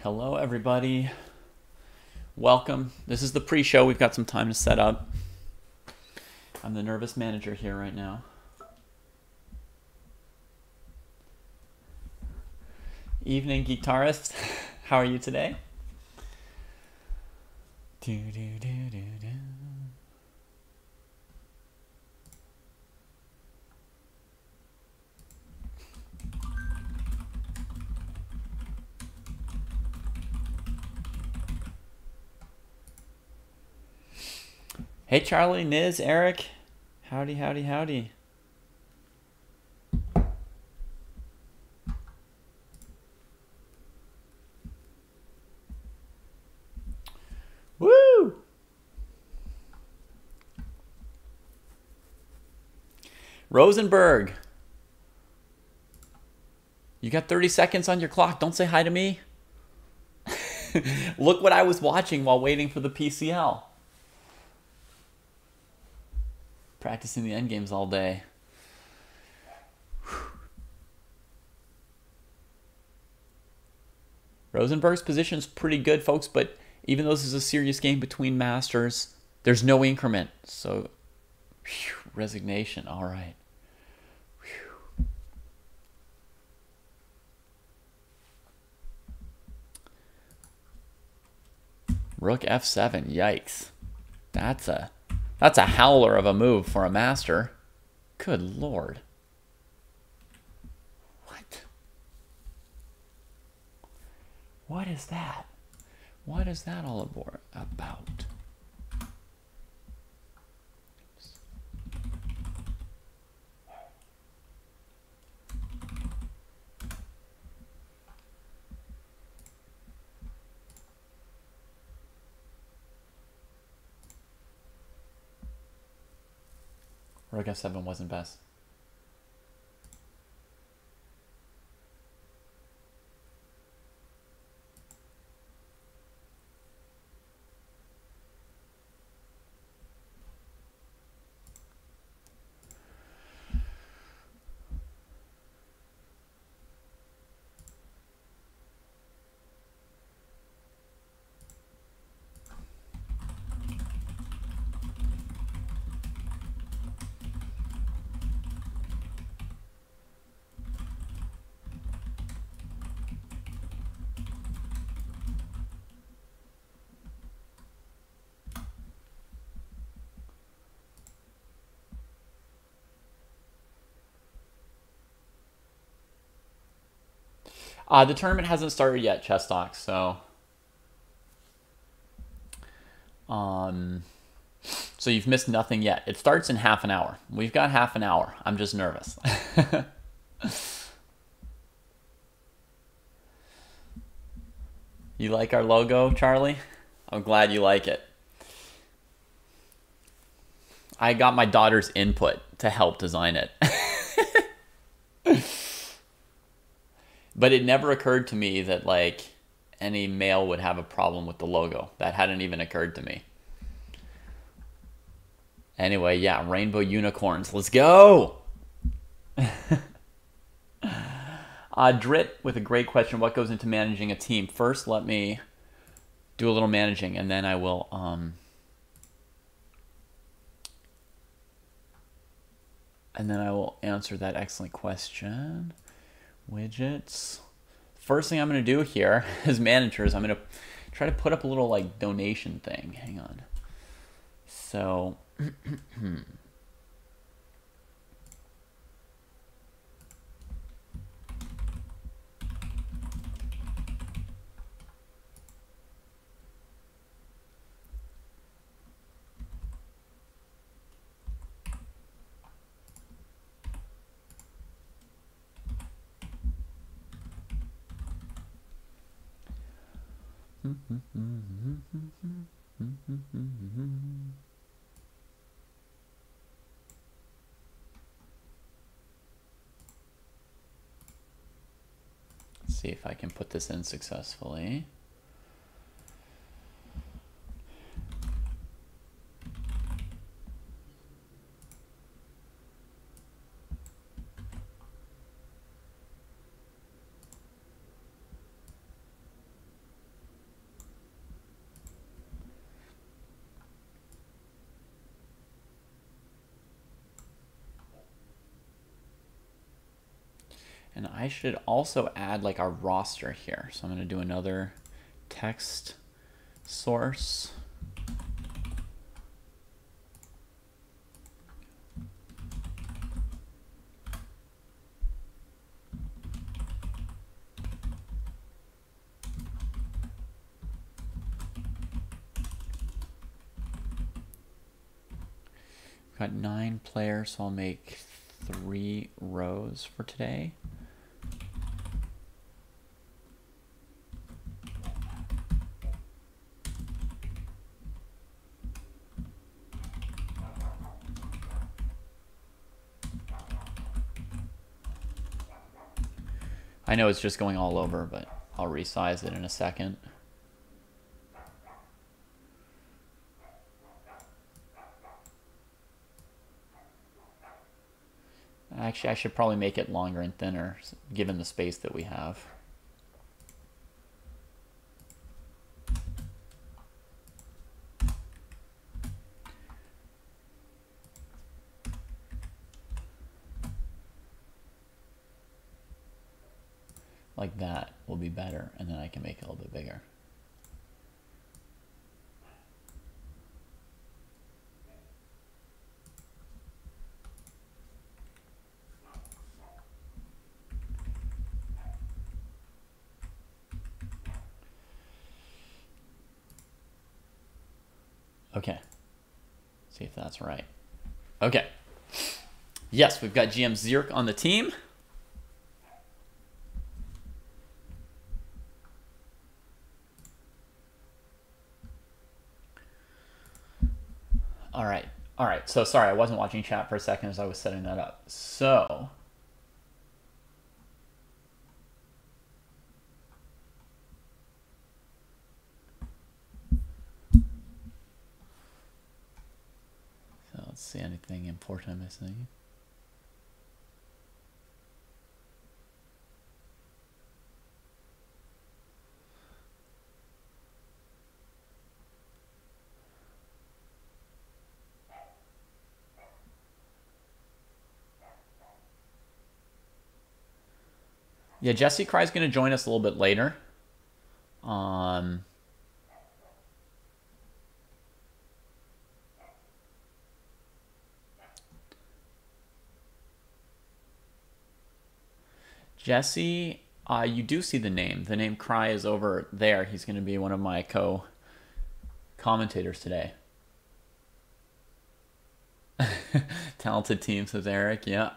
Hello, everybody. Welcome. This is the pre-show. We've got some time to set up. I'm the nervous manager here right now. Evening, guitarist. How are you today? Hey, Charlie, Niz, Eric. Howdy, howdy, howdy. Woo! Rosenberg. You got 30 seconds on your clock. Don't say hi to me. Look what I was watching while waiting for the PCL. Practicing the end games all day. Rosenberg's position's pretty good, folks, but even though this is a serious game between masters, there's no increment. So, resignation. All right. Rook f7. Yikes. That's a howler of a move for a master. Good lord. What? What is that? What is that all about? Rook f7 wasn't best. The tournament hasn't started yet, Chess Talk, so so you've missed nothing yet. It starts in half an hour. We've got half an hour. I'm just nervous. You like our logo, Charlie? I'm glad you like it. I got my daughter's input to help design it. But it never occurred to me that, like, any male would have a problem with the logo. That hadn't even occurred to me. Anyway, yeah, rainbow unicorns. Let's go! Drit with a great question. What goes into managing a team? First, let me do a little managing, and then I will... and then I will answer that excellent question. Widgets. First thing I'm going to do here as manager is I'm going to try to put up a little like donation thing. Hang on. So let's see if I can put this in successfully. And I should also add like our roster here. So I'm going to do another text source. Got 9 players, so I'll make 3 rows for today. I know it's just going all over, but I'll resize it in a second. Actually, I should probably make it longer and thinner, given the space that we have. Like that will be better, and then I can make it a little bit bigger. Okay, see if that's right. Okay, yes, we've got GM Zirk on the team. All right. So sorry, I wasn't watching chat for a second as I was setting that up. So let's see, anything important I'm missing. Yeah, Jesse Cry's going to join us a little bit later. Jesse, you do see the name. The name Cry is over there. He's going to be one of my co-commentators today. Talented team, says Eric. Yeah.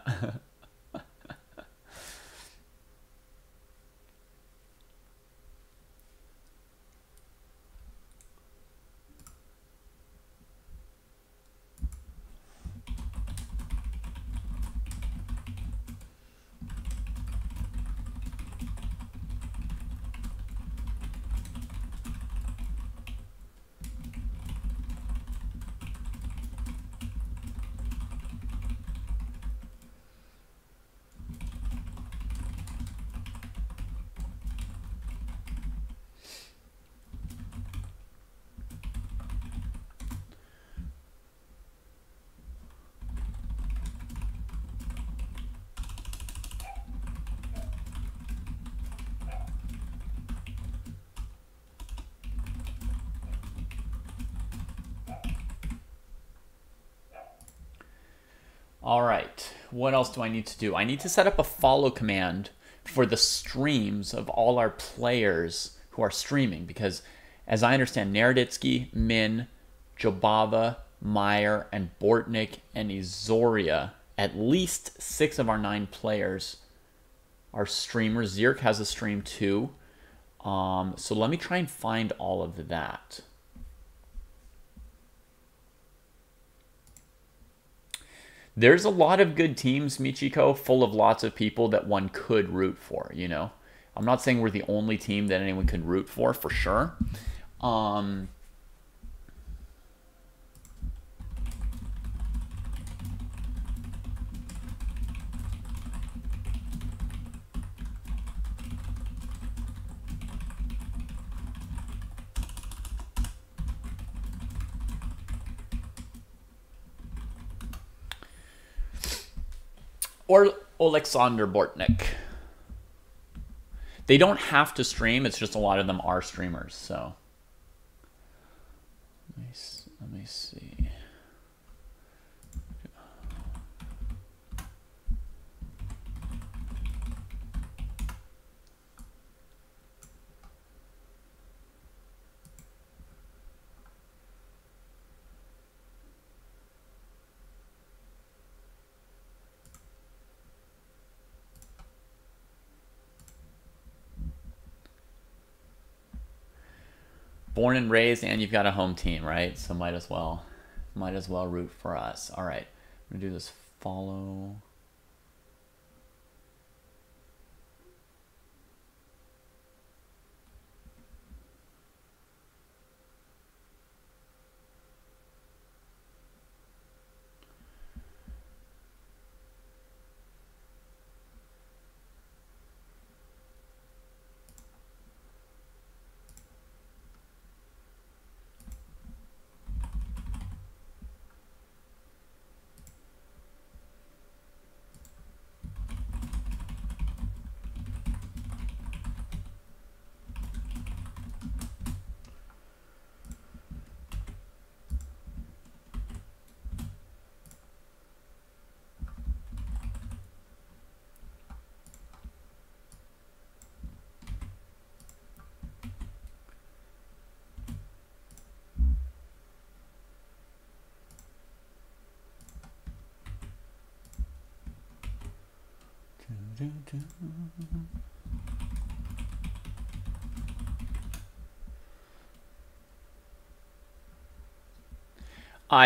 All right, what else do I need to do? I need to set up a follow command for the streams of all our players who are streaming, because as I understand, Naroditsky, Min, Jobava, Meyer, and Bortnik, and Izoria, at least 6 of our 9 players are streamers. Zirk has a stream too. So let me try and find all of that. There's a lot of good teams, Michiko, full of lots of people that one could root for, you know? I'm not saying we're the only team that anyone can root for sure. Or Alexander Bortnik. They don't have to stream. It's just a lot of them are streamers. So let me see. Born and raised, and you've got a home team, right? So might as well root for us. All right, I'm gonna do this follow.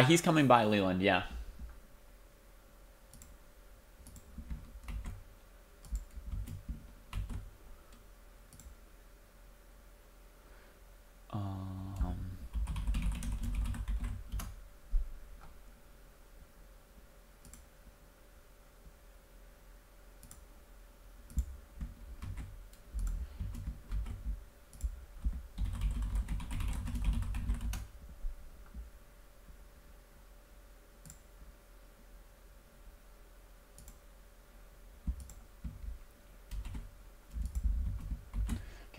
He's coming by Leland, yeah.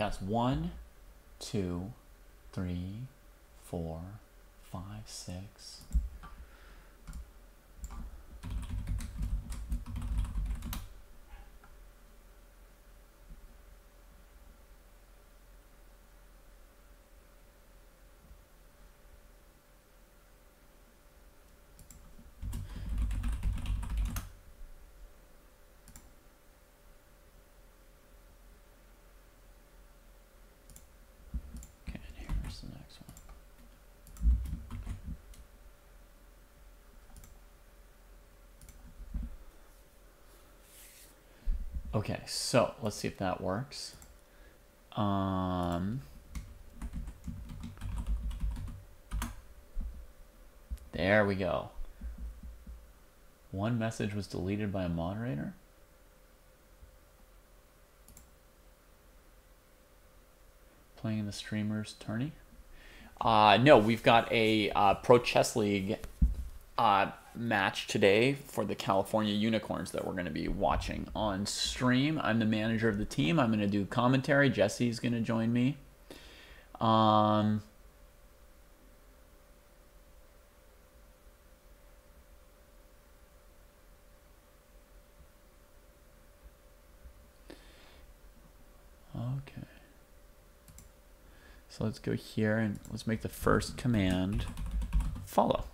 That's 1, 2, 3, 4, 5, 6. Okay, so let's see if that works. There we go. One message was deleted by a moderator. Playing in the streamer's tourney. No, we've got a Pro Chess League match today for the California Unicorns that we're going to be watching on stream. I'm the manager of the team. I'm going to do commentary. Jesse's going to join me. Okay. So let's go here and let's make the first command follow.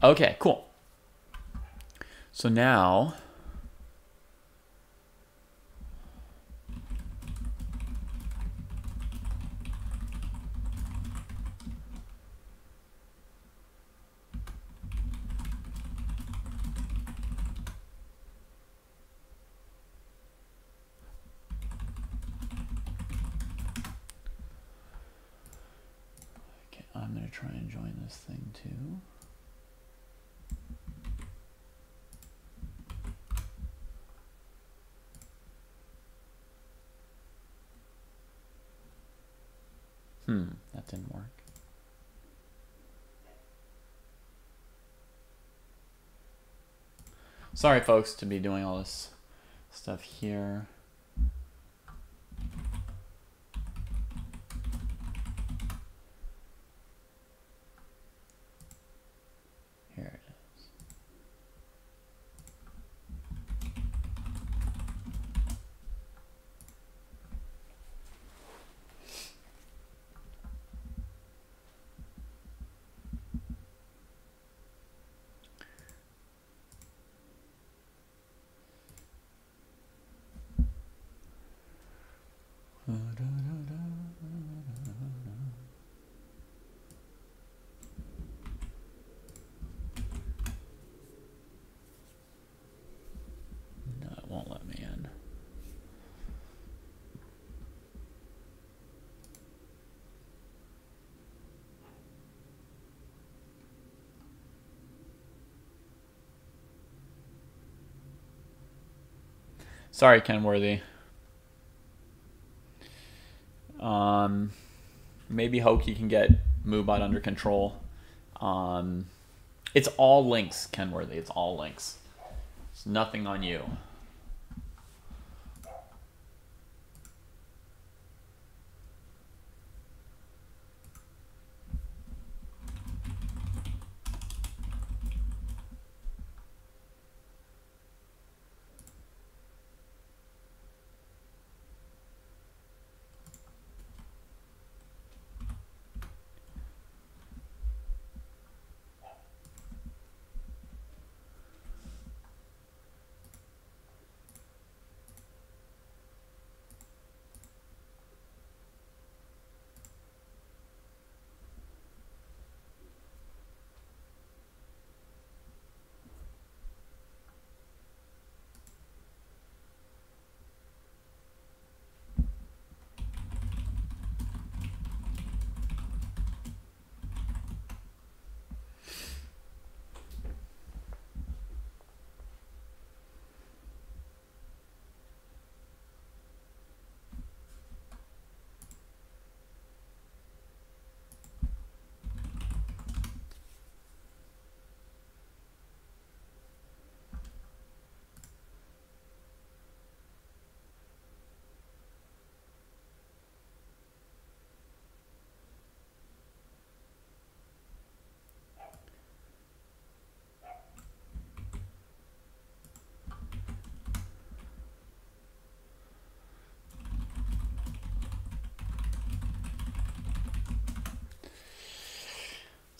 Okay, cool. So now I'm going to try and join this thing too. That didn't work. Sorry, folks, to be doing all this stuff here. Here it is. No, it won't let me in. Sorry, Kenworthy. Maybe Hoki can get Moobot under control. It's all links, Kenworthy. It's all links. It's nothing on you.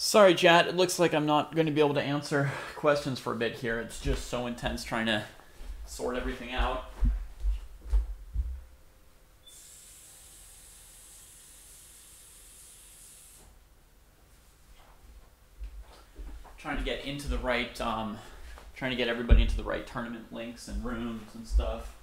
Sorry, chat. It looks like I'm not going to be able to answer questions for a bit here. It's just so intense trying to sort everything out. Trying to get into the right, trying to get everybody into the right tournament links and rooms and stuff.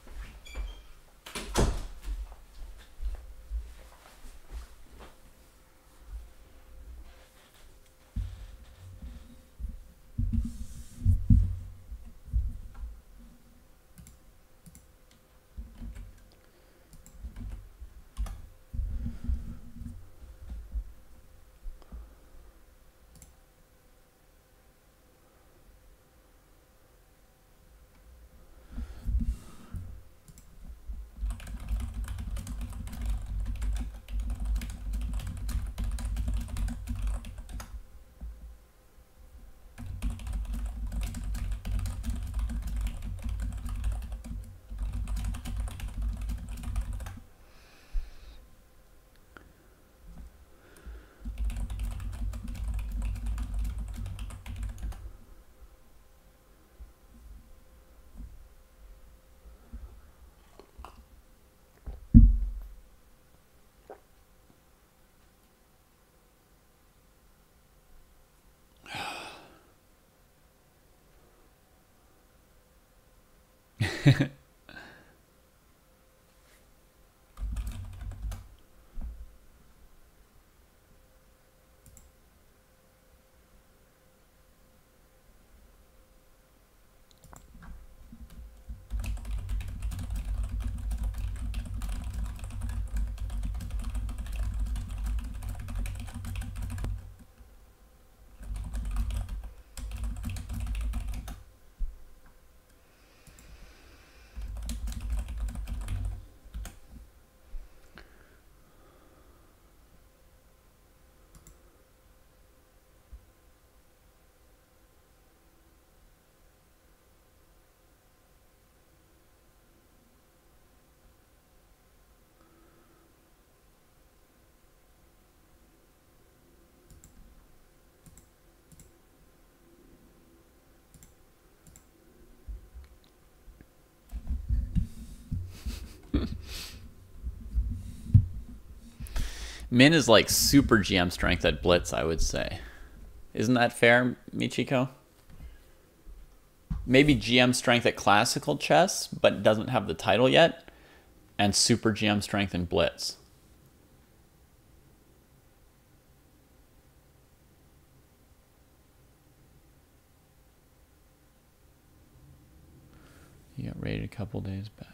Min is like super GM strength at Blitz, I would say. Isn't that fair, Michiko? Maybe GM strength at classical chess, but doesn't have the title yet, and super GM strength in Blitz. He got raided a couple days back.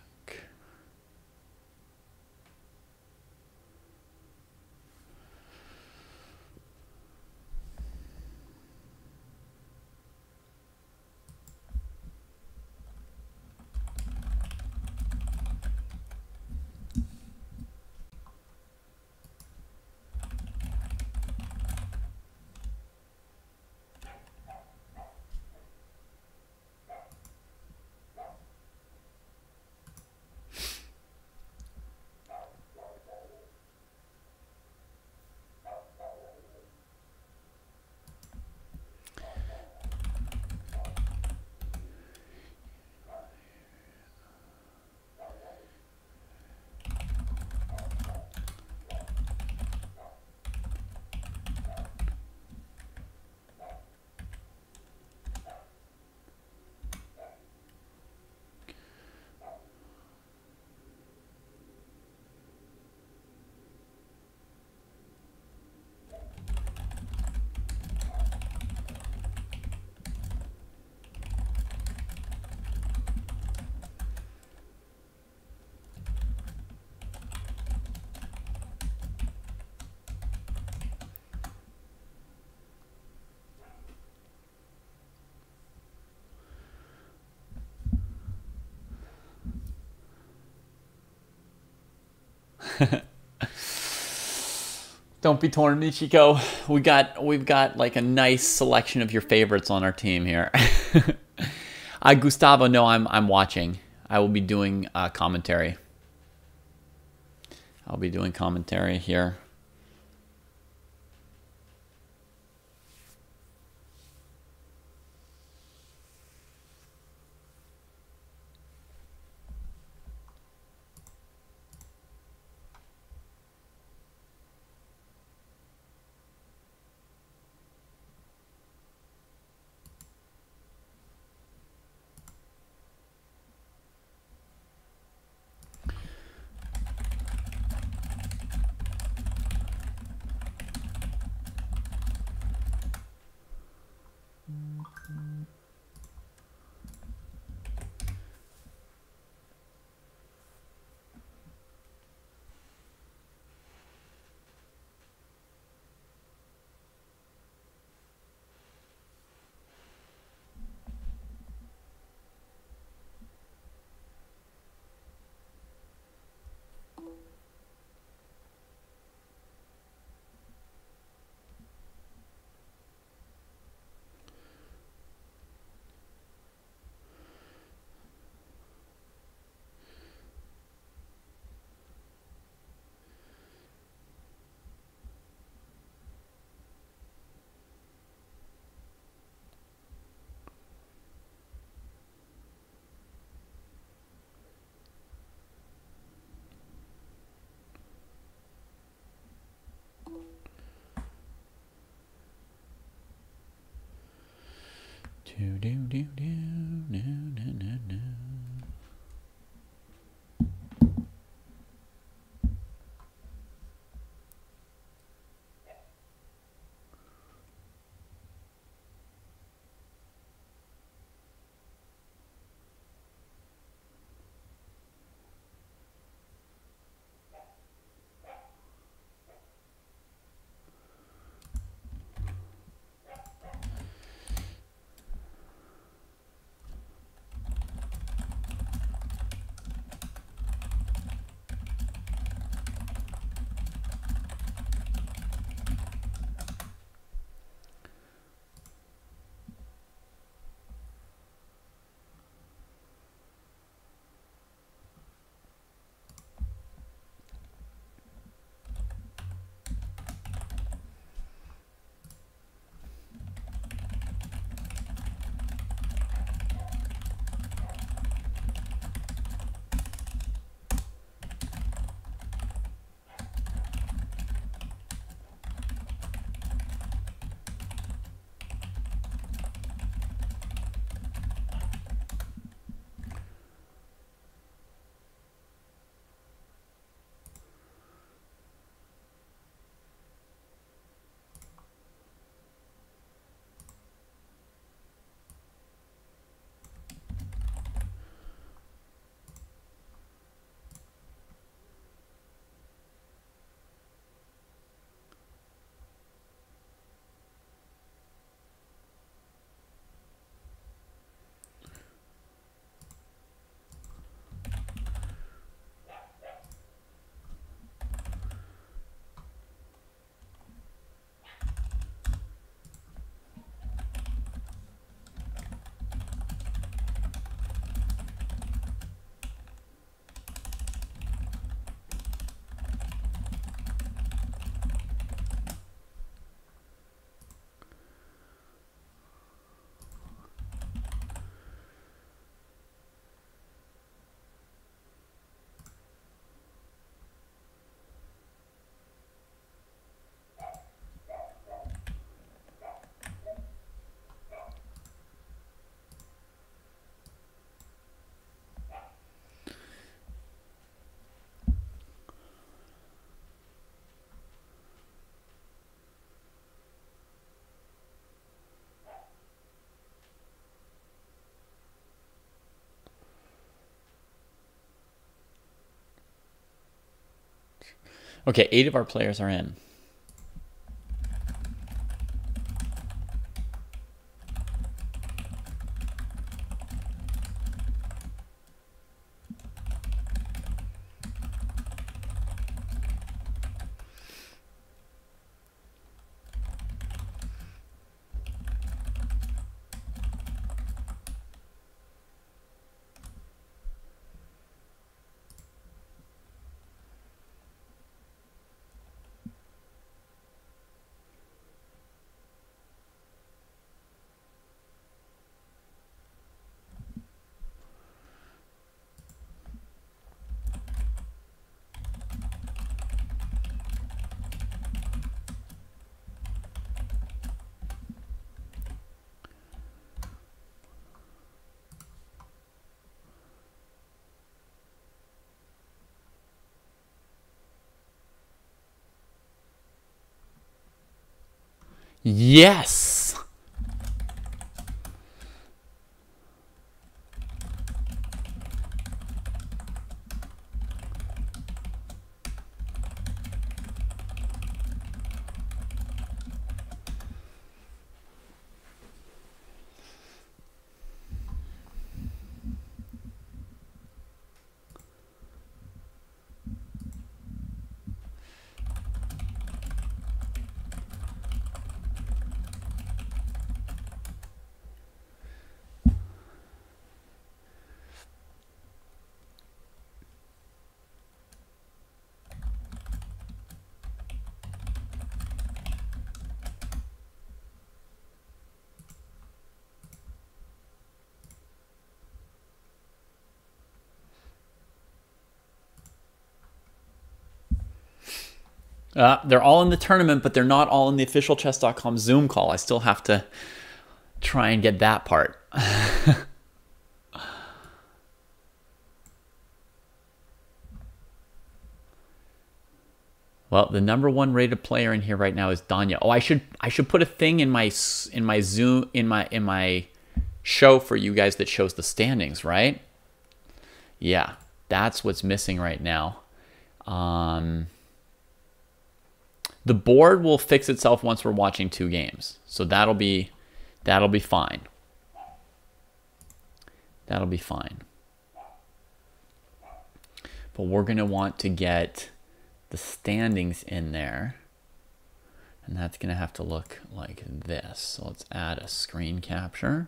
Don't be torn, Michiko. We've got like a nice selection of your favorites on our team here. Gustavo, no, I'm watching. I will be doing commentary. I'll be doing commentary here. Okay, 8 of our players are in. Yes! They're all in the tournament, but they're not all in the official chess.com Zoom call. I still have to try and get that part. Well, the #1 rated player in here right now is Danya. Oh, I should put a thing in my Zoom in my show for you guys that shows the standings, right? Yeah, that's what's missing right now. The board will fix itself once we're watching 2 games, so that'll be fine. That'll be fine. But we're gonna want to get the standings in there, and that's gonna have to look like this. So let's add a screen capture.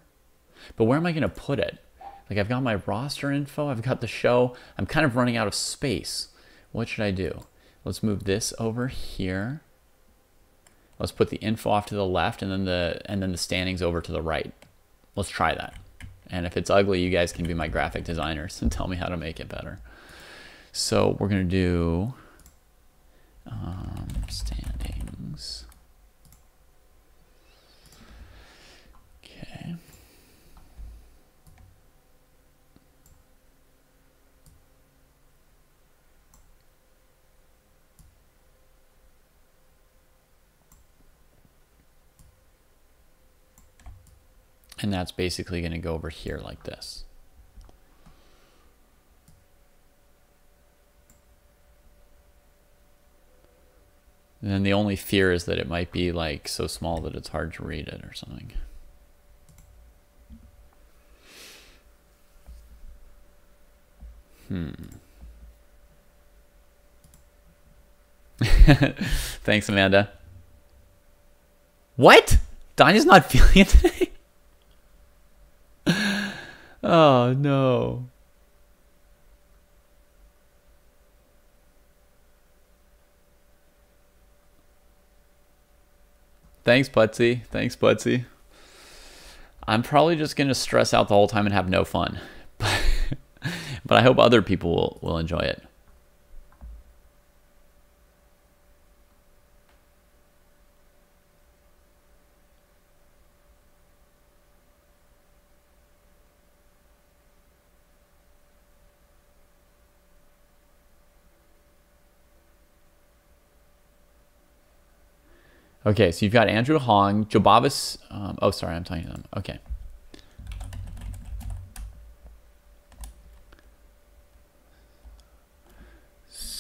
But where am I gonna put it? Like, I've got my roster info, I've got the show. I'm kind of running out of space. What should I do? Let's move this over here. Let's put the info off to the left, and then the standings over to the right. Let's try that. And if it's ugly, you guys can be my graphic designers and tell me how to make it better. So we're gonna do standings. Okay. And that's basically going to go over here like this. And then the only fear is that it might be like so small that it's hard to read it or something. Thanks, Amanda. What? Danya's not feeling it today? Oh, no. Thanks, Putsy. Thanks, Putsy. I'm probably just going to stress out the whole time and have no fun. But I hope other people will enjoy it. Okay, so you've got Andrew Hong, Jobabis. Oh, sorry, I'm talking to them. Okay.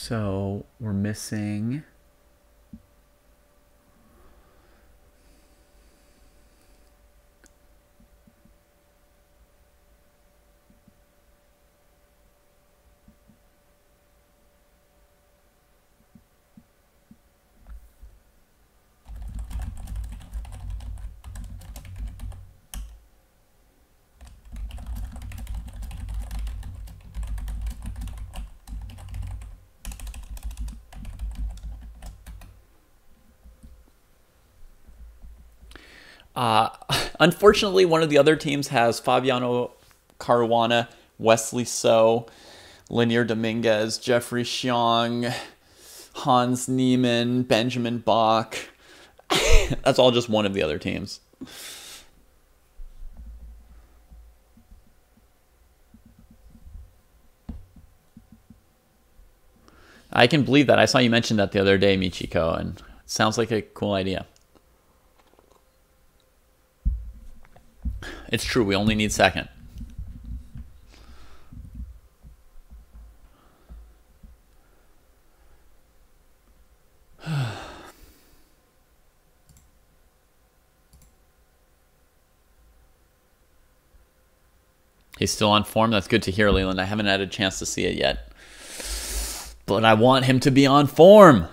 So we're missing... Unfortunately, one of the other teams has Fabiano Caruana, Wesley So, Lanier Dominguez, Jeffrey Xiong, Hans Niemann, Benjamin Bach. That's all just one of the other teams. I can believe that. I saw you mention that the other day, Michiko, and it sounds like a cool idea. It's true, we only need second. He's still on form. That's good to hear, Leland. I haven't had a chance to see it yet. But I want him to be on form.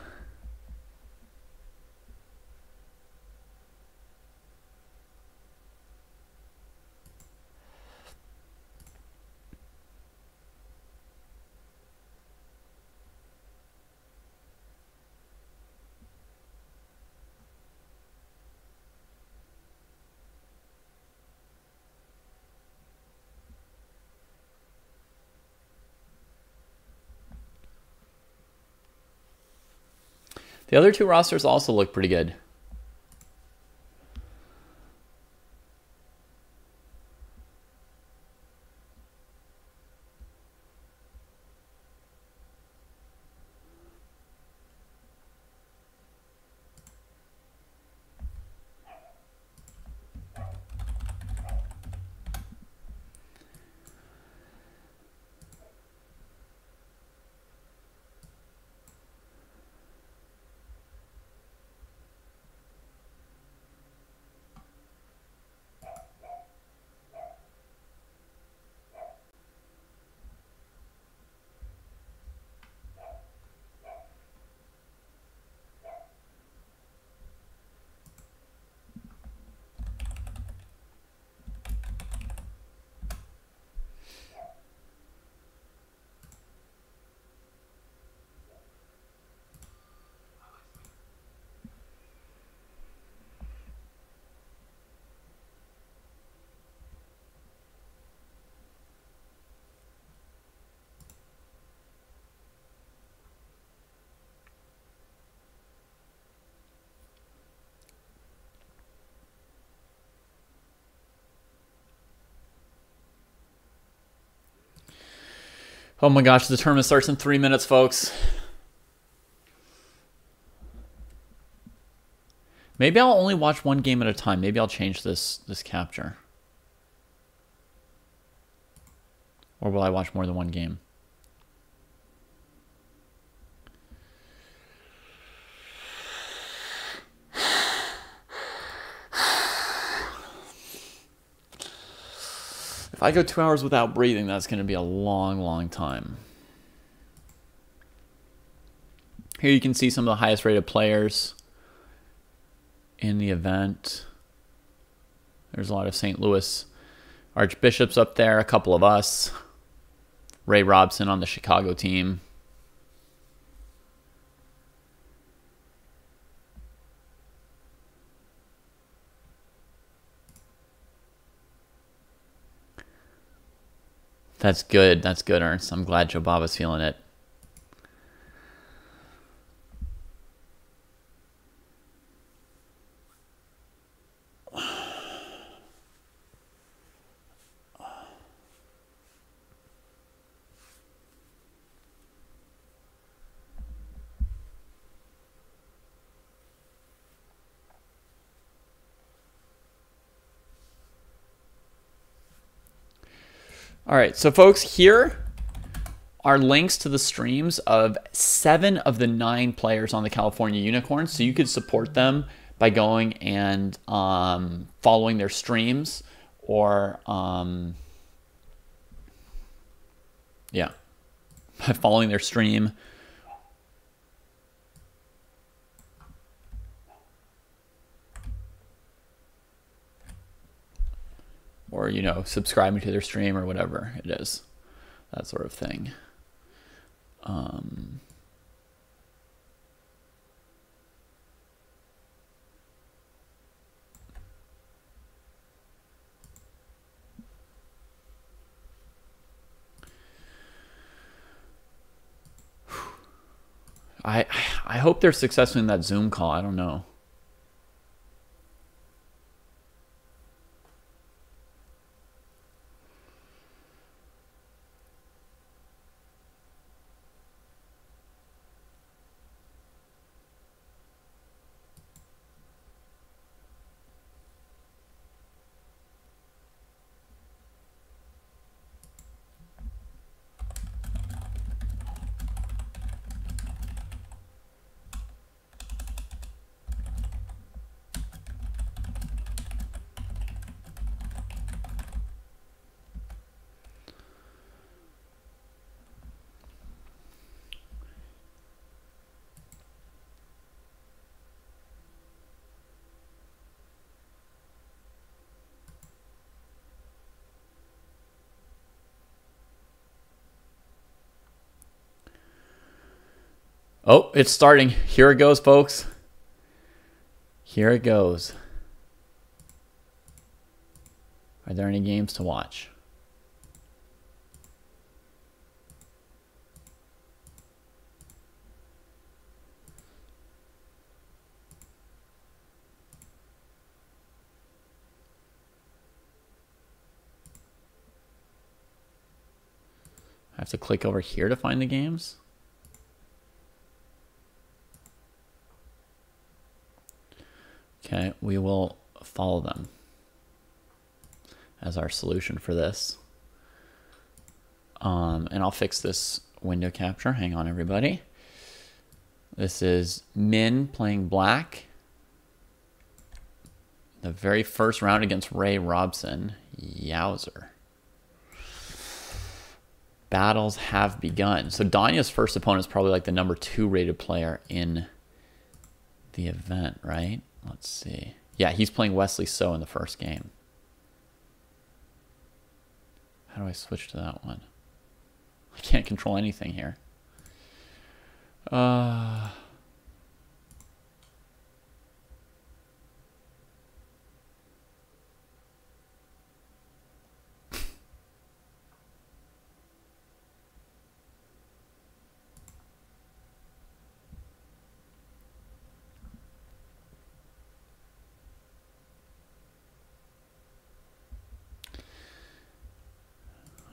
The other two rosters also look pretty good. Oh my gosh, the tournament starts in 3 minutes, folks. Maybe I'll only watch one game at a time. Maybe I'll change this capture. Or will I watch more than one game? If I go 2 hours without breathing, that's going to be a long, long time. Here you can see some of the highest rated players in the event. There's a lot of St. Louis Archbishops up there, a couple of us. Ray Robson on the Chicago team. That's good. That's good, Ernst. I'm glad Joe Baba's feeling it. All right, so folks, here are links to the streams of 7 of the 9 players on the California Unicorns, so you could support them by going and following their streams, or yeah, by following their stream. Or, you know, subscribing to their stream or whatever it is. That sort of thing. I hope they're successful in that Zoom call. I don't know. Oh, it's starting. Here it goes, folks. Here it goes. Are there any games to watch? I have to click over here to find the games. Okay, we will follow them as our solution for this. And I'll fix this window capture. Hang on, everybody. This is Min playing black. The very first round against Ray Robson. Yowzer. Battles have begun. So Danya's first opponent is probably like the #2 rated player in the event, right? Let's see. Yeah, he's playing Wesley So in the first game. How do I switch to that one? I can't control anything here.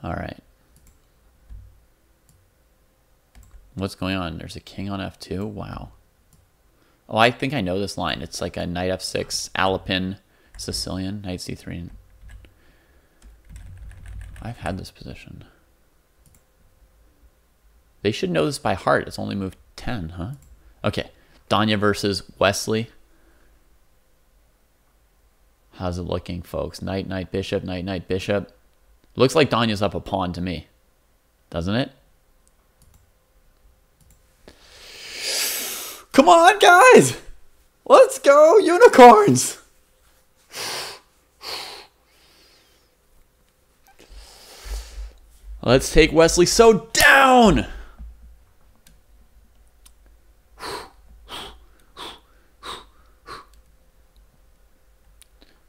All right. What's going on? There's a king on f2. Wow. Oh, I think I know this line. It's like a knight f6, Alapin, Sicilian, knight c3. I've had this position. They should know this by heart. It's only moved 10, huh? Okay. Danya versus Wesley. How's it looking, folks? Knight, knight, bishop, knight, knight, bishop. Looks like Danya's up a pawn to me. Doesn't it? Come on, guys! Let's go, unicorns! Let's take Wesley So down!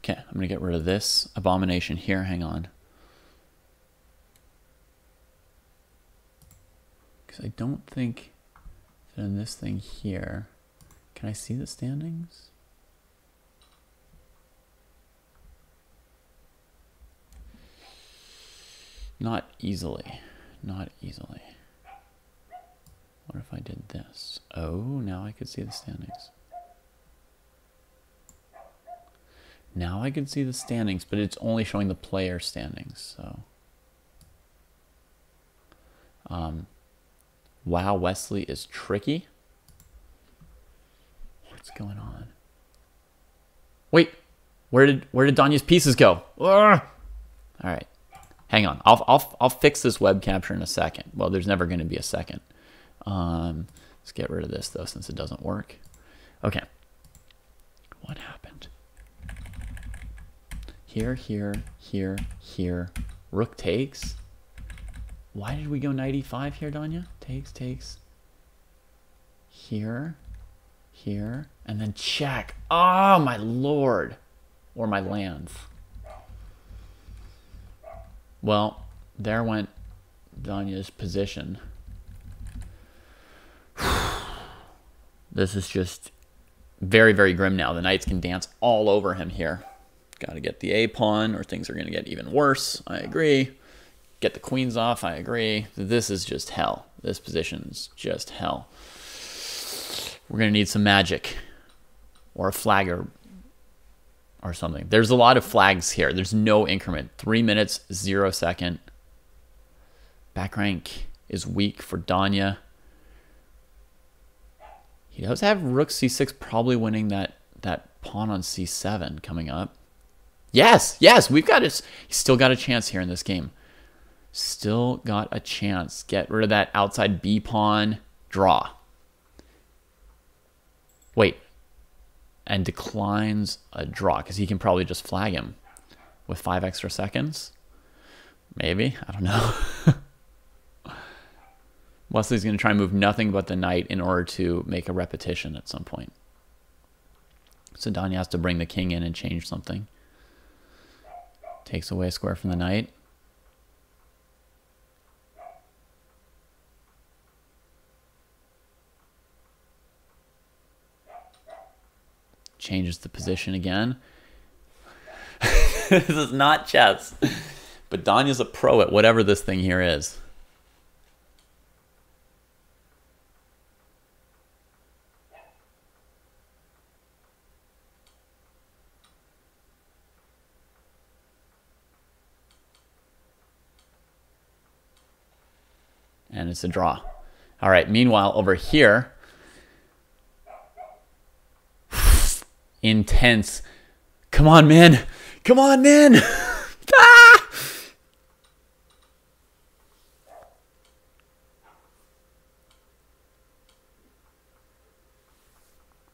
Okay, I'm going to get rid of this abomination here. Hang on. Because I don't think that in this thing here, can I see the standings? Not easily. Not easily. What if I did this? Oh, now I could see the standings. Now I can see the standings, but it's only showing the player standings, so. Wow, Wesley is tricky. What's going on? Wait, where did Danya's pieces go? Ugh. All right, hang on. I'll fix this web capture in a second. Well, there's never going to be a second. Let's get rid of this though, since it doesn't work. Okay. What happened? Here, here, here, here. Rook takes. Why did we go knight e5 here, Danya? Takes. Here, here, and then check. Oh, my lord. Or my lands. Well, there went Danya's position. This is just very, very grim now. The knights can dance all over him here. Got to get the A pawn or things are going to get even worse. I agree. Get the queens off. I agree. This is just hell. This position's just hell. We're going to need some magic or a flag or something. There's a lot of flags here. There's no increment. 3 minutes, 0 second. Back rank is weak for Danya. He does have rook c6 probably winning that pawn on c7 coming up. Yes, we've got it. He's still got a chance here in this game. Still got a chance. Get rid of that outside b pawn. Draw. Wait. And declines a draw because he can probably just flag him with 5 extra seconds. Maybe. I don't know. Wesley's going to try and move nothing but the knight in order to make a repetition at some point. So Danya has to bring the king in and change something. Takes away a square from the knight. Changes the position again. This is not chess. But Danya's a pro at whatever this thing here is. And it's a draw. All right, meanwhile, over here, intense. Come on, man. Come on, man. Ah!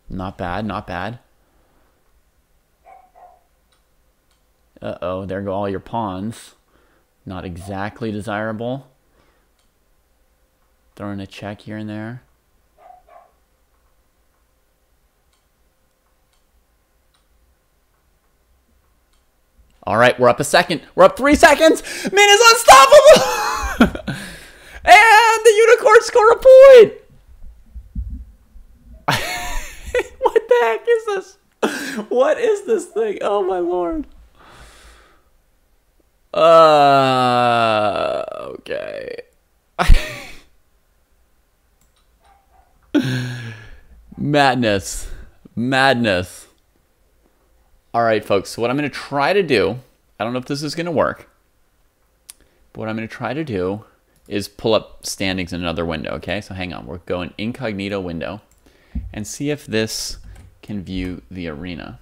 Not bad, not bad. Uh-oh, there go all your pawns. Not exactly desirable. Throwing a check here and there. All right, we're up a second. We're up 3 seconds. Min is unstoppable. And the unicorn score a point. What the heck is this? What is this thing? Oh, my lord. Okay. Madness. Madness. All right, folks. So what I'm going to try to do, I don't know if this is going to work, but what I'm going to try to do is pull up standings in another window, okay? So hang on. We're going incognito window and see if this can view the arena.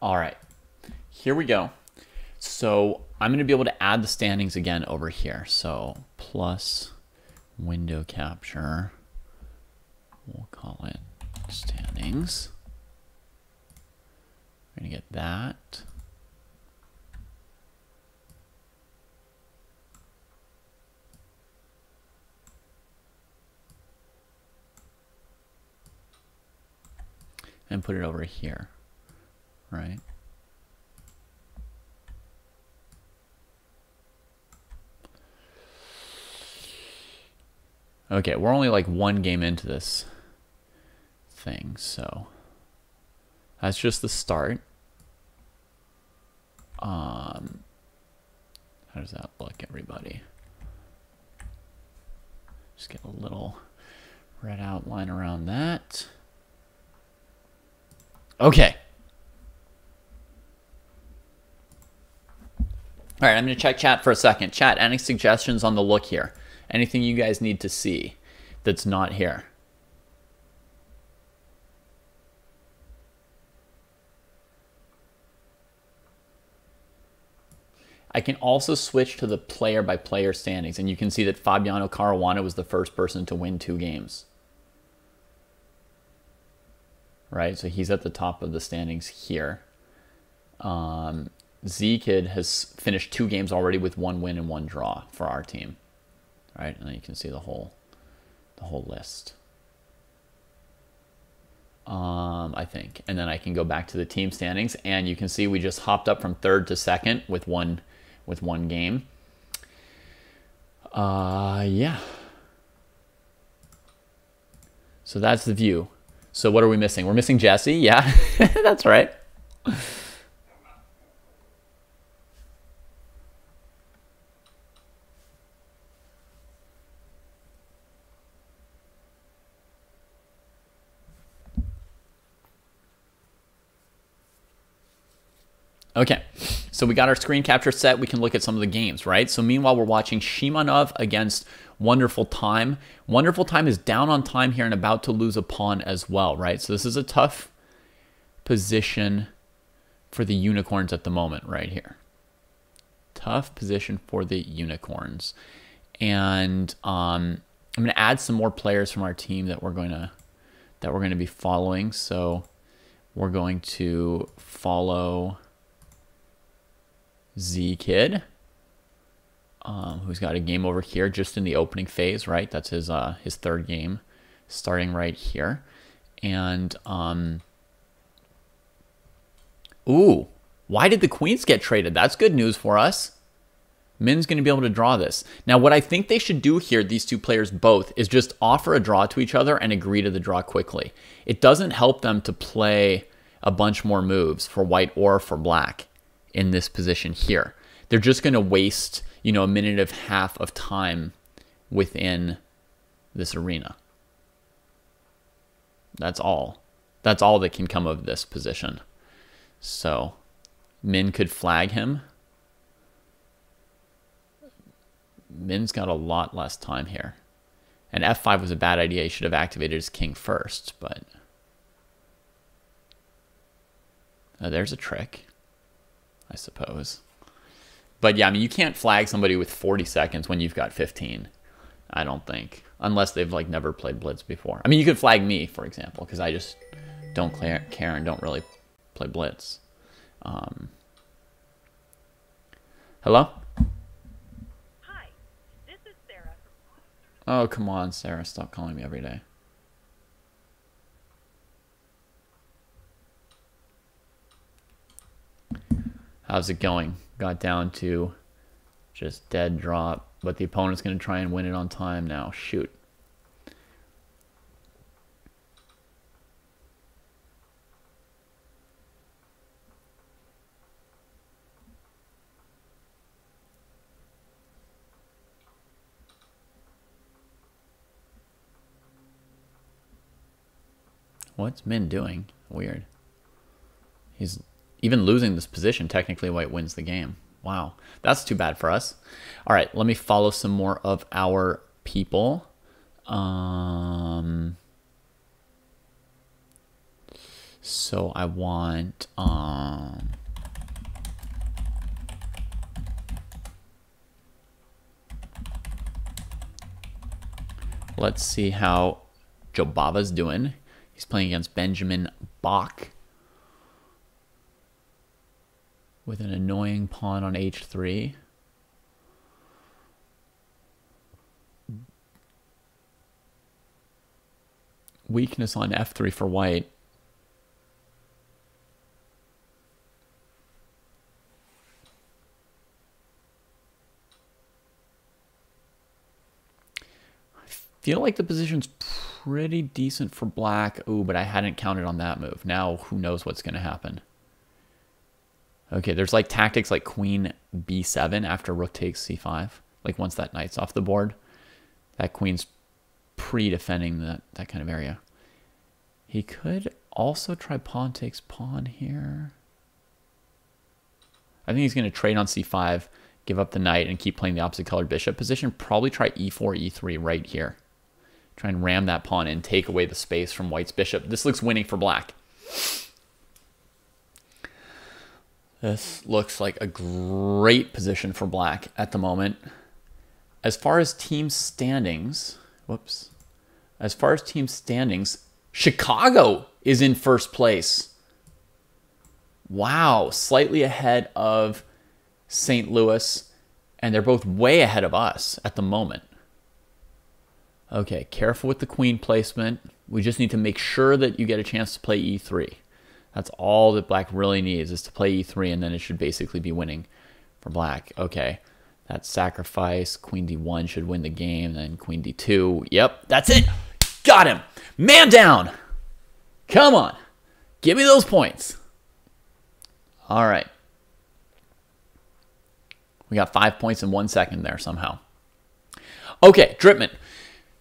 All right, here we go. So I'm going to be able to add the standings again over here. So plus window capture, we'll call it standings. things. We're going to get that. And put it over here, right? Okay, we're only like one game into this thing, so that's just the start. How does that look, everybody? Just get a little red outline around that. Okay. All right, I'm going to check chat for a second. Chat, any suggestions on the look here? Anything you guys need to see that's not here? I can also switch to the player-by-player standings, and you can see that Fabiano Caruana was the first person to win 2 games. Right, so he's at the top of the standings here. Z-Kid has finished 2 games already with 1 win and 1 draw for our team. Right, and then you can see the whole list. I think, and then I can go back to the team standings, and you can see we just hopped up from 3rd to 2nd with one game. Yeah. So that's the view. So what are we missing? We're missing Jesse. Yeah, that's right. Okay, so we got our screen capture set. We can look at some of the games, right? So meanwhile, we're watching Shimanov against Wonderful Time. Wonderful Time is down on time here and about to lose a pawn as well, right? So this is a tough position for the Unicorns at the moment right here. Tough position for the Unicorns. And I'm going to add some more players from our team that we're going to be following. So we're going to follow Z-Kid, who's got a game over here just in the opening phase, right? That's his 3rd game starting right here. And ooh, why did the queens get traded? That's good news for us. Min's going to be able to draw this. Now, what I think they should do here, these 2 players both, is just offer a draw to each other and agree to the draw quickly. It doesn't help them to play a bunch more moves for white or for black in this position here. They're just going to waste, you know, a minute and a half of time within this arena. That's all. That's all that can come of this position. So Min could flag him. Min's got a lot less time here. And F5 was a bad idea. He should have activated his king first, but there's a trick, I suppose. But yeah, I mean, you can't flag somebody with 40 seconds when you've got 15, I don't think. Unless they've like never played Blitz before. I mean, you could flag me, for example, because I just don't care and don't really play Blitz. Hello? Hi, this is Sarah. Oh, come on, Sarah. Stop calling me every day. How's it going? Got down to just dead drop, but the opponent's going to try and win it on time now. Shoot. What's Min doing? Weird. He's even losing this position. Technically, white wins the game. Wow. That's too bad for us. All right, let me follow some more of our people. So I want... let's see how Jobava's doing. He's playing against Benjamin Bach with an annoying pawn on h3. Weakness on f3 for white. I feel like the position's pretty decent for black. Ooh, but I hadn't counted on that move. Now, who knows what's going to happen. Okay, there's like tactics like queen b7 after rook takes c5. Like once that knight's off the board, that queen's pre-defending that kind of area. He could also try pawn takes pawn here. I think he's going to trade on c5, give up the knight, and keep playing the opposite colored bishop position. Probably try e4, e3 right here. Try and ram that pawn in, take away the space from white's bishop. This looks winning for black. This looks like a great position for black at the moment. As far as team standings, as far as team standings, Chicago is in first place. Wow, slightly ahead of St. Louis, and they're both way ahead of us at the moment. Okay, careful with the queen placement. We just need to make sure that you get a chance to play e3. That's all that black really needs, is to play e3, and then it should basically be winning for black. Okay, that sacrifice. Queen d1 should win the game, then queen d2. Yep, that's it. Got him. Man down. Come on. Give me those points. All right. We got 5 points in 1 second there somehow. Okay, Dripman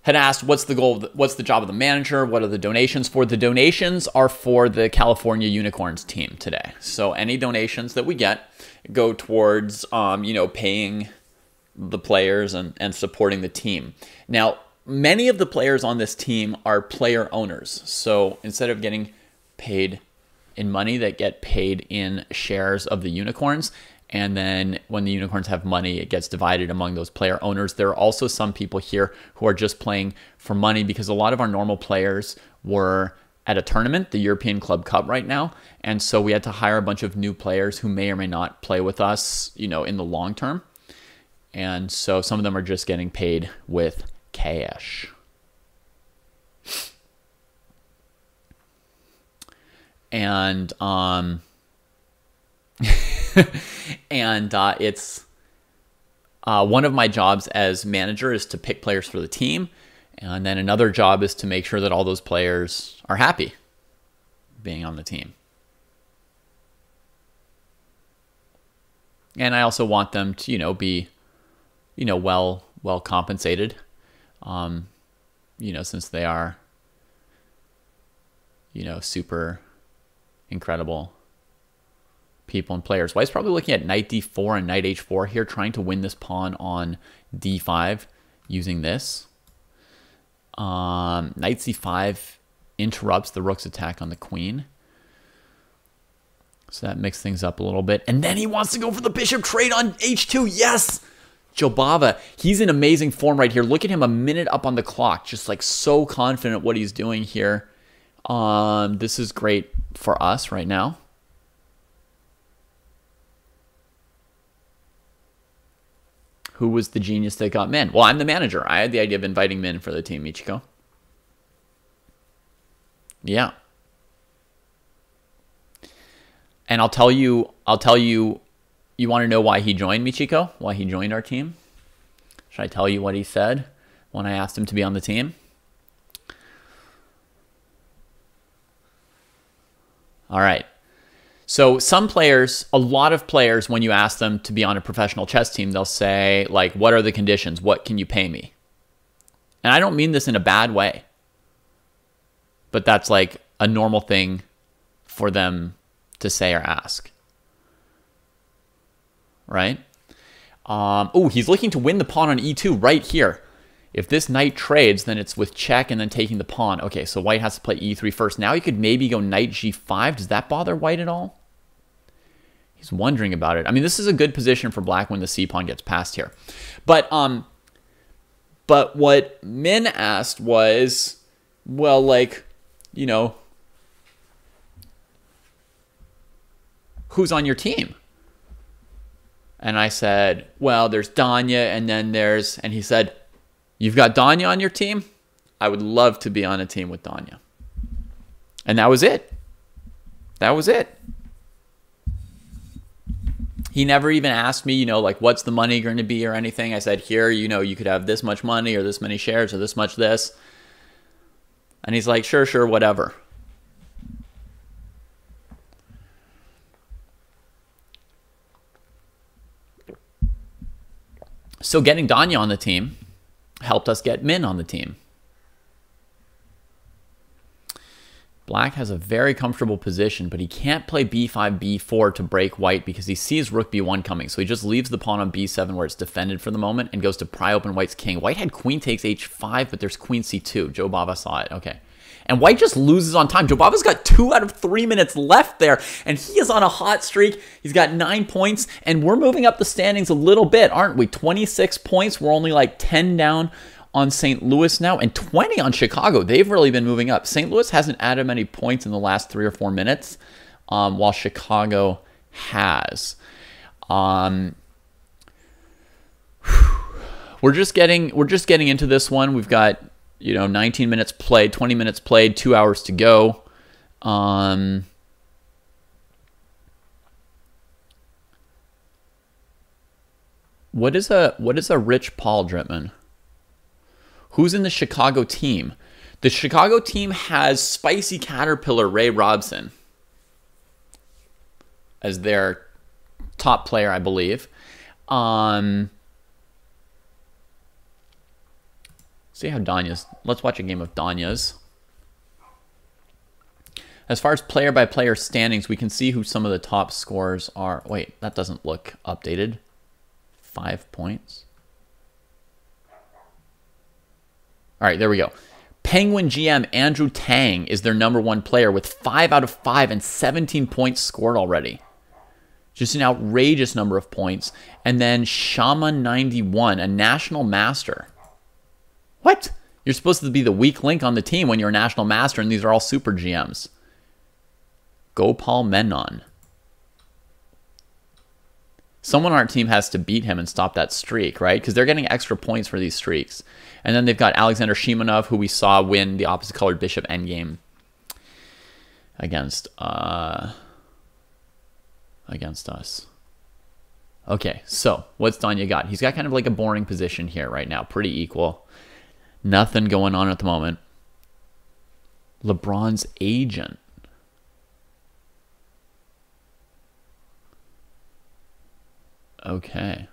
had asked, what's the goal? What's the job of the manager? What are the donations for? The donations are for the California Unicorns team today. So any donations that we get go towards, paying the players and supporting the team. Now, many of the players on this team are player owners. So instead of getting paid in money, they get paid in shares of the Unicorns. And then when the Unicorns have money, it gets divided among those player owners. There are also some people here who are just playing for money, because a lot of our normal players were at a tournament, the European Club Cup right now. And so we had to hire a bunch of new players who may or may not play with us, in the long term. And so some of them are just getting paid with cash. And it's one of my jobs as manager is to pick players for the team, and then another job is to make sure that all those players are happy being on the team. And I also want them to, be, well compensated, since they are, super incredible people and players. White's probably looking at knight d4 and knight h4 here, trying to win this pawn on d5 using this. Knight c5 interrupts the rook's attack on the queen. So that mixes things up a little bit. And then he wants to go for the bishop trade on h2. Yes! Jobava, he's in amazing form right here. Look at him a minute up on the clock, just like so confident what he's doing here. This is great for us right now. Who was the genius that got Min? Well, I'm the manager. I had the idea of inviting Min for the team, Michiko. Yeah. And I'll tell you, you want to know why he joined, Michiko? Why he joined our team? Should I tell you what he said when I asked him to be on the team? All right. So some players, a lot of players, when you ask them to be on a professional chess team, they'll say, like, what are the conditions? What can you pay me? And I don't mean this in a bad way, but that's like a normal thing for them to say or ask. Right? Oh, he's looking to win the pawn on e2 right here. If this knight trades, then it's with check and then taking the pawn. Okay, so white has to play e3 first. Now he could maybe go knight g5. Does that bother white at all? He's wondering about it. I mean, this is a good position for black when the c-pawn gets passed here. But what Min asked was, well, like, you know, who's on your team? And I said, well, there's Danya, and then and he said, you've got Danya on your team? I would love to be on a team with Danya. And that was it. That was it. He never even asked me, like, what's the money going to be or anything. I said, here, you could have this much money or this many shares or this much this. And he's like, sure, whatever. So getting Danya on the team helped us get Min on the team. Black has a very comfortable position, but he can't play b5, b4 to break white because he sees rook b1 coming. So he just leaves the pawn on b7 where it's defended for the moment and goes to pry open white's king. White had queen takes h5, but there's queen c2. Joe Bava saw it. Okay. And white just loses on time. Joe Bava's got 2 out of 3 minutes left there, and he is on a hot streak. He's got 9 points, and we're moving up the standings a little bit, aren't we? 26 points. We're only like 10 down on St. Louis now, and 20 on Chicago. They've really been moving up. St. Louis hasn't added many points in the last 3 or 4 minutes, while Chicago has. We're just getting into this one. We've got 19 minutes played, 20 minutes played, 2 hours to go. What is a Rich Paul Dritman? Who's in the Chicago team? The Chicago team has Spicy Caterpillar Ray Robson as their top player, I believe. See how Danya's. Let's watch a game of Danya's. As far as player-by-player standings, we can see who some of the top scorers are. Wait, that doesn't look updated. 5 points. All right, there we go. Penguin GM Andrew Tang is their #1 player with 5 out of 5 and 17 points scored already. Just an outrageous number of points. And then Shaman 91, a national master. What? You're supposed to be the weak link on the team when you're a national master, and these are all super GMs. Gopal Menon. Someone on our team has to beat him and stop that streak, right? Because they're getting extra points for these streaks. And then they've got Alexander Shimonov, who we saw win the opposite colored bishop endgame against us. Okay, so what's Danya got? He's got kind of like a boring position here right now. Pretty equal. Nothing going on at the moment. LeBron's agent. Okay.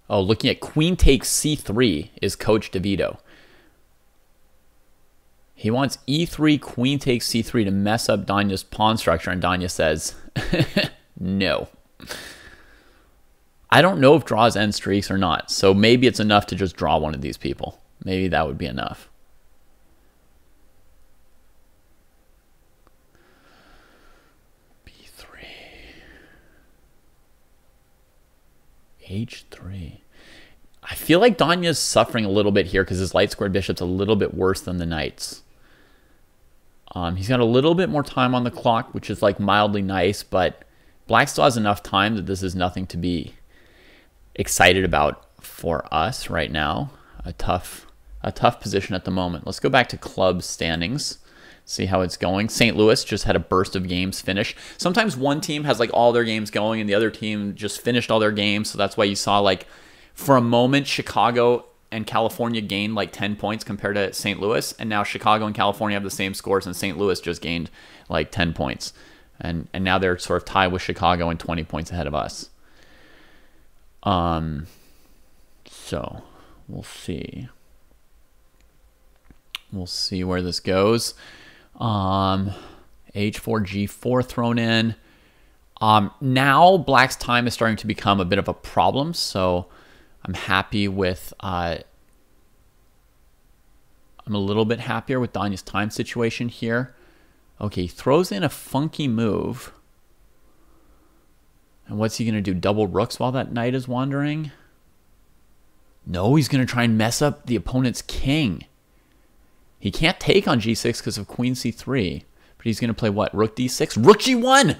Oh, looking at queen takes c3 is Coach DeVito. He wants e3, queen takes c3 to mess up Danya's pawn structure, and Danya says, no. I don't know if draws end streaks or not, so maybe it's enough to just draw one of these people. Maybe that would be enough. b3. h3. I feel like Danya's suffering a little bit here because his light squared bishop's a little bit worse than the knight's. He's got a little bit more time on the clock, which is like mildly nice, but Black still has enough time that this is nothing to be excited about for us right now. A tough position at the moment. Let's go back to club standings, see how it's going. St. Louis just had a burst of games finish. Sometimes one team has like all their games going and the other team just finished all their games, so that's why you saw like for a moment Chicago and California gained like 10 points compared to St. Louis, and now Chicago and California have the same scores, and St. Louis just gained like 10 points. And now they're sort of tied with Chicago and 20 points ahead of us. So we'll see. We'll see where this goes. H4, G4 thrown in. Now Black's time is starting to become a bit of a problem, so I'm happy with, I'm a little bit happier with Danya's time situation here. Okay, he throws in a funky move. And what's he going to do? Double rooks while that knight is wandering? No, he's going to try and mess up the opponent's king. He can't take on g6 because of queen c3. But he's going to play what? Rook d6? Rook g1!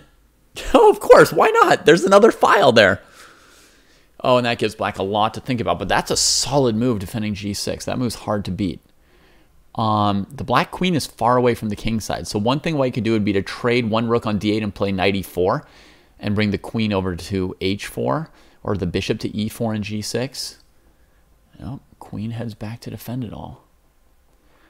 Oh, of course. Why not? There's another file there. Oh, and that gives black a lot to think about. But that's a solid move defending g6. That move's hard to beat. The black queen is far away from the king side. So one thing white could do would be to trade one rook on d8 and play knight e4 and bring the queen over to h4 or the bishop to e4 and g6. Nope, queen heads back to defend it all.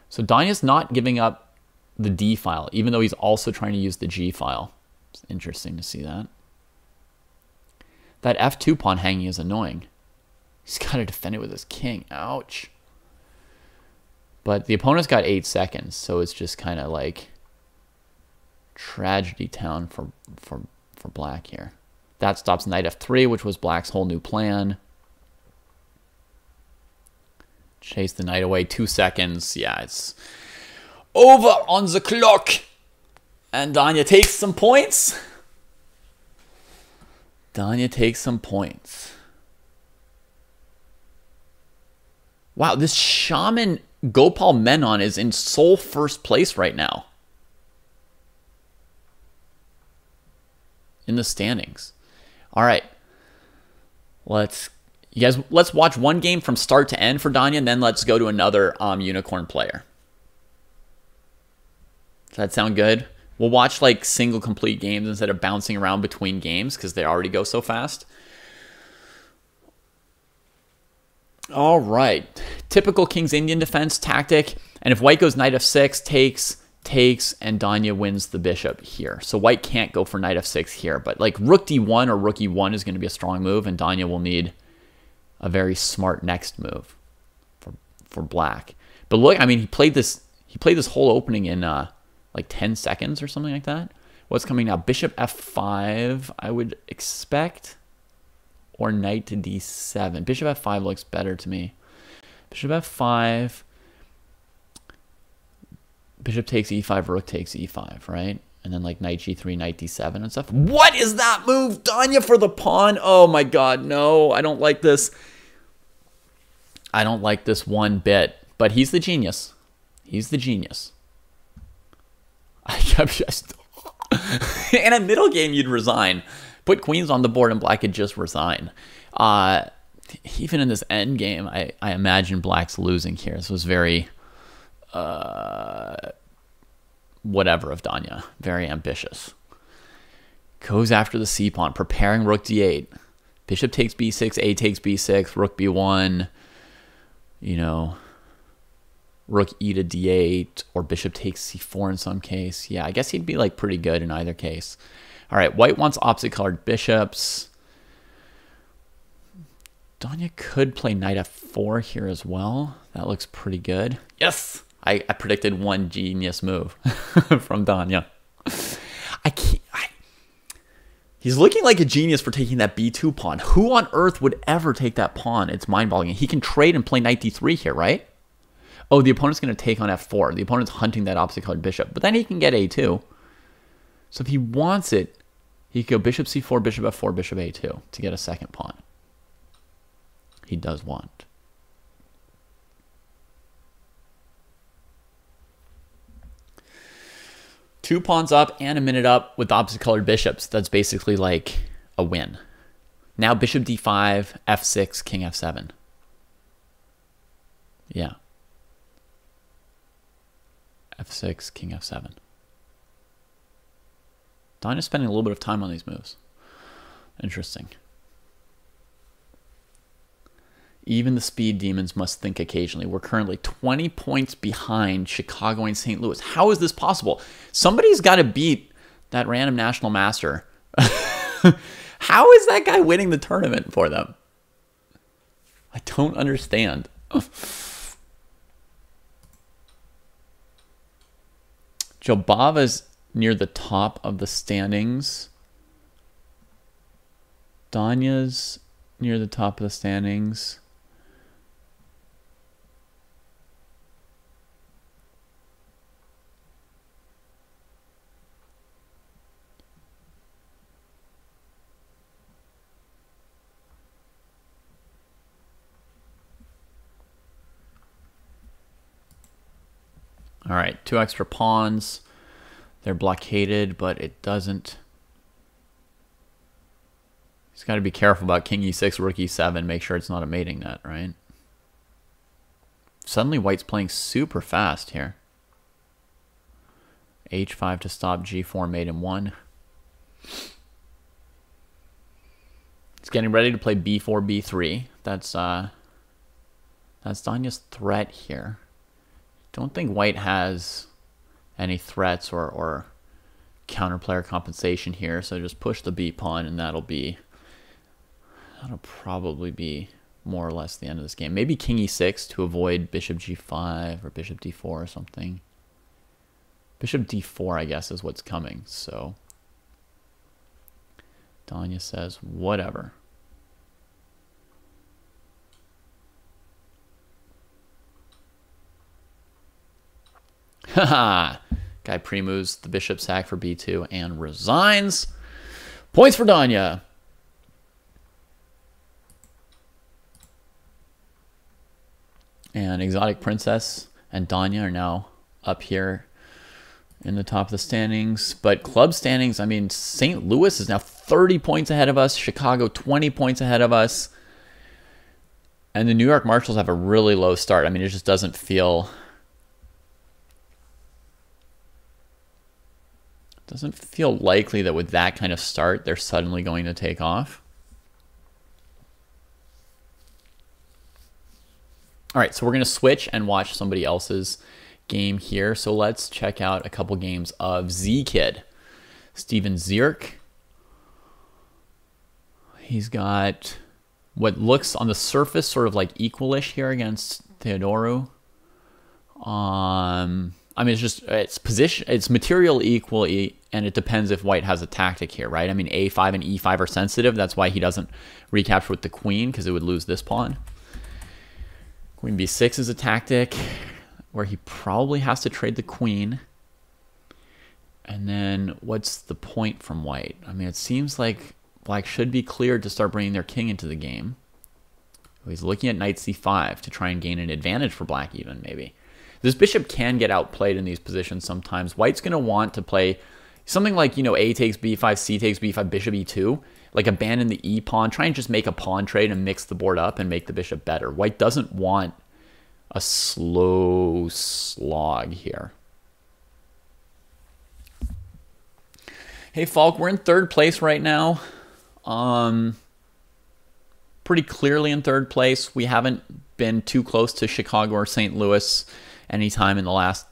So Danya's not giving up the d file, even though he's also trying to use the g file. It's interesting to see that. That f2 pawn hanging is annoying. He's got to defend it with his king. Ouch. But the opponent's got 8 seconds, so it's just kind of like tragedy town for black here. That stops knight f3, which was black's whole new plan. Chase the knight away. 2 seconds. Yeah, it's over on the clock. And Danya takes some points. Danya takes some points. Wow, this shaman Gopal Menon is in sole first place right now in the standings. All right, let's watch one game from start to end for Danya, and then let's go to another unicorn player. Does that sound good? We'll watch like single complete games instead of bouncing around between games because they already go so fast. All right. Typical King's Indian defense tactic. And if white goes knight f6, takes, and Danya wins the bishop here. So white can't go for knight f6 here. But like rook d1 or rook e1 is going to be a strong move, and Danya will need a very smart next move for black. But look, I mean, he played this whole opening in like 10 seconds or something like that. What's coming now? Bishop f5, I would expect. Or knight to d7. Bishop f5 looks better to me. Bishop f5. Bishop takes e5, rook takes e5, right? And then like knight g3, knight d7 and stuff. What is that move? Danya for the pawn. Oh my god, no. I don't like this. I don't like this one bit. But he's the genius. He's the genius. I'm just... In a middle game, you'd resign. Put queens on the board and black could just resign. Even in this end game, I imagine black's losing here. This was very... whatever of Danya. Very ambitious. Goes after the c-pawn, preparing rook d8. Bishop takes b6, a takes b6, rook b1. You know... Rook e to d8, or bishop takes c4 in some case. Yeah, I guess he'd be like pretty good in either case. All right, white wants opposite colored bishops. Danya could play knight f4 here as well. That looks pretty good. Yes! I predicted one genius move from Danya. He's looking like a genius for taking that b2 pawn. Who on earth would ever take that pawn? It's mind-boggling. He can trade and play knight d3 here, right? Oh, the opponent's going to take on f4. The opponent's hunting that opposite colored bishop. But then he can get a2. So if he wants it, he could go bishop c4, bishop f4, bishop a2 to get a second pawn. He does want. Two pawns up and a minute up with opposite colored bishops. That's basically like a win. Now bishop d5, f6, king f7. Yeah. f6, king f7. Danya's spending a little bit of time on these moves. Interesting. Even the speed demons must think occasionally. We're currently 20 points behind Chicago and St. Louis. How is this possible? Somebody's got to beat that random national master. How is that guy winning the tournament for them? I don't understand. Jobava's near the top of the standings. Danya's near the top of the standings. All right, 2 extra pawns. They're blockaded, but it doesn't. He's got to be careful about king e6, rook e7. Make sure it's not a mating net, right? Suddenly white's playing super fast here. h5 to stop g4 mate in 1. He's getting ready to play b4, b3. That's Danya's threat here. Don't think white has any threats or counterplayer compensation here, so just push the b pawn, and that'll probably be more or less the end of this game. Maybe king e6 to avoid bishop g5 or bishop d4 or something. Bishop d4, I guess, is what's coming. So Danya says, whatever. Haha. Guy pre-moves the bishop sack for b2 and resigns. Points for Danya. And Exotic Princess and Danya are now up here in the top of the standings. But club standings, I mean, St. Louis is now 30 points ahead of us. Chicago 20 points ahead of us. And the New York Marshals have a really low start. I mean, it just doesn't feel likely that with that kind of start, they're suddenly going to take off. All right, so we're going to switch and watch somebody else's game here. So let's check out a couple games of Z-Kid. Steven Zierk. He's got what looks on the surface sort of like equalish here against Theodoru. I mean, it's position, it's material equally, and it depends if white has a tactic here, right? I mean, a5 and e5 are sensitive. That's why he doesn't recapture with the queen, because it would lose this pawn. Queen b6 is a tactic where he probably has to trade the queen. And then what's the point from white? I mean, it seems like black should be cleared to start bringing their king into the game. He's looking at knight c5 to try and gain an advantage for black even, maybe. This bishop can get outplayed in these positions sometimes. White's going to want to play something like, you know, a takes b5, c takes b5, bishop e2. Like abandon the e pawn, try and just make a pawn trade and mix the board up and make the bishop better. White doesn't want a slow slog here. Hey Falk, we're in 3rd place right now. Pretty clearly in 3rd place. We haven't been too close to Chicago or St. Louis anytime in the last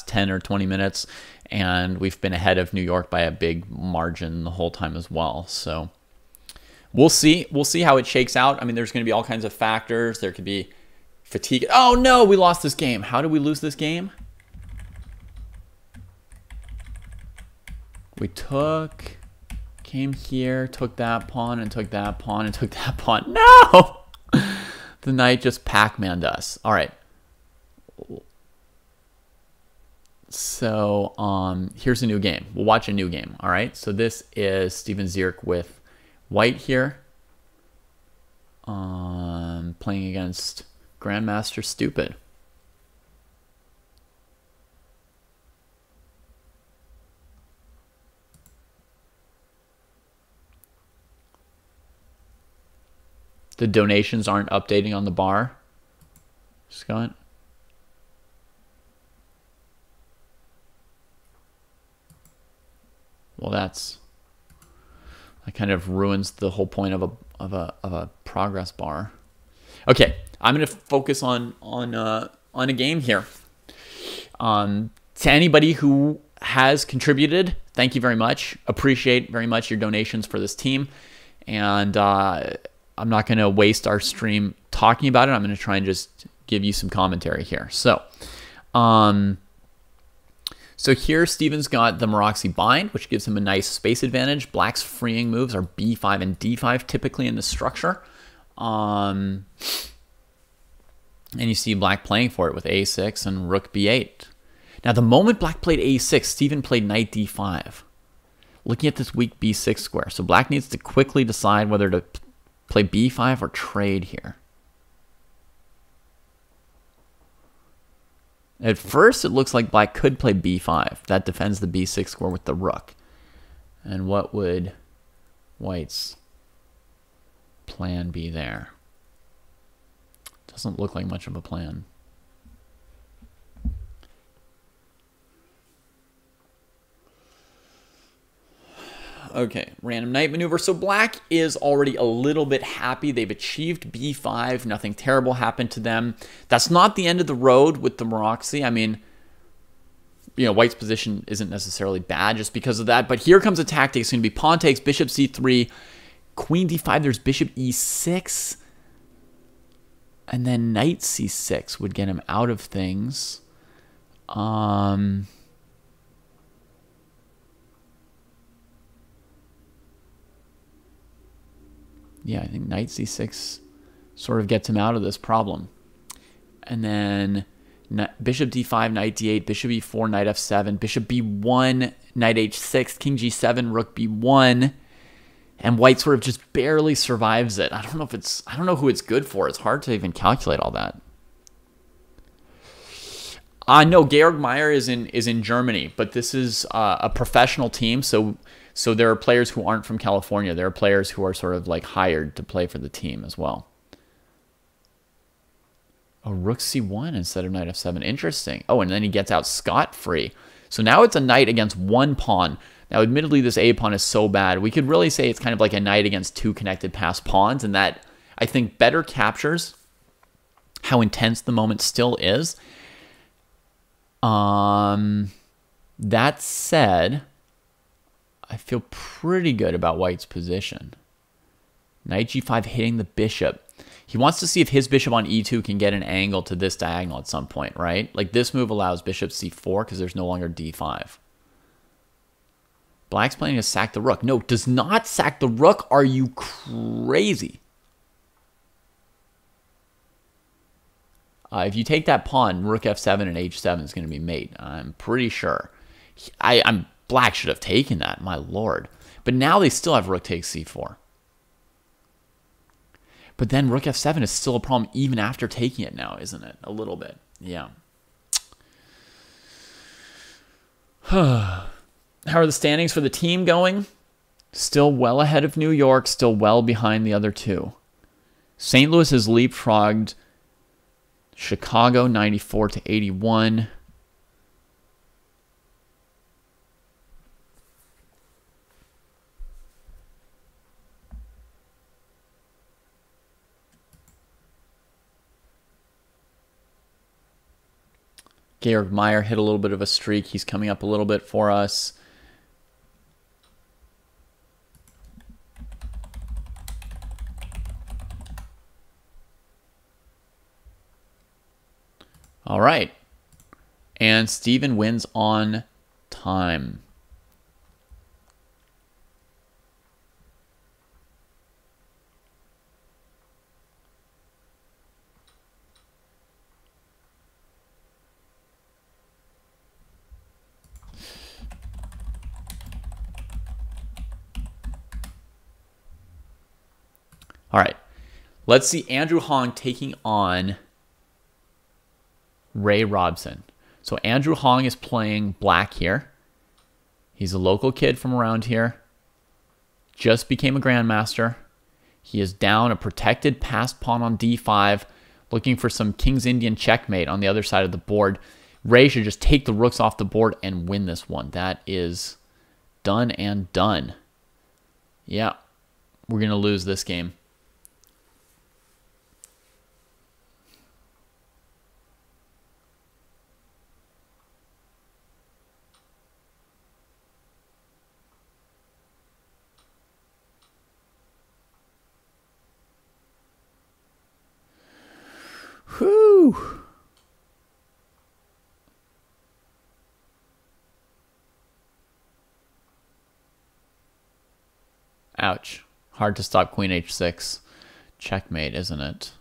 10 or 20 minutes. And we've been ahead of New York by a big margin the whole time as well. So we'll see. We'll see how it shakes out. I mean, there's going to be all kinds of factors. There could be fatigue. Oh, no, we lost this game. How did we lose this game? We came here, took that pawn, and took that pawn, and took that pawn. No! The knight just Pac-Man'd us. All right. So here's a new game. We'll watch a new game. All right. So this is Steven Zierk with white here, playing against Grandmaster Stupid. The donations aren't updating on the bar, Scott. Well, that kind of ruins the whole point of a progress bar. Okay, I'm going to focus on a game here. To anybody who has contributed, thank you very much. Appreciate very much your donations for this team. And I'm not going to waste our stream talking about it. I'm going to try and just give you some commentary here. So here, Steven's got the Maroczy bind, which gives him a nice space advantage. Black's freeing moves are b5 and d5 typically in the structure. And you see black playing for it with a6 and rook b8. Now, the moment black played a6, Steven played knight d5. Looking at this weak b6 square. So black needs to quickly decide whether to play b5 or trade here. At first, it looks like black could play b5. That defends the b6 square with the rook. And what would white's plan be there? Doesn't look like much of a plan. Okay, random knight maneuver. So black is already a little bit happy. They've achieved b5. Nothing terrible happened to them. That's not the end of the road with the Maroczy. I mean, you know, white's position isn't necessarily bad just because of that. But here comes a tactic. It's going to be pawn takes, bishop c3, queen d5. There's bishop e6. And then knight c6 would get him out of things. Yeah, I think knight c6 sort of gets him out of this problem. And then bishop d5, knight d8, bishop e4, knight f7, bishop b1, knight h6, king g7, rook b1. And white sort of just barely survives it. I don't know who it's good for. It's hard to even calculate all that. No, Georg Meyer is in Germany, but this is a professional team, so there are players who aren't from California. There are players who are sort of like hired to play for the team as well. Oh, rook c1 instead of knight f7. Interesting. Oh, and then he gets out scot-free. So now it's a knight against one pawn. Now, admittedly, this a pawn is so bad. We could really say it's kind of like a knight against two connected passed pawns, and that, I think, better captures how intense the moment still is. That said, I feel pretty good about white's position. Knight g5 hitting the bishop. He wants to see if his bishop on e2 can get an angle to this diagonal at some point, right? Like this move allows bishop c4 because there's no longer d5. Black's planning to sack the rook. No, does not sack the rook. Are you crazy? If you take that pawn, rook f7 and h7 is going to be mate. I'm pretty sure. Black should have taken that, my lord. But now they still have rook takes c4. But then rook f7 is still a problem even after taking it now, isn't it? A little bit. Yeah. How are the standings for the team going? Still well ahead of New York, still well behind the other two. St. Louis has leapfrogged Chicago 94-81. Georg Meyer hit a little bit of a streak. He's coming up a little bit for us. All right. And Steven wins on time. All right. Let's see Andrew Hong taking on Ray Robson. So Andrew Hong is playing black here. He's a local kid from around here. Just became a grandmaster. He is down a protected passed pawn on d5, looking for some King's Indian checkmate on the other side of the board. Ray should just take the rooks off the board and win this one. That is done and done. Yeah, we're going to lose this game. Whew. Ouch. Hard to stop queen h6. Checkmate, isn't it?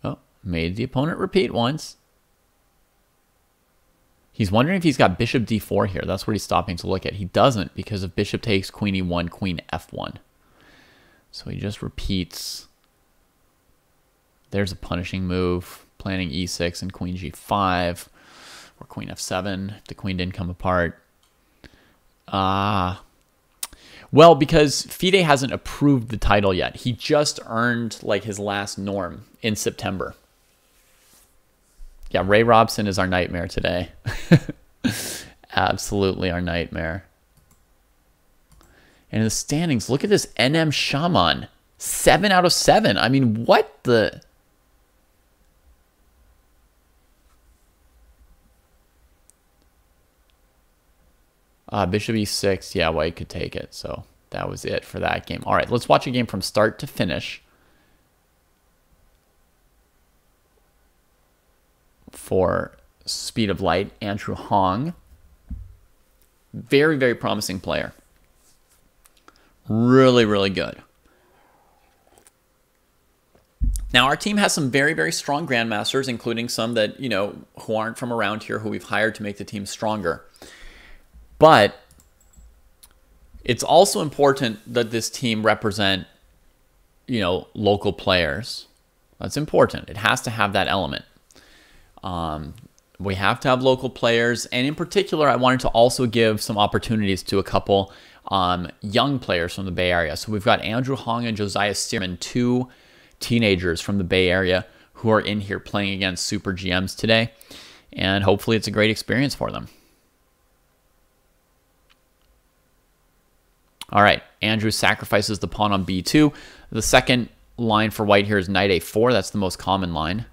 Oh, made the opponent repeat once. He's wondering if he's got bishop d4 here. That's what he's stopping to look at. He doesn't because of bishop takes, queen e1, queen f1. So he just repeats. There's a punishing move. planning e6 and queen g5 or queen f7 if the queen didn't come apart. Well, because FIDE hasn't approved the title yet. He just earned like his last norm in September. Yeah, Ray Robson is our nightmare today. Absolutely our nightmare. And in the standings, look at this NM Shaman. 7 out of 7. I mean, what the... Bishop e6. Yeah, White could take it. So that was it for that game. All right, let's watch a game from start to finish. For Speed of Light, Andrew Hong. Very, very promising player. Really, really good. Now, our team has some very, very strong grandmasters, including some that, you know, who aren't from around here, who we've hired to make the team stronger. But it's also important that this team represent, you know, local players. That's important. It has to have that element. We have to have local players. And in particular, I wanted to also give some opportunities to a couple young players from the Bay Area. So we've got Andrew Hong and Josiah Stearman, 2 teenagers from the Bay Area who are in here playing against Super GMs today. And hopefully it's a great experience for them. All right, Andrew sacrifices the pawn on b2. The second line for White here is knight a4. That's the most common line.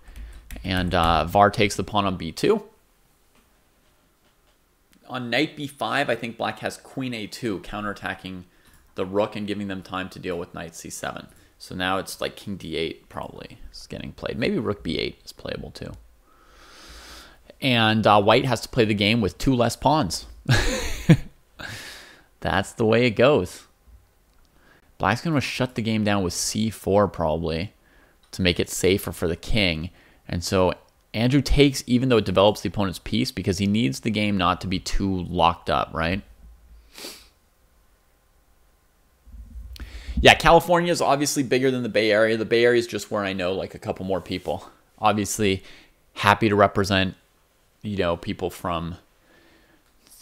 And Var takes the pawn on b2. On knight b5, I think Black has queen a2, counterattacking the rook and giving them time to deal with knight c7. So now it's like king d8 probably is getting played. Maybe rook b8 is playable too. And White has to play the game with 2 less pawns. That's the way it goes. Black's going to shut the game down with c4 probably to make it safer for the king. And so Andrew takes, even though it develops the opponent's piece, because he needs the game not to be too locked up, right? Yeah, California is obviously bigger than the Bay Area. The Bay Area is just where I know like a couple more people. Obviously, happy to represent, you know, people from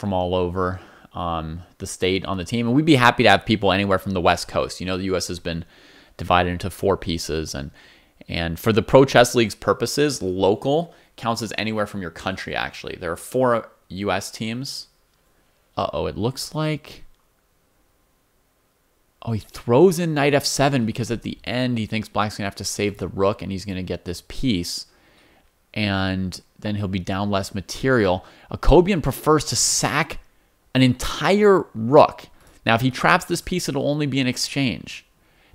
all over the state on the team. And we'd be happy to have people anywhere from the West Coast. You know, the U.S. has been divided into 4 pieces. And for the Pro Chess League's purposes, local counts as anywhere from your country, actually. There are 4 U.S. teams. Uh-oh, it looks like... Oh, he throws in knight f7 because at the end he thinks Black's going to have to save the rook and he's going to get this piece. And then he'll be down less material. Akobian prefers to sack an entire rook. Now, if he traps this piece, it'll only be an exchange.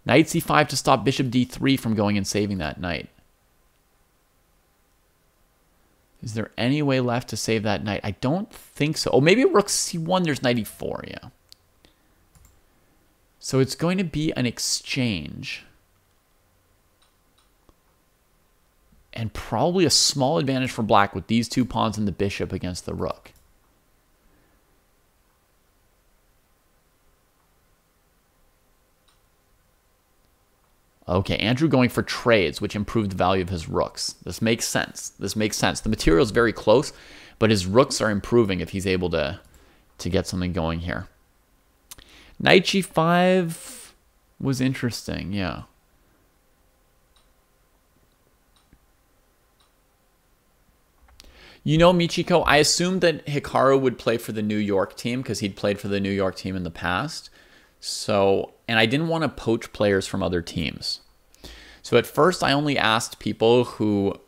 Knight c5 to stop bishop d3 from going and saving that knight. Is there any way left to save that knight? I don't think so. Oh, maybe rook c1, there's knight e4, yeah. So it's going to be an exchange. And probably a small advantage for Black with these 2 pawns and the bishop against the rook. Okay, Andrew going for trades, which improved the value of his rooks. This makes sense. This makes sense. The material is very close, but his rooks are improving if he's able to get something going here. Knight g5 was interesting, yeah. You know, Michiko, I assumed that Hikaru would play for the New York team because he'd played for the New York team in the past. So, and I didn't want to poach players from other teams. So at first I only asked people who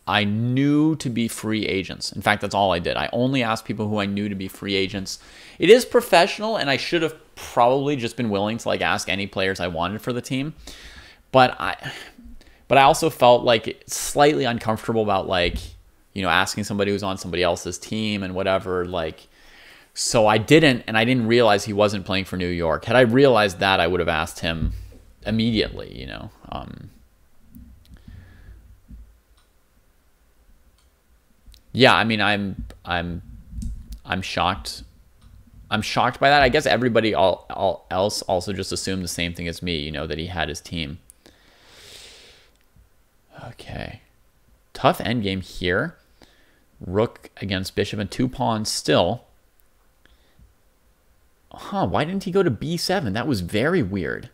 I knew to be free agents. In fact, that's all I did. I only asked people who I knew to be free agents. It is professional, and I should have probably just been willing to like ask any players I wanted for the team. But I also felt like slightly uncomfortable about like, you know, asking somebody who's on somebody else's team and whatever, like. So I didn't, and I didn't realize he wasn't playing for New York. Had I realized that, I would have asked him immediately, you know. Yeah, I mean, I'm shocked. I'm shocked by that. I guess everybody else also just assumed the same thing as me, you know, that he had his team. Okay. Tough endgame here. Rook against bishop and 2 pawns still. Huh, why didn't he go to b7? That was very weird.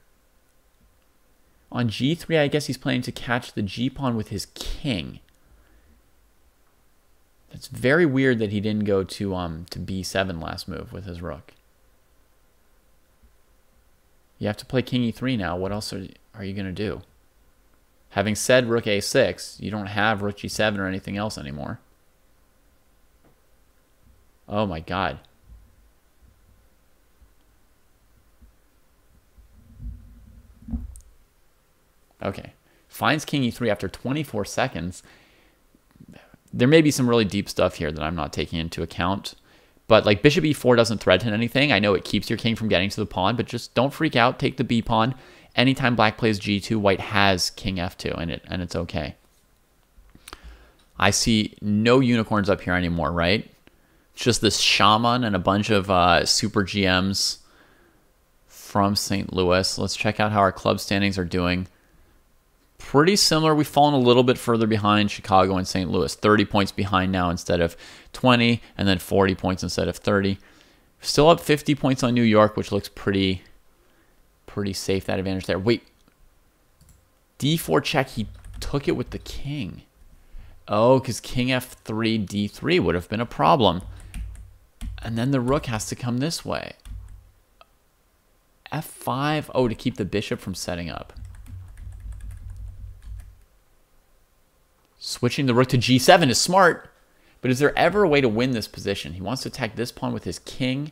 On g3, I guess he's planning to catch the g-pawn with his king. That's very weird that he didn't go to b7 last move with his rook. You have to play king e3 now. What else are you going to do? Having said rook a6, you don't have rook g7 or anything else anymore. Oh my god. Okay. Finds king e3 after 24 seconds. There may be some really deep stuff here that I'm not taking into account. But like bishop e4 doesn't threaten anything. I know it keeps your king from getting to the pawn, but just don't freak out. Take the b pawn. Anytime black plays g2, white has king f2, and it's okay. I see no unicorns up here anymore, right? It's just this shaman and a bunch of super GMs from St. Louis. Let's check out how our club standings are doing. Pretty similar. We've fallen a little bit further behind Chicago and St. Louis. 30 points behind now instead of 20, and then 40 points instead of 30. Still up 50 points on New York, which looks pretty safe, that advantage there. Wait. d4 check. He took it with the king. Oh, because king f3, d3 would have been a problem. And then the rook has to come this way. f5. Oh, to keep the bishop from setting up. Switching the rook to g7 is smart, but is there ever a way to win this position? He wants to attack this pawn with his king.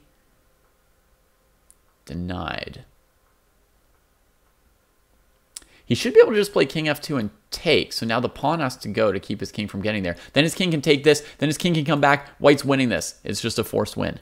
Denied. He should be able to just play king f2 and take, so now the pawn has to go to keep his king from getting there. Then his king can take this, then his king can come back. White's winning this. It's just a forced win.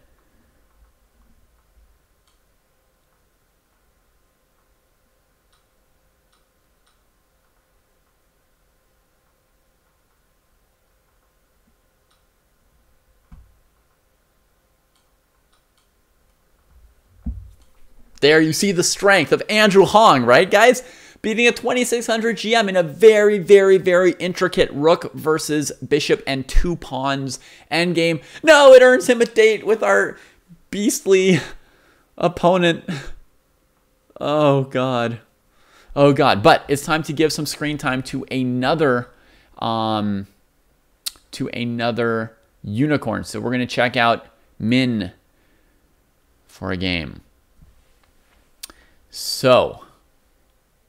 There you see the strength of Andrew Hong, right, guys? Beating a 2600 GM in a very, very, very intricate rook versus bishop and 2 pawns endgame. No, it earns him a date with our beastly opponent. Oh, God. Oh, God. But it's time to give some screen time to another unicorn. So we're going to check out Min for a game. So,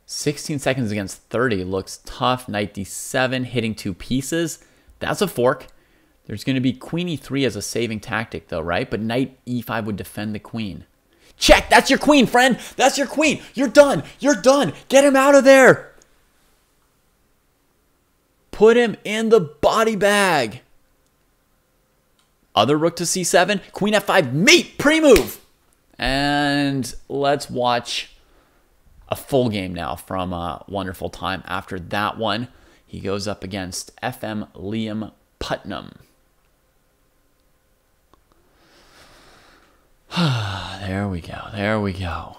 16 seconds against 30 looks tough. Knight d7, hitting 2 pieces. That's a fork. There's going to be queen e3 as a saving tactic, though, right? But knight e5 would defend the queen. Check! That's your queen, friend! That's your queen! You're done! You're done! Get him out of there! Put him in the body bag. Other rook to c7. Queen f5, mate! Pre-move! And let's watch a full game now from Wonderful Time. After that one, he goes up against FM Liam Putnam. There we go. There we go.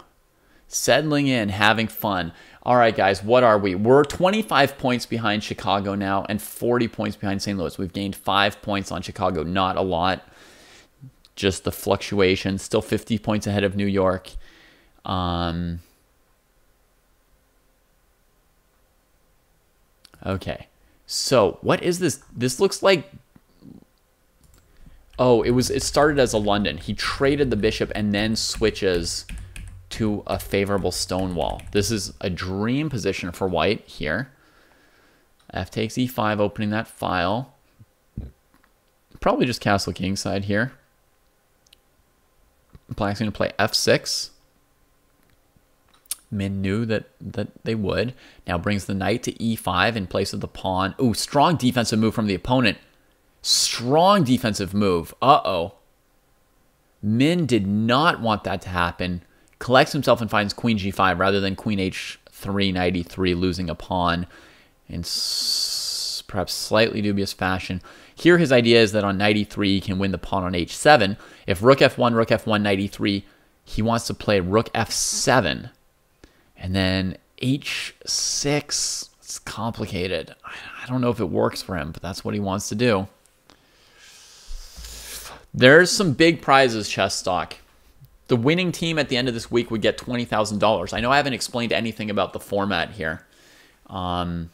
Settling in, having fun. All right, guys, what are we? We're 25 points behind Chicago now and 40 points behind St. Louis. We've gained 5 points on Chicago. Not a lot. Just the fluctuation. Still 50 points ahead of New York. Okay, so what is this? This looks like, oh, it started as a London. He traded the bishop and then switches to a favorable stone wall. This is a dream position for white here. F takes e5, opening that file. Probably just castle kingside here. Black's going to play f6. Min knew that they would. Now brings the knight to e5 in place of the pawn. Ooh, strong defensive move from the opponent. Strong defensive move. Uh-oh. Min did not want that to happen. Collects himself and finds queen g5 rather than queen h3, knight e3, losing a pawn in perhaps slightly dubious fashion. Here his idea is that on knight e3 he can win the pawn on h7. If rook f1, knight e3, he wants to play rook f7. And then h6, It's complicated. I don't know if it works for him, but that's what he wants to do. There's some big prizes, chess stock. The winning team at the end of this week would get $20,000. I know I haven't explained anything about the format here. Okay,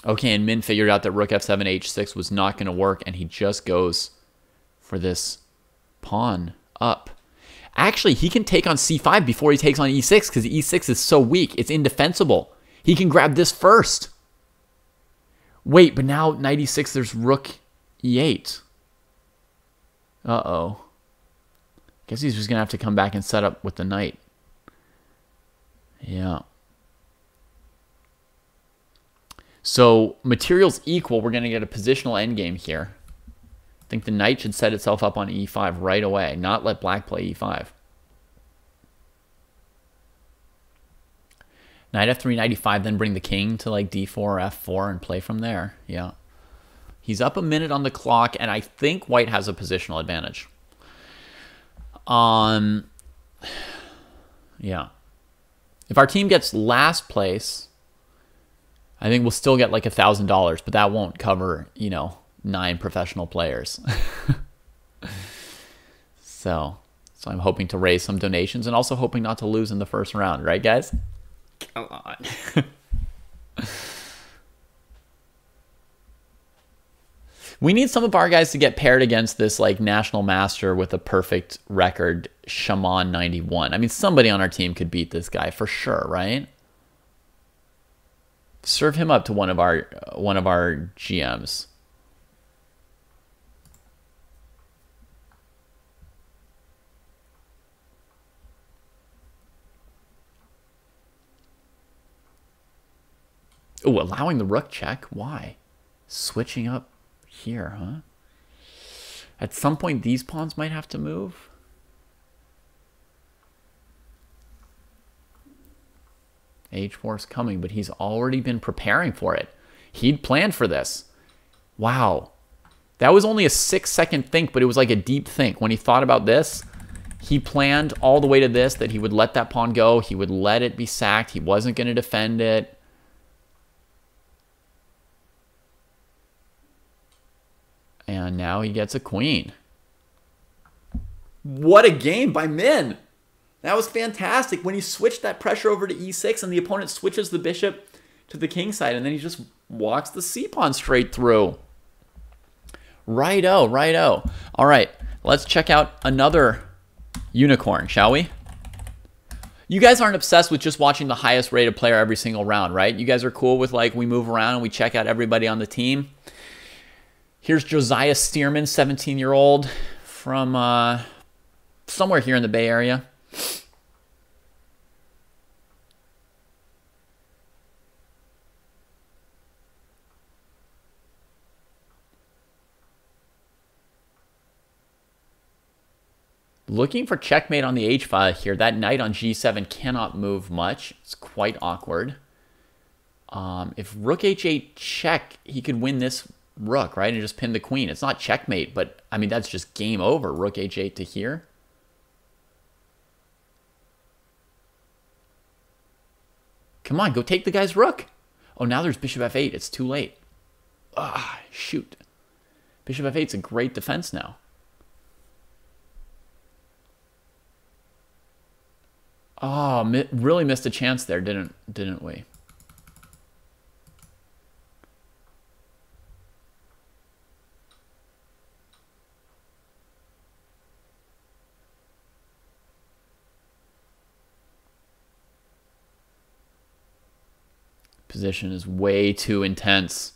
and Min figured out that rook f7, h6 was not going to work, and he just goes for this pawn up. Actually, he can take on c5 before he takes on e6 because e6 is so weak. It's indefensible. He can grab this first. Wait, but now knight e6, there's rook e8. Uh-oh. Guess he's just going to have to come back and set up with the knight. Yeah. So, materials equal, we're going to get a positional endgame here. I think the knight should set itself up on e5 right away, not let black play e5. Knight f3, knight e5, then bring the king to like d4 or f4 and play from there. Yeah. He's up a minute on the clock, and I think white has a positional advantage. Yeah. If our team gets last place, I think we'll still get like $1,000, but that won't cover, you know, 9 professional players. So I'm hoping to raise some donations and also hoping not to lose in the first round, right, guys? Come on. We need some of our guys to get paired against this like national master with a perfect record, Shaman 91. I mean, somebody on our team could beat this guy for sure, right? Serve him up to one of our GMs. Oh, allowing the rook check? Why? Switching up here, huh? At some point, these pawns might have to move. H4 is coming, but he's already been preparing for it. He'd planned for this. Wow. That was only a 6-second think, but it was like a deep think. When he thought about this, he planned all the way to this, that he would let that pawn go. He would let it be sacked. He wasn't going to defend it. And now he gets a queen. What a game by Min. That was fantastic. When he switched that pressure over to e6 and the opponent switches the bishop to the king side, and then he just walks the c-pawn straight through. Righto, righto. All right, let's check out another unicorn, shall we? You guys aren't obsessed with just watching the highest rated player every single round, right? You guys are cool with like we move around and we check out everybody on the team. Here's Josiah Stearman, 17-year-old from somewhere here in the Bay Area. Looking for checkmate on the h file here. That knight on g7 cannot move much. It's quite awkward. If rook h8 check, he could win this rook, right? And just pin the queen. It's not checkmate, but I mean, that's just game over. Rook h8 to here. Come on, go take the guy's rook. Oh, now there's bishop f8. It's too late. Ah, shoot. Bishop f8 is a great defense now. Oh, really missed a chance there, didn't we? Position is way too intense.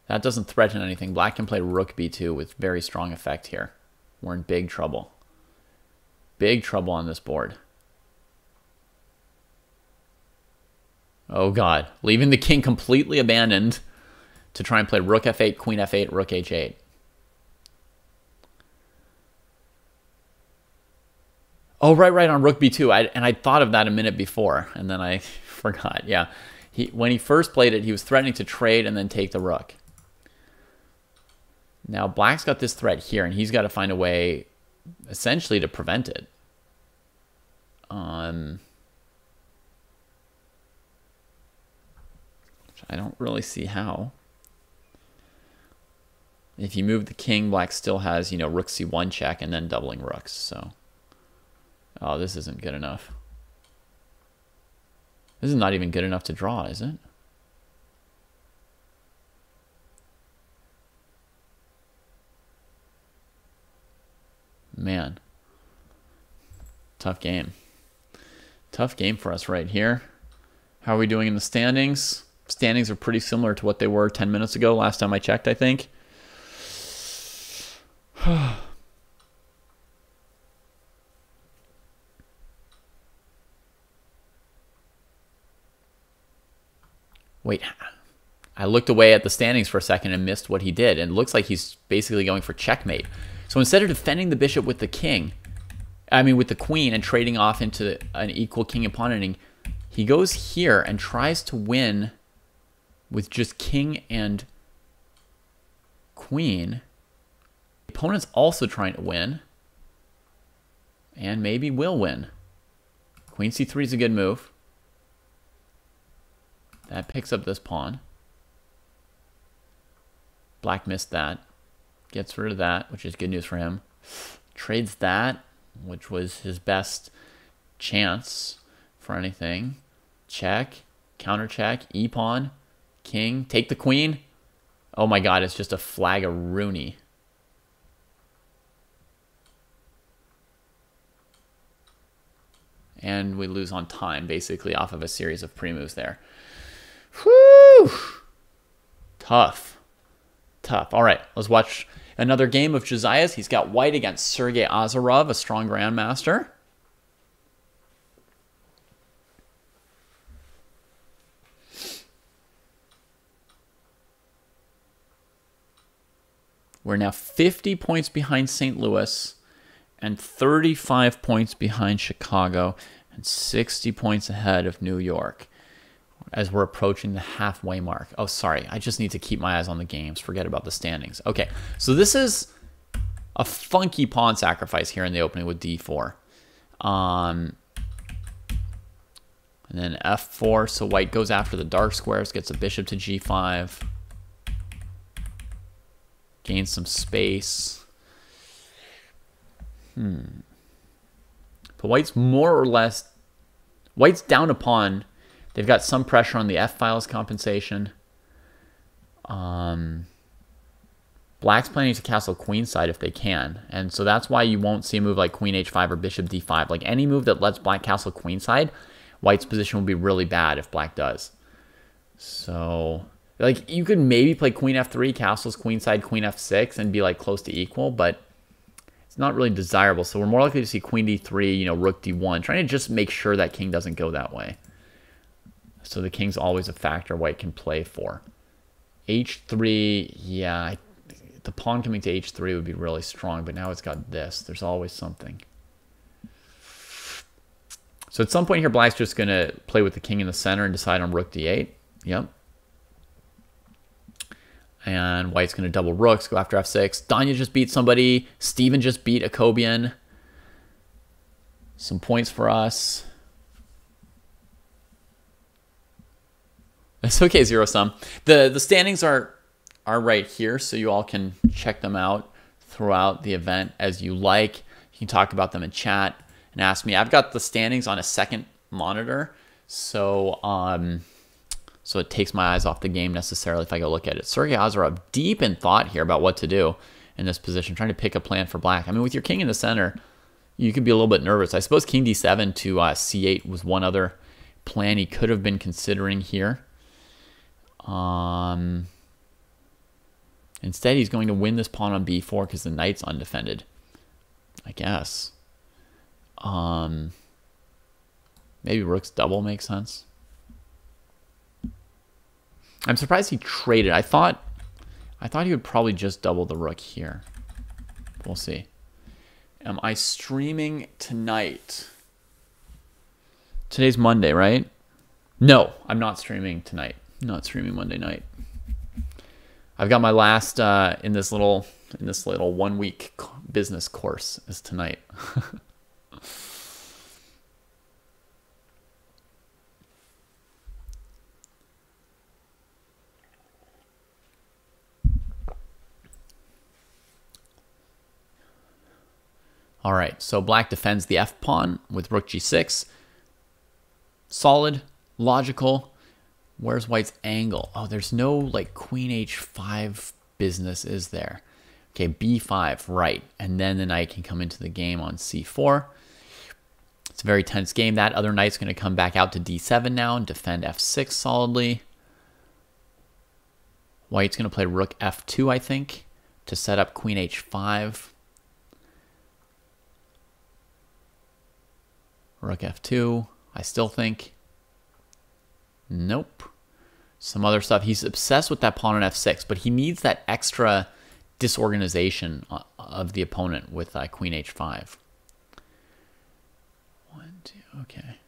That doesn't threaten anything. Black can play rook b2 with very strong effect here. We're in big trouble. Big trouble on this board. Oh god. Leaving the king completely abandoned to try and play rook f8, queen f8, rook h8. Oh, right, on rook b2. And I thought of that a minute before, and then I forgot. Yeah, when he first played it, he was threatening to trade and then take the rook. Now, black's got this threat here, and he's got to find a way, essentially, to prevent it. I don't really see how. If you move the king, black still has, you know, rook c1 check and then doubling rooks. So, oh, this isn't good enough. This is not even good enough to draw, is it? Man. Tough game. Tough game for us right here. How are we doing in the standings? Standings are pretty similar to what they were 10 minutes ago, last time I checked, I think. Wait, I looked away at the standings for a second and missed what he did. And it looks like he's basically going for checkmate. So instead of defending the bishop with the king, with the queen and trading off into an equal king and pawn ending, he goes here and tries to win with just king and queen. The opponent's also trying to win. And maybe will win. Queen c3 is a good move. That picks up this pawn. Black missed that. Gets rid of that, which is good news for him. Trades that, which was his best chance for anything. Check. Counter check. E-pawn. King. Take the queen. Oh my god, it's just a flag of Rooney. And we lose on time, basically, off of a series of pre-moves there. Whew! Tough. Tough. All right, let's watch another game of Josiah's. He's got white against Sergei Azarov, a strong grandmaster. We're now 50 points behind St. Louis and 35 points behind Chicago and 60 points ahead of New York as we're approaching the halfway mark. Oh, sorry. I just need to keep my eyes on the games. Forget about the standings. Okay, so this is a funky pawn sacrifice here in the opening with d4. And then f4, so white goes after the dark squares, gets a bishop to g5. Gains some space. But white's more or less... White's down a pawn. They've got some pressure on the f-files compensation. Black's planning to castle queenside if they can. And so that's why you won't see a move like queen h5 or bishop d5. Like any move that lets black castle queenside, white's position will be really bad if black does. So, like, you could maybe play queen f3, castles queenside, queen f6, and be like close to equal, but it's not really desirable. So we're more likely to see queen d3, you know, rook d1, trying to just make sure that king doesn't go that way. So the king's always a factor white can play for. h3, yeah, the pawn coming to h3 would be really strong, but now it's got this. There's always something. So at some point here, black's just going to play with the king in the center and decide on rook d8. Yep. And white's going to double rooks, go after f6. Danya just beat somebody. Steven just beat Akobian. Some points for us. It's okay, zero sum. The standings are right here, so you all can check them out throughout the event as you like. You can talk about them in chat and ask me. I've got the standings on a second monitor, so so it takes my eyes off the game necessarily if I go look at it. Sergei Azarov deep in thought here about what to do in this position, trying to pick a plan for black. I mean, with your king in the center, you could be a little bit nervous. I suppose king d7 to c8 was one other plan he could have been considering here. Instead, he's going to win this pawn on b4 because the knight's undefended, I guess. Maybe rook's double makes sense. I'm surprised he traded. I thought he would probably just double the rook here. We'll see. Am I streaming tonight? Today's Monday, right? No, I'm not streaming tonight. Not streaming Monday night. I've got my last in this little in this little 1 week business course is tonight. All right, so black defends the f pawn with rook g6. Solid, logical. Where's white's angle? Oh, there's no like queen h5 business, is there? Okay, b5, right. And then the knight can come into the game on c4. It's a very tense game. That other knight's going to come back out to d7 now and defend f6 solidly. White's going to play rook f2, I think, to set up queen h5. Rook f2, I still think. Nope. Some other stuff. He's obsessed with that pawn on f6, but he needs that extra disorganization of the opponent with queen h5. 1, 2, okay.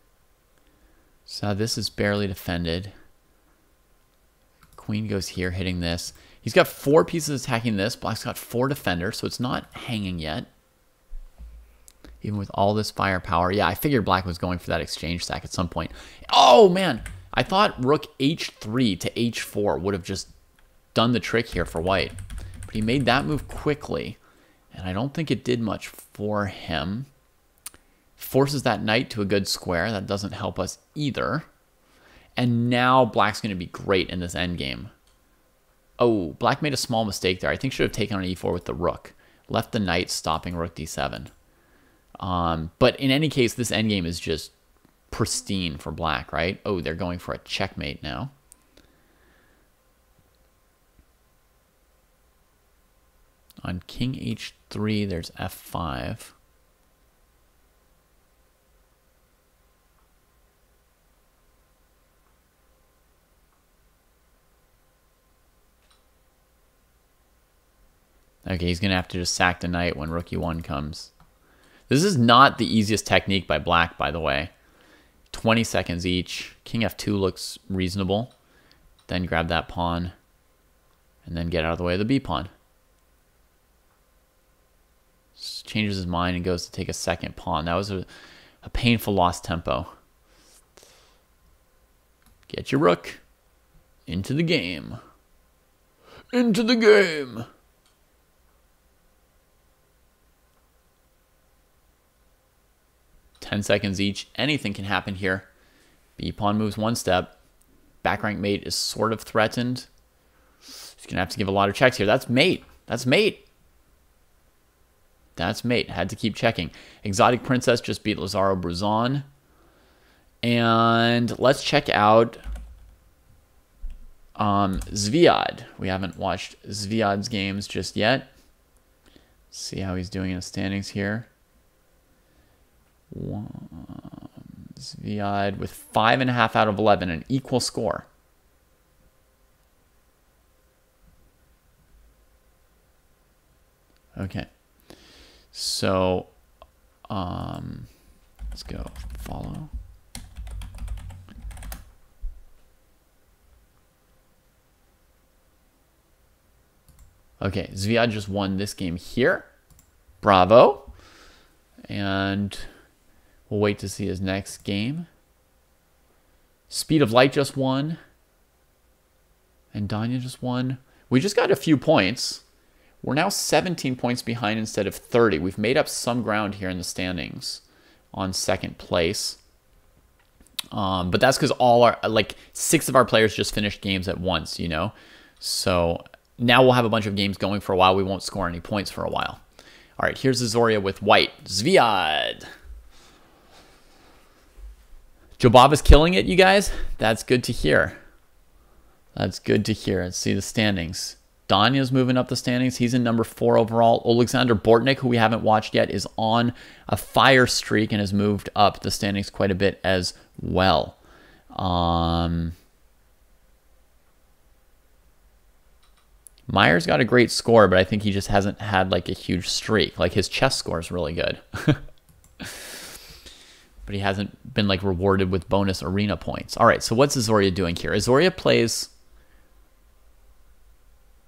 So this is barely defended. Queen goes here, hitting this. He's got 4 pieces attacking this. Black's got 4 defenders, so it's not hanging yet. Even with all this firepower. Yeah, I figured black was going for that exchange sack at some point. Oh, man. I thought rook h3 to h4 would have just done the trick here for white. But he made that move quickly. And I don't think it did much for him. Forces that knight to a good square. That doesn't help us either. And now black's going to be great in this endgame. Oh, black made a small mistake there. I think should have taken on e4 with the rook. Left the knight, stopping rook d7. But in any case, this endgame is just pristine for black, right? Oh, they're going for a checkmate now. On king h3, there's f5. Okay, he's going to have to just sack the knight when rook e1 comes. This is not the easiest technique by black, by the way. 20 seconds each. King f2 looks reasonable. Then grab that pawn. And then get out of the way of the b pawn. Changes his mind and goes to take a second pawn. That was a painful lost tempo. Get your rook into the game. Into the game. Ten seconds each. Anything can happen here. B pawn moves 1 step. Back rank mate is sort of threatened. He's going to have to give a lot of checks here. That's mate. That's mate. That's mate. Had to keep checking. Exotic Princess just beat Lazaro Bruzon. And let's check out Zviad. We haven't watched Zviad's games just yet. See how he's doing in the standings here. Zviad with 5.5 out of 11, an equal score. Okay, so let's go follow. Okay, Zviad just won this game here. Bravo. And we'll wait to see his next game. Speed of Light just won. And Danya just won. We just got a few points. We're now 17 points behind instead of 30. We've made up some ground here in the standings on second place. But that's because all our, like 6 of our players just finished games at once, you know. So now we'll have a bunch of games going for a while. We won't score any points for a while. All right, here's Azoria with white. Zviad. Jobava's killing it, you guys. That's good to hear. That's good to hear. Let's see the standings. Danya's moving up the standings. He's in number 4 overall. Alexander Bortnik, who we haven't watched yet, is on a fire streak and has moved up the standings quite a bit as well. Meyer's got a great score, but I think he just hasn't had like a huge streak. Like his chess score is really good. But he hasn't been like rewarded with bonus arena points. All right, so what's Azoria doing here? Azoria plays,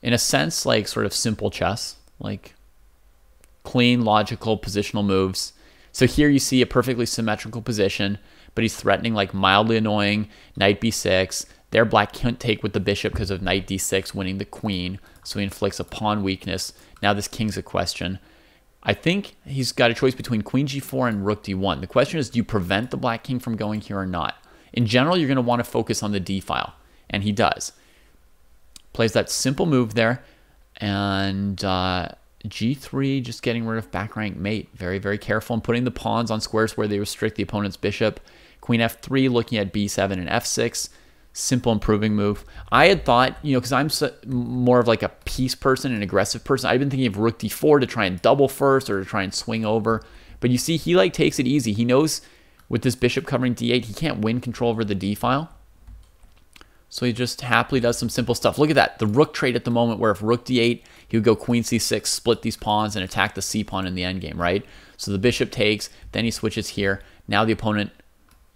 in a sense, like sort of simple chess. like clean, logical, positional moves. So here you see a perfectly symmetrical position, but he's threatening like mildly annoying knight b6. There black can't take with the bishop because of knight d6 winning the queen, so he inflicts a pawn weakness. Now this king's a question. I think he's got a choice between queen g4 and rook d1. The question is, do you prevent the black king from going here or not? In general, you're going to want to focus on the d file, and he does. Plays that simple move there, and g3, just getting rid of back rank mate. Very, very careful and putting the pawns on squares where they restrict the opponent's bishop. Queen f3, looking at b7 and f6. Simple improving move. I had thought, you know, because I'm more of like a piece person, an aggressive person, I've been thinking of rook d4 to try and double first or to try and swing over. But you see, he like takes it easy. He knows with this bishop covering d8, he can't win control over the d file. So he just happily does some simple stuff. Look at that. The rook trade at the moment where if rook d8, he would go queen c6, split these pawns, and attack the c pawn in the endgame, right? So the bishop takes, then he switches here. Now the opponent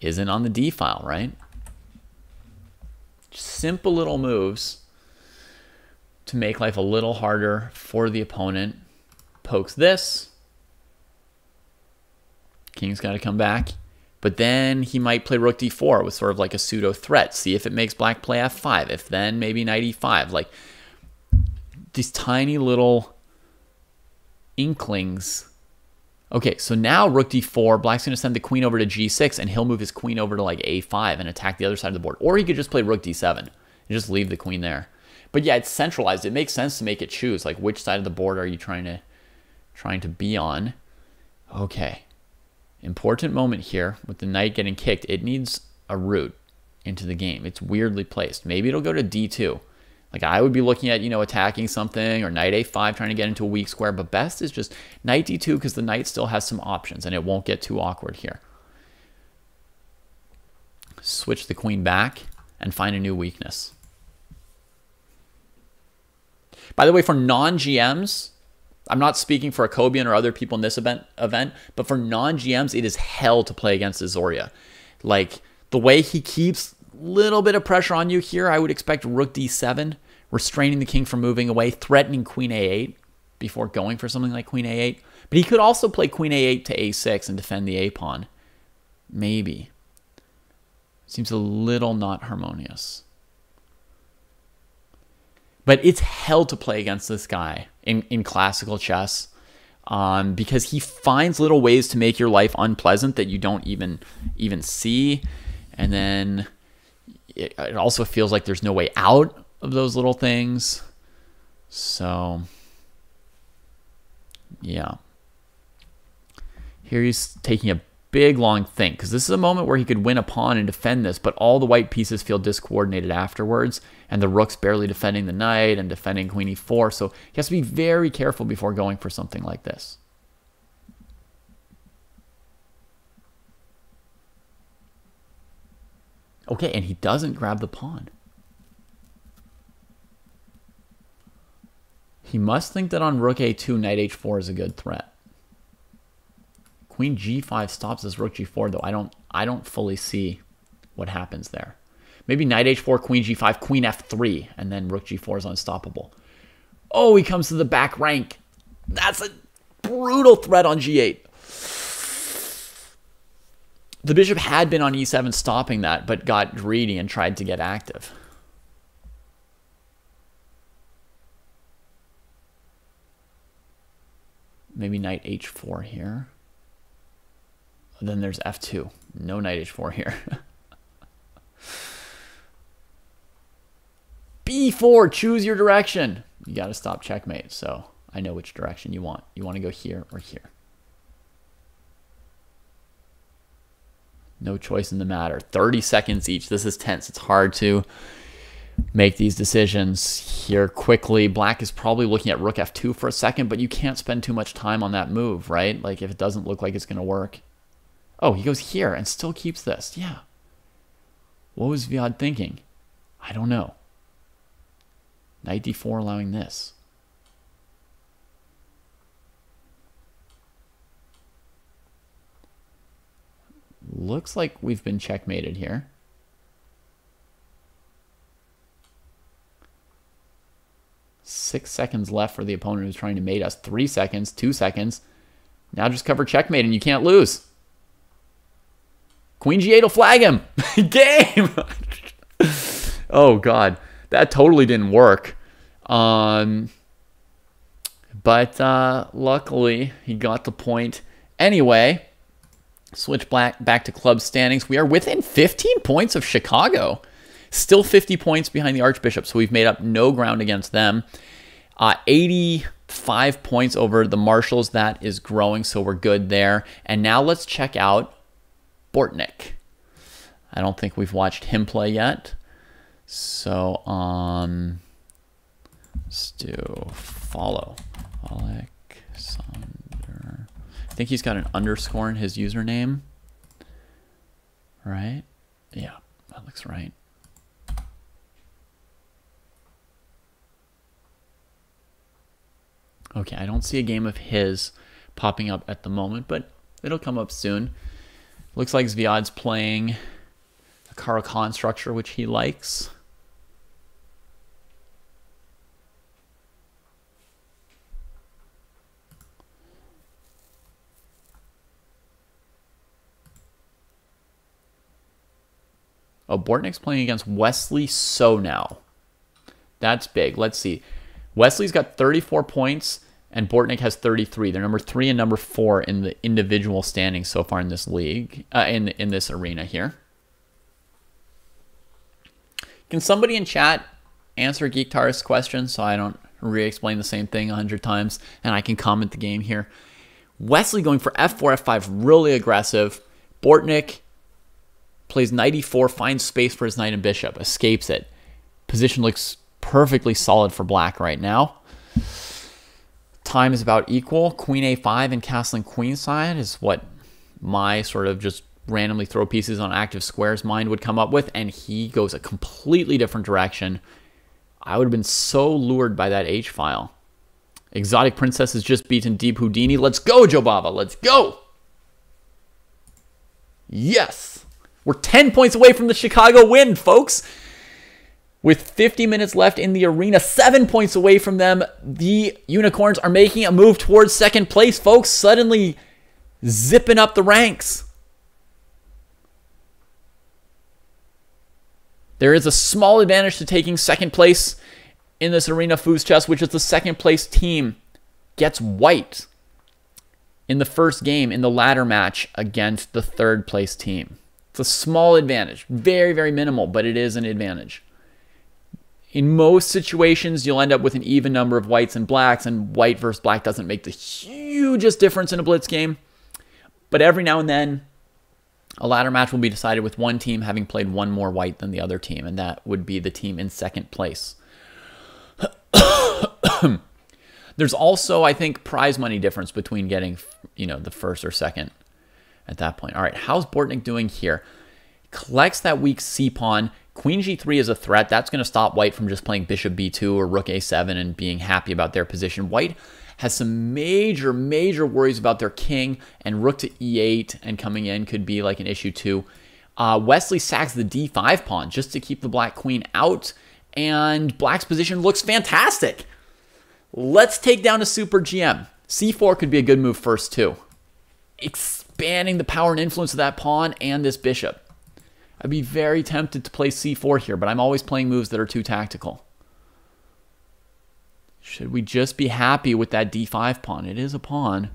isn't on the d file, right? Simple little moves to make life a little harder for the opponent. Pokes this. King's got to come back. But then he might play rook d4 with sort of like a pseudo threat. See if it makes black play f5. If then, maybe knight e5. Like these tiny little inklings. Okay, so now rook d4. Black's going to send the queen over to g6, and he'll move his queen over to like a5 and attack the other side of the board. Or he could just play rook d7 and just leave the queen there. But yeah, it's centralized. It makes sense to make it choose. Like, which side of the board are you trying to be on? Okay. Important moment here with the knight getting kicked. It needs a route into the game. It's weirdly placed. Maybe it'll go to d2. Like, I would be looking at, you know, attacking something, or knight a5 trying to get into a weak square. But best is just knight d2 because the knight still has some options and it won't get too awkward here. Switch the queen back and find a new weakness. By the way, for non-GMs, I'm not speaking for Akobian or other people in this event, but for non-GMs, it is hell to play against Azoria. Like, the way he keeps a little bit of pressure on you here, I would expect rook d7, restraining the king from moving away, threatening queen a8 before going for something like queen a8. But he could also play queen a8 to a6 and defend the a-pawn. Maybe. Seems a little not harmonious. But it's hell to play against this guy in classical chess because he finds little ways to make your life unpleasant that you don't even see. And then it also feels like there's no way out of those little things. So, yeah. Here he's taking a big, long think, because this is a moment where he could win a pawn and defend this, but all the white pieces feel discoordinated afterwards, and the rook's barely defending the knight and defending queen e4, so he has to be very careful before going for something like this. Okay, and he doesn't grab the pawn. He must think that on rook a2, knight h4 is a good threat. Queen g5 stops this rook g4, though. I don't fully see what happens there. Maybe knight h4, queen g5, queen f3, and then rook g4 is unstoppable. Oh, he comes to the back rank. That's a brutal threat on g8. The bishop had been on e7 stopping that, but got greedy and tried to get active. Maybe knight h4 here. Then there's f2. No knight h4 here. b4, choose your direction. You got to stop checkmate, so I know which direction you want. You want to go here or here. No choice in the matter. 30 seconds each. This is tense. It's hard to make these decisions here quickly. Black is probably looking at rook f2 for a second, but you can't spend too much time on that move, right? Like, if it doesn't look like it's going to work. Oh, he goes here and still keeps this. Yeah. What was Viad thinking? I don't know. Knight d4 allowing this. Looks like we've been checkmated here. 6 seconds left for the opponent who's trying to mate us. 3 seconds, 2 seconds. Now just cover checkmate and you can't lose. Queen G8 will flag him. Game! Oh, God. That totally didn't work. But luckily, he got the point. Anyway, switch back to club standings. We are within 15 points of Chicago. Still 50 points behind the Archbishop, so we've made up no ground against them. 85 points over the Marshals. That is growing, so we're good there. And now let's check out Bortnick. I don't think we've watched him play yet. So, let's do follow. Alexander. I think he's got an underscore in his username. Right? Yeah, that looks right. Okay, I don't see a game of his popping up at the moment, but it'll come up soon. Looks like Zviad's playing a Caro-Kann structure, which he likes. Oh, Bortnick's playing against Wesley So now. That's big. Let's see. Wesley's got 34 points, and Bortnick has 33. They're number 3 and number 4 in the individual standings so far in this league, in this arena here. Can somebody in chat answer Geek Tar's question so I don't re-explain the same thing 100 times and I can comment the game here? Wesley going for F4, F5, really aggressive. Bortnick plays knight e4, finds space for his knight and bishop, escapes it. Position looks perfectly solid for black right now. Time is about equal. Queen a5 and castling queenside is what my sort of just randomly throw pieces on active squares mind would come up with, and he goes a completely different direction. I would have been so lured by that H file. Exotic Princess has just beaten Deep Houdini. Let's go, Joe Baba. Let's go. Yes. We're 10 points away from the Chicago win, folks. With 50 minutes left in the arena, 7 points away from them, the Unicorns are making a move towards second place, folks. Suddenly zipping up the ranks. There is a small advantage to taking second place in this arena foos chess, which is the second place team gets white in the first game in the ladder match against the third place team. It's a small advantage. Very, very minimal, but it is an advantage. In most situations, you'll end up with an even number of whites and blacks, and white versus black doesn't make the hugest difference in a blitz game. But every now and then, a ladder match will be decided with one team having played one more white than the other team, and that would be the team in second place. There's also, I think, prize money difference between getting, the first or second at that point. All right, how's Bortnick doing here? Collects that weak c-pawn. Queen g3 is a threat. That's going to stop white from just playing bishop b2 or rook a7 and being happy about their position. White has some major, major worries about their king, and rook to e8 and coming in could be like an issue too. Wesley sacks the d5 pawn just to keep the black queen out, and black's position looks fantastic. Let's take down a super GM. c4 could be a good move first too. Expanding the power and influence of that pawn and this bishop. I'd be very tempted to play c4 here, but I'm always playing moves that are too tactical. Should we just be happy with that d5 pawn? It is a pawn.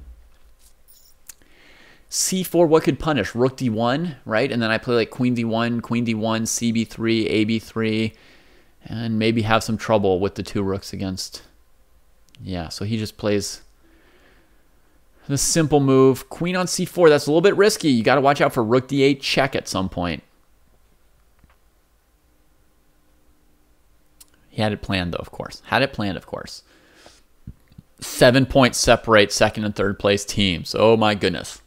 c4, what could punish? Rook d1, right? And then I play like queen d1, cb3, ab3, and maybe have some trouble with the two rooks against... Yeah, so he just plays the simple move. Queen on c4, that's a little bit risky. You got to watch out for rook d8 check at some point. He had it planned, though, of course. 7 points separate second and third place teams. Oh, my goodness.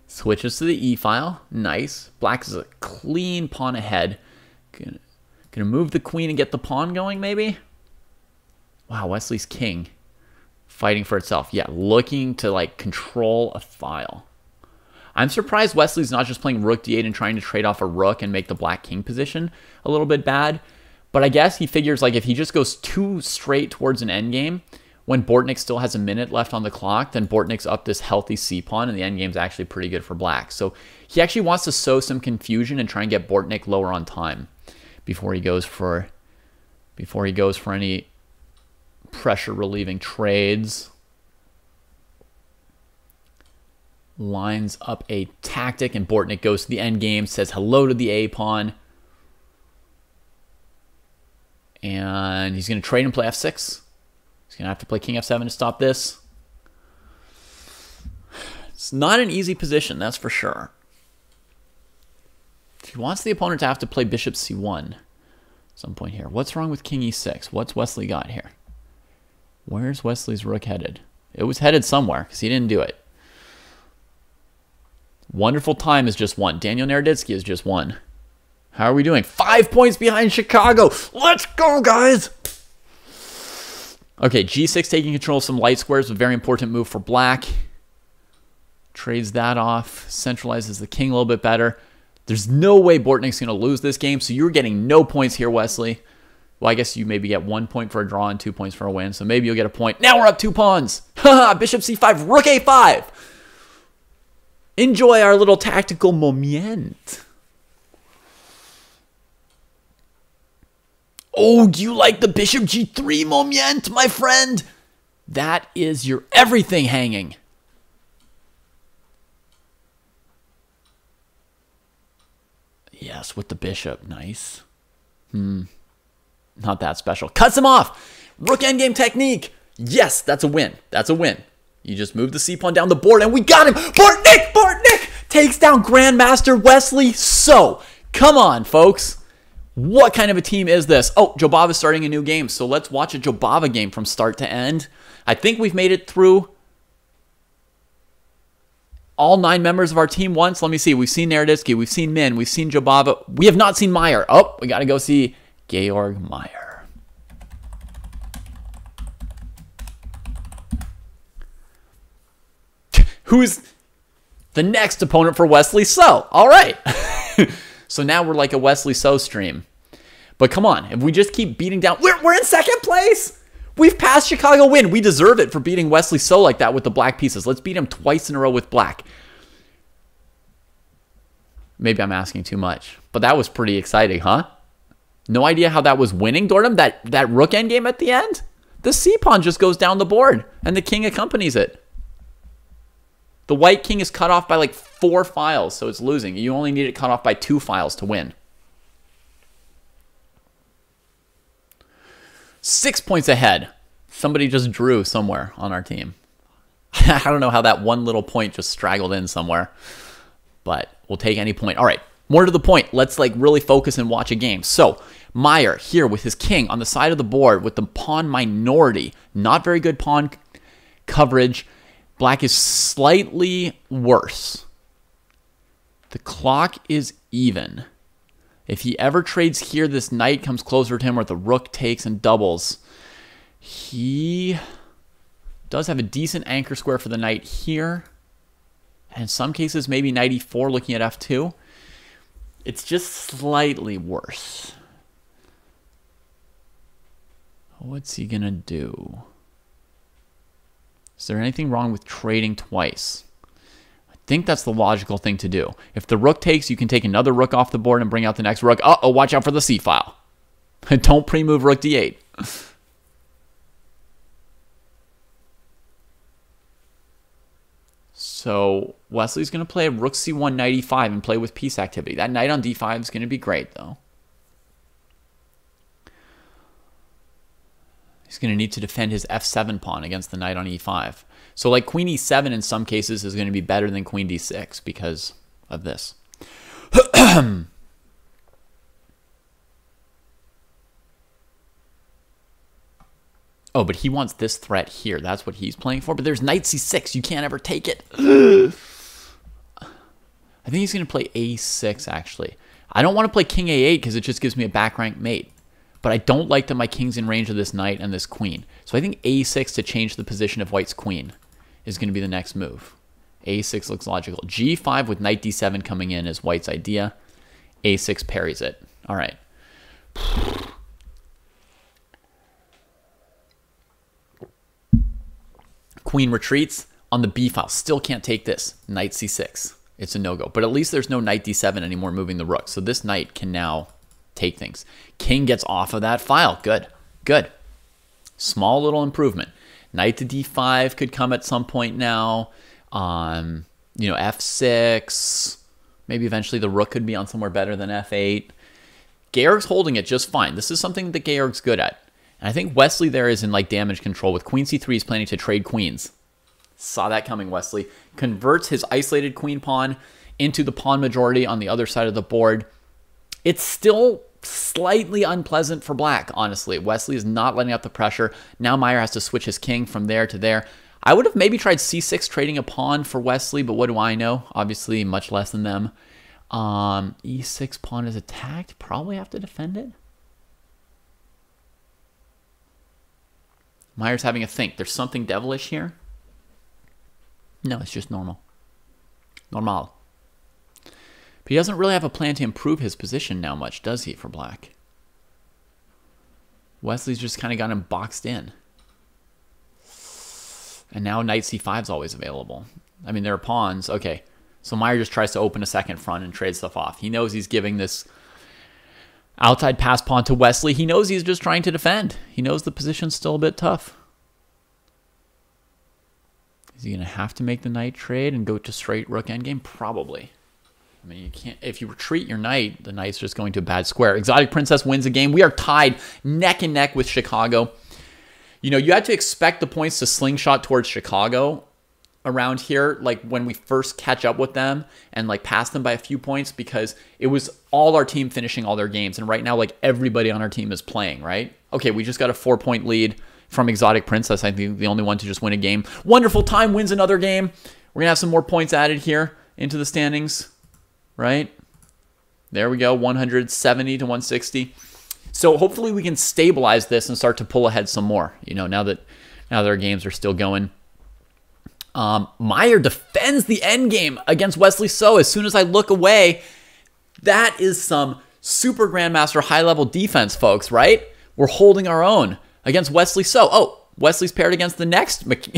Switches to the e-file. Nice. Black is a clean pawn ahead. Gonna move the queen and get the pawn going, maybe? Wow, Wesley's king fighting for itself. Yeah, looking to like control a file. I'm surprised Wesley's not just playing rook d8 and trying to trade off a rook and make the black king position a little bit bad. But I guess he figures like if he just goes too straight towards an endgame, when Bortnick still has a minute left on the clock, then Bortnick's up this healthy c-pawn, and the endgame's actually pretty good for black. So he actually wants to sow some confusion and try and get Bortnick lower on time before he goes for any pressure relieving trades. Lines up a tactic, and Bortnick goes to the endgame, says hello to the a-pawn. And he's going to trade and play f6. He's going to have to play king f7 to stop this. It's not an easy position, that's for sure. He wants the opponent to have to play bishop c1 at some point here. What's wrong with king e6? What's Wesley got here? Where's Wesley's rook headed? It was headed somewhere because he didn't do it. Wonderful Time is just one. Daniel Naroditsky is just one. How are we doing? 5 points behind Chicago. Let's go, guys. Okay, g6 taking control of some light squares. A very important move for black. Trades that off. Centralizes the king a little bit better. There's no way Bortnick's going to lose this game, so you're getting no points here, Wesley. Well, I guess you maybe get 1 point for a draw and 2 points for a win, so maybe you'll get a point. Now we're up 2 pawns. Haha, bishop c5, rook a5. Enjoy our little tactical moment. Oh, do you like the bishop g3 moment, my friend? That is your everything hanging. Yes, with the bishop. Nice. Not that special. Cuts him off. Rook endgame technique. Yes, that's a win. That's a win. You just move the c-pawn down the board, and we got him. Bortnick takes down Grandmaster Wesley. So, come on, folks. What kind of a team is this? Oh, Jobava's starting a new game, so let's watch a Jobava game from start to end. I think we've made it through all 9 members of our team once. Let me see. We've seen Naroditsky. We've seen Min. We've seen Jobava. We have not seen Meyer. Oh, we got to go see Georg Meyer. Who's the next opponent for Wesley So? All right. So now we're like a Wesley So stream. But come on. If we just keep beating down... We're in second place. We've passed Chicago win. We deserve it for beating Wesley So like that with the black pieces. Let's beat him twice in a row with black. Maybe I'm asking too much. But that was pretty exciting, huh? No idea how that was winning, Dortam? That rook endgame at the end? The c-pawn just goes down the board, and the king accompanies it. The white king is cut off by like 4 files, so it's losing. You only need it cut off by 2 files to win. 6 points ahead. Somebody just drew somewhere on our team. I don't know how that one little point just straggled in somewhere, but we'll take any point. All right, more to the point. Let's like really focus and watch a game. So Meyer here with his king on the side of the board with the pawn minority. Not very good pawn coverage. Black is slightly worse. The clock is even. If he ever trades here, this knight comes closer to him, or the rook takes and doubles. He does have a decent anchor square for the knight here. And in some cases, maybe knight e4 looking at f2. It's just slightly worse. What's he going to do? Is there anything wrong with trading twice? I think that's the logical thing to do. If the rook takes, you can take another rook off the board and bring out the next rook. Uh-oh, watch out for the c-file. Don't pre-move rook d8. So Wesley's going to play rook c1, knight e5 and play with piece activity. That knight on d5 is going to be great, though. He's going to need to defend his f7 pawn against the knight on e5. So like queen e7 in some cases is going to be better than queen d6 because of this. Oh, but he wants this threat here. That's what he's playing for. But there's knight c6. You can't ever take it. I think he's going to play a6, actually. I don't want to play king a8 because it just gives me a back rank mate. but I don't like that my king's in range of this knight and this queen. So I think a6 to change the position of white's queen is going to be the next move. a6 looks logical. g5 with knight d7 coming in is white's idea. a6 parries it. All right. Queen retreats on the b file. Still can't take this. Knight c6. It's a no-go. But at least there's no knight d7 anymore moving the rook. So this knight can now take things. King gets off of that file. Good. Good. Small little improvement. Knight to d5 could come at some point now. You know, f6. Maybe eventually the rook could be on somewhere better than f8. Georg's holding it just fine. This is something that Georg's good at. And I think Wesley there is in like damage control with queen c3. He's planning to trade queens. Saw that coming, Wesley. Converts his isolated queen pawn into the pawn majority on the other side of the board. It's still slightly unpleasant for black, honestly. Wesley is not letting up the pressure. Now Meyer has to switch his king from there to there. I would have maybe tried c6 trading a pawn for Wesley, but what do I know? Obviously, much less than them. E6 pawn is attacked. Probably have to defend it. Meyer's having a think. There's something devilish here. No, it's just normal. Normal. But he doesn't really have a plan to improve his position now much, does he, for black? Wesley's just kind of got him boxed in. And now knight c5 is always available. I mean, there are pawns. Okay, so Meyer just tries to open a second front and trade stuff off. He knows he's giving this outside pass pawn to Wesley. He knows he's just trying to defend. He knows the position's still a bit tough. Is he going to have to make the knight trade and go to straight rook endgame? Probably. I mean, you can't. If you retreat your knight, the knight's just going to a bad square. Exotic Princess wins a game. We are tied neck and neck with Chicago. You know, you had to expect the points to slingshot towards Chicago around here, like when we first catch up with them and like pass them by a few points, because it was all our team finishing all their games. And right now, like everybody on our team is playing, right? Okay, we just got a 4-point lead from Exotic Princess. I think the only one to just win a game. Wonderful Time wins another game. We're going to have some more points added here into the standings, right? There we go, 170 to 160. So hopefully we can stabilize this and start to pull ahead some more, you know, now that our games are still going. Meyer defends the endgame against Wesley So. As soon as I look away, that is some super grandmaster high-level defense, folks, right? We're holding our own against Wesley So. Oh, Wesley's paired against the next unicorns,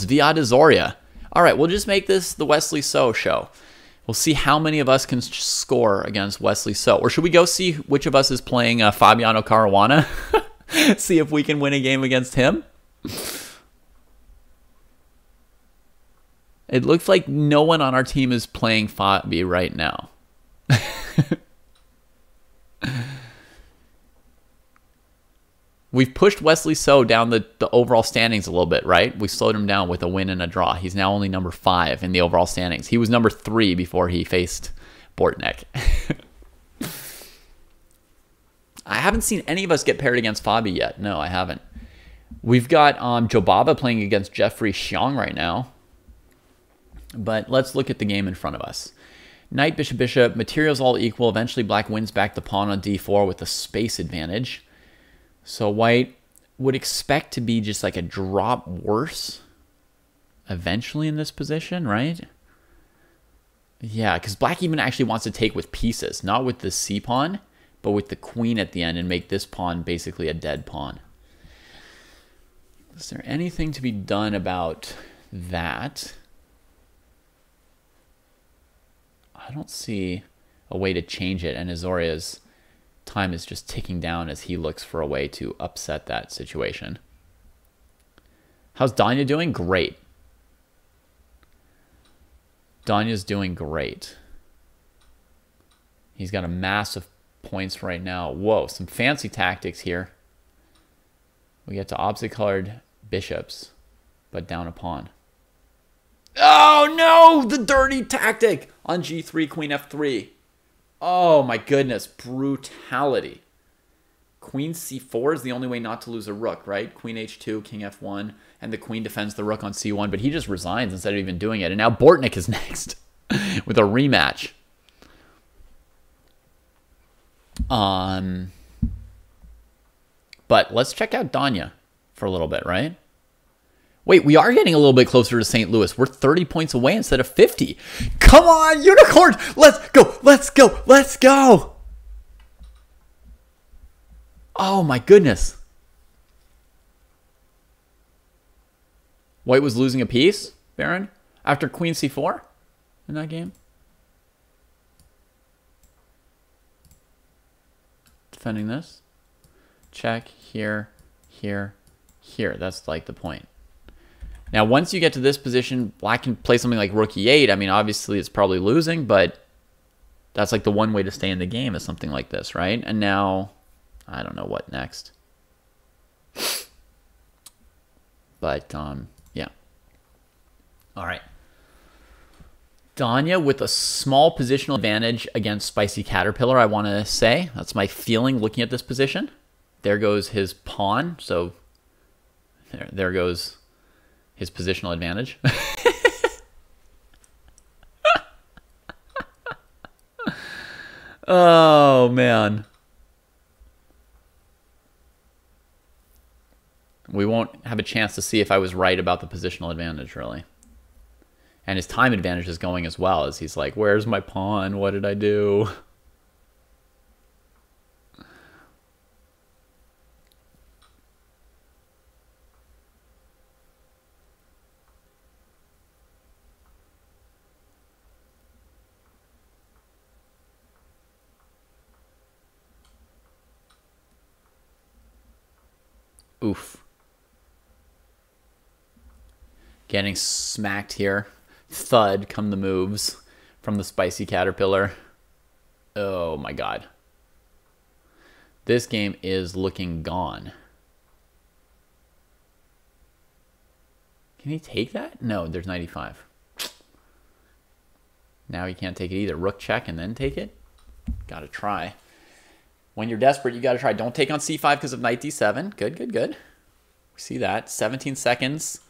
Viad Azoria. All right, we'll just make this the Wesley So show. We'll see how many of us can score against Wesley So. Or should we go see which of us is playing Fabiano Caruana? See if we can win a game against him? It looks like no one on our team is playing Fabi right now. We've pushed Wesley So down the overall standings a little bit, right? We slowed him down with a win and a draw. He's now only number 5 in the overall standings. He was number 3 before he faced Bortnick. I haven't seen any of us get paired against Fabi yet. No, I haven't. We've got Jobaba playing against Jeffrey Xiong right now. But let's look at the game in front of us. Knight, bishop, bishop. Materials all equal. Eventually, black wins back the pawn on d4 with a space advantage. So white would expect to be just like a drop worse eventually in this position, right? Yeah, because black even actually wants to take with pieces, not with the c pawn, but with the queen at the end and make this pawn basically a dead pawn. Is there anything to be done about that? I don't see a way to change it, and Azoria's time is just ticking down as he looks for a way to upset that situation. How's Danya doing? Great. Danya's doing great. He's got a massive points right now. Whoa, some fancy tactics here. We get to opposite colored bishops, but down a pawn. Oh no, the dirty tactic on g3, queen f3. Oh my goodness, brutality. Queen c4 is the only way not to lose a rook, right? Queen h2, king f1, and the queen defends the rook on c1, but he just resigns instead of even doing it. And now Bortnick is next with a rematch. But let's check out Danya for a little bit, right? Wait, we are getting a little bit closer to St. Louis. We're 30 points away instead of 50. Come on, unicorn! Let's go, let's go, let's go! Oh my goodness. White was losing a piece, Baron, after Queen C4 in that game. Defending this. Check, here, here, here. That's like the point. Now, once you get to this position, Black can play something like Rook E8. I mean, obviously, it's probably losing, but that's like the one way to stay in the game is something like this, right? And now, I don't know what next. But, yeah. All right. Danya with a small positional advantage against Spicy Caterpillar, I want to say. That's my feeling looking at this position. There goes his pawn. So, there goes his positional advantage. Oh, man. We won't have a chance to see if I was right about the positional advantage, really. And his time advantage is going as well, as he's like, where's my pawn? What did I do? Oof. Getting smacked here. Thud come the moves from the Spicy Caterpillar. Oh my god. This game is looking gone. Can he take that? No, there's 95. Now he can't take it either. Rook check and then take it? Gotta try. When you're desperate, you got to try. Don't take on c5 because of knight d7. Good, good, good. We see that. 17 seconds.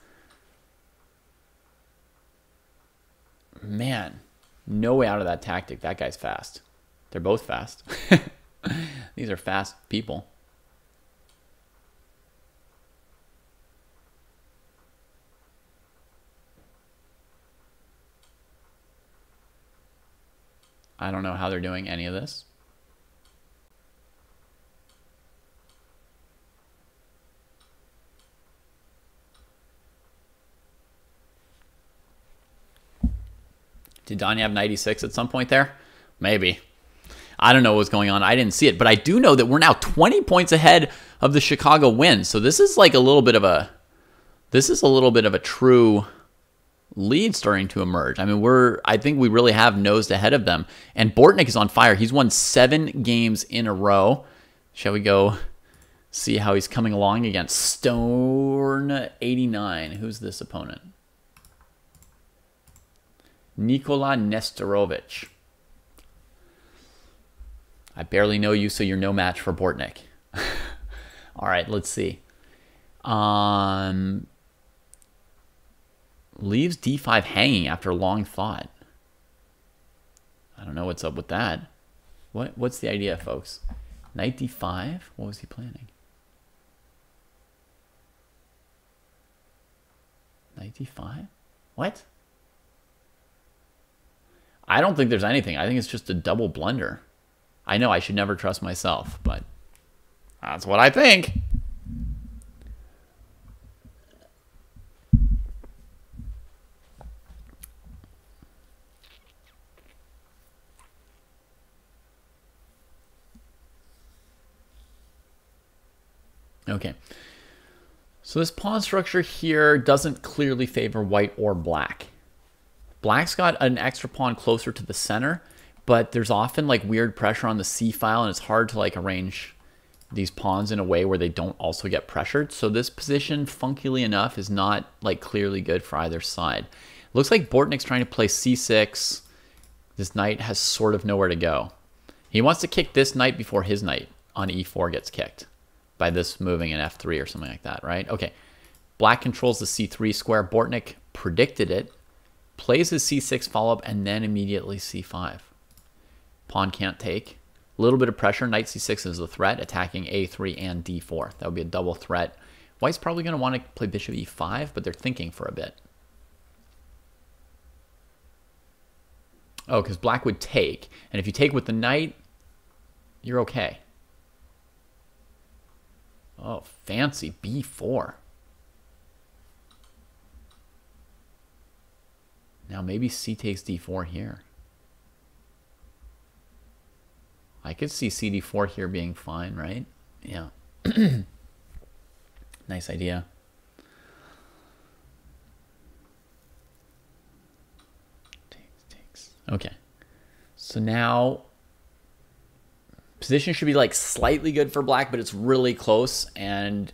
Man, no way out of that tactic. That guy's fast. They're both fast. These are fast people. I don't know how they're doing any of this. Did Danya have 96 at some point there? Maybe. I don't know what's going on. I didn't see it. But I do know that we're now 20 points ahead of the Chicago win. So this is like a little bit of a... This is a little bit of a true lead starting to emerge. I mean, I think we really have nosed ahead of them. And Bortnick is on fire. He's won 7 games in a row. Shall we go see how he's coming along against Stone 89? Who's this opponent? Nikola Nestorovich. I barely know you, so you're no match for Bortnick. All right, let's see. Leaves d5 hanging after long thought. I don't know what's up with that. What's the idea, folks? Knight d5? What was he planning? Knight d5? What? I don't think there's anything. I think it's just a double blunder. I know I should never trust myself, but that's what I think. Okay. So this pawn structure here doesn't clearly favor white or black. Black's got an extra pawn closer to the center, but there's often like weird pressure on the C file, and it's hard to like arrange these pawns in a way where they don't also get pressured. So this position, funkily enough, is not like clearly good for either side. Looks like Bortnick's trying to play c6. This knight has sort of nowhere to go. He wants to kick this knight before his knight on e4 gets kicked by this moving in f3 or something like that, right? Okay, black controls the c3 square. Bortnick predicted it. Plays his c6 follow-up and then immediately c5. Pawn can't take. little bit of pressure. Knight c6 is a threat, attacking a3 and d4. That would be a double threat. White's probably going to want to play bishop e5, but they're thinking for a bit. Oh, because black would take. And if you take with the knight, you're okay. Oh, fancy b4. Now maybe c takes d4 here. I could see cd4 here being fine, right? Yeah. Nice idea. Takes. Okay. So now position should be like slightly good for black, but it's really close and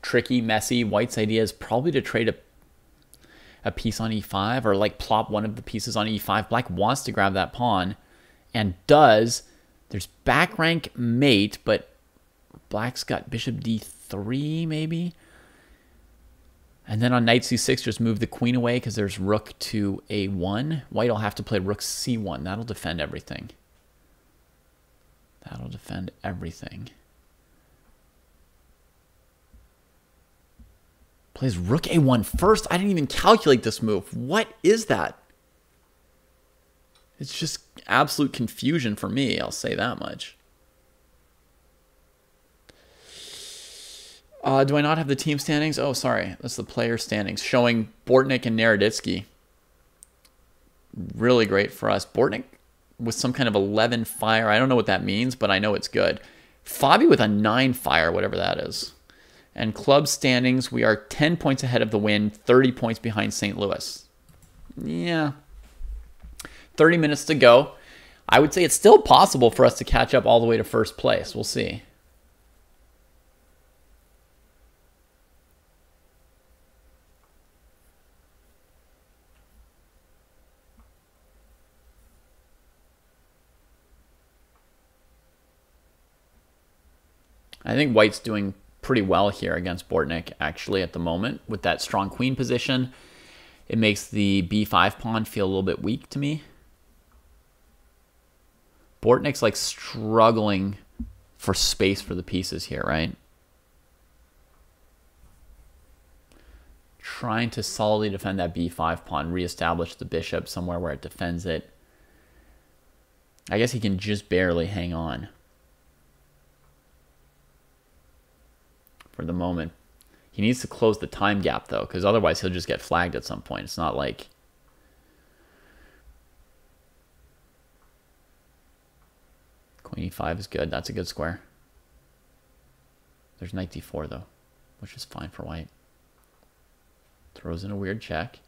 tricky, messy. White's idea is probably to trade a piece on e5 or like plop one of the pieces on e5. Black wants to grab that pawn and does. There's back rank mate, but black's got bishop d3 maybe. And then on knight c6, just move the queen away because there's rook to a1. White will have to play rook c1. That'll defend everything. That'll defend everything. Plays rook a1 first. I didn't even calculate this move. What is that? It's just absolute confusion for me. I'll say that much. Do I not have the team standings? Oh, sorry. That's the player standings. Showing Bortnik and Naroditsky. Really great for us. Bortnik with some kind of 11 fire. I don't know what that means, but I know it's good. Fabi with a 9 fire, whatever that is. And club standings, we are 10 points ahead of the win, 30 points behind St. Louis. Yeah. 30 minutes to go. I would say it's still possible for us to catch up all the way to first place. We'll see. I think White's doing pretty well here against Bortnik, actually, at the moment. With that strong queen position, it makes the b5 pawn feel a little bit weak to me. Bortnik's like struggling for space for the pieces here, right? Trying to solidly defend that b5 pawn, reestablish the bishop somewhere where it defends it. I guess he can just barely hang on for the moment. He needs to close the time gap, though, because otherwise he'll just get flagged at some point. It's not like... Queen e5 is good. That's a good square. There's knight d4, though, which is fine for white. Throws in a weird check.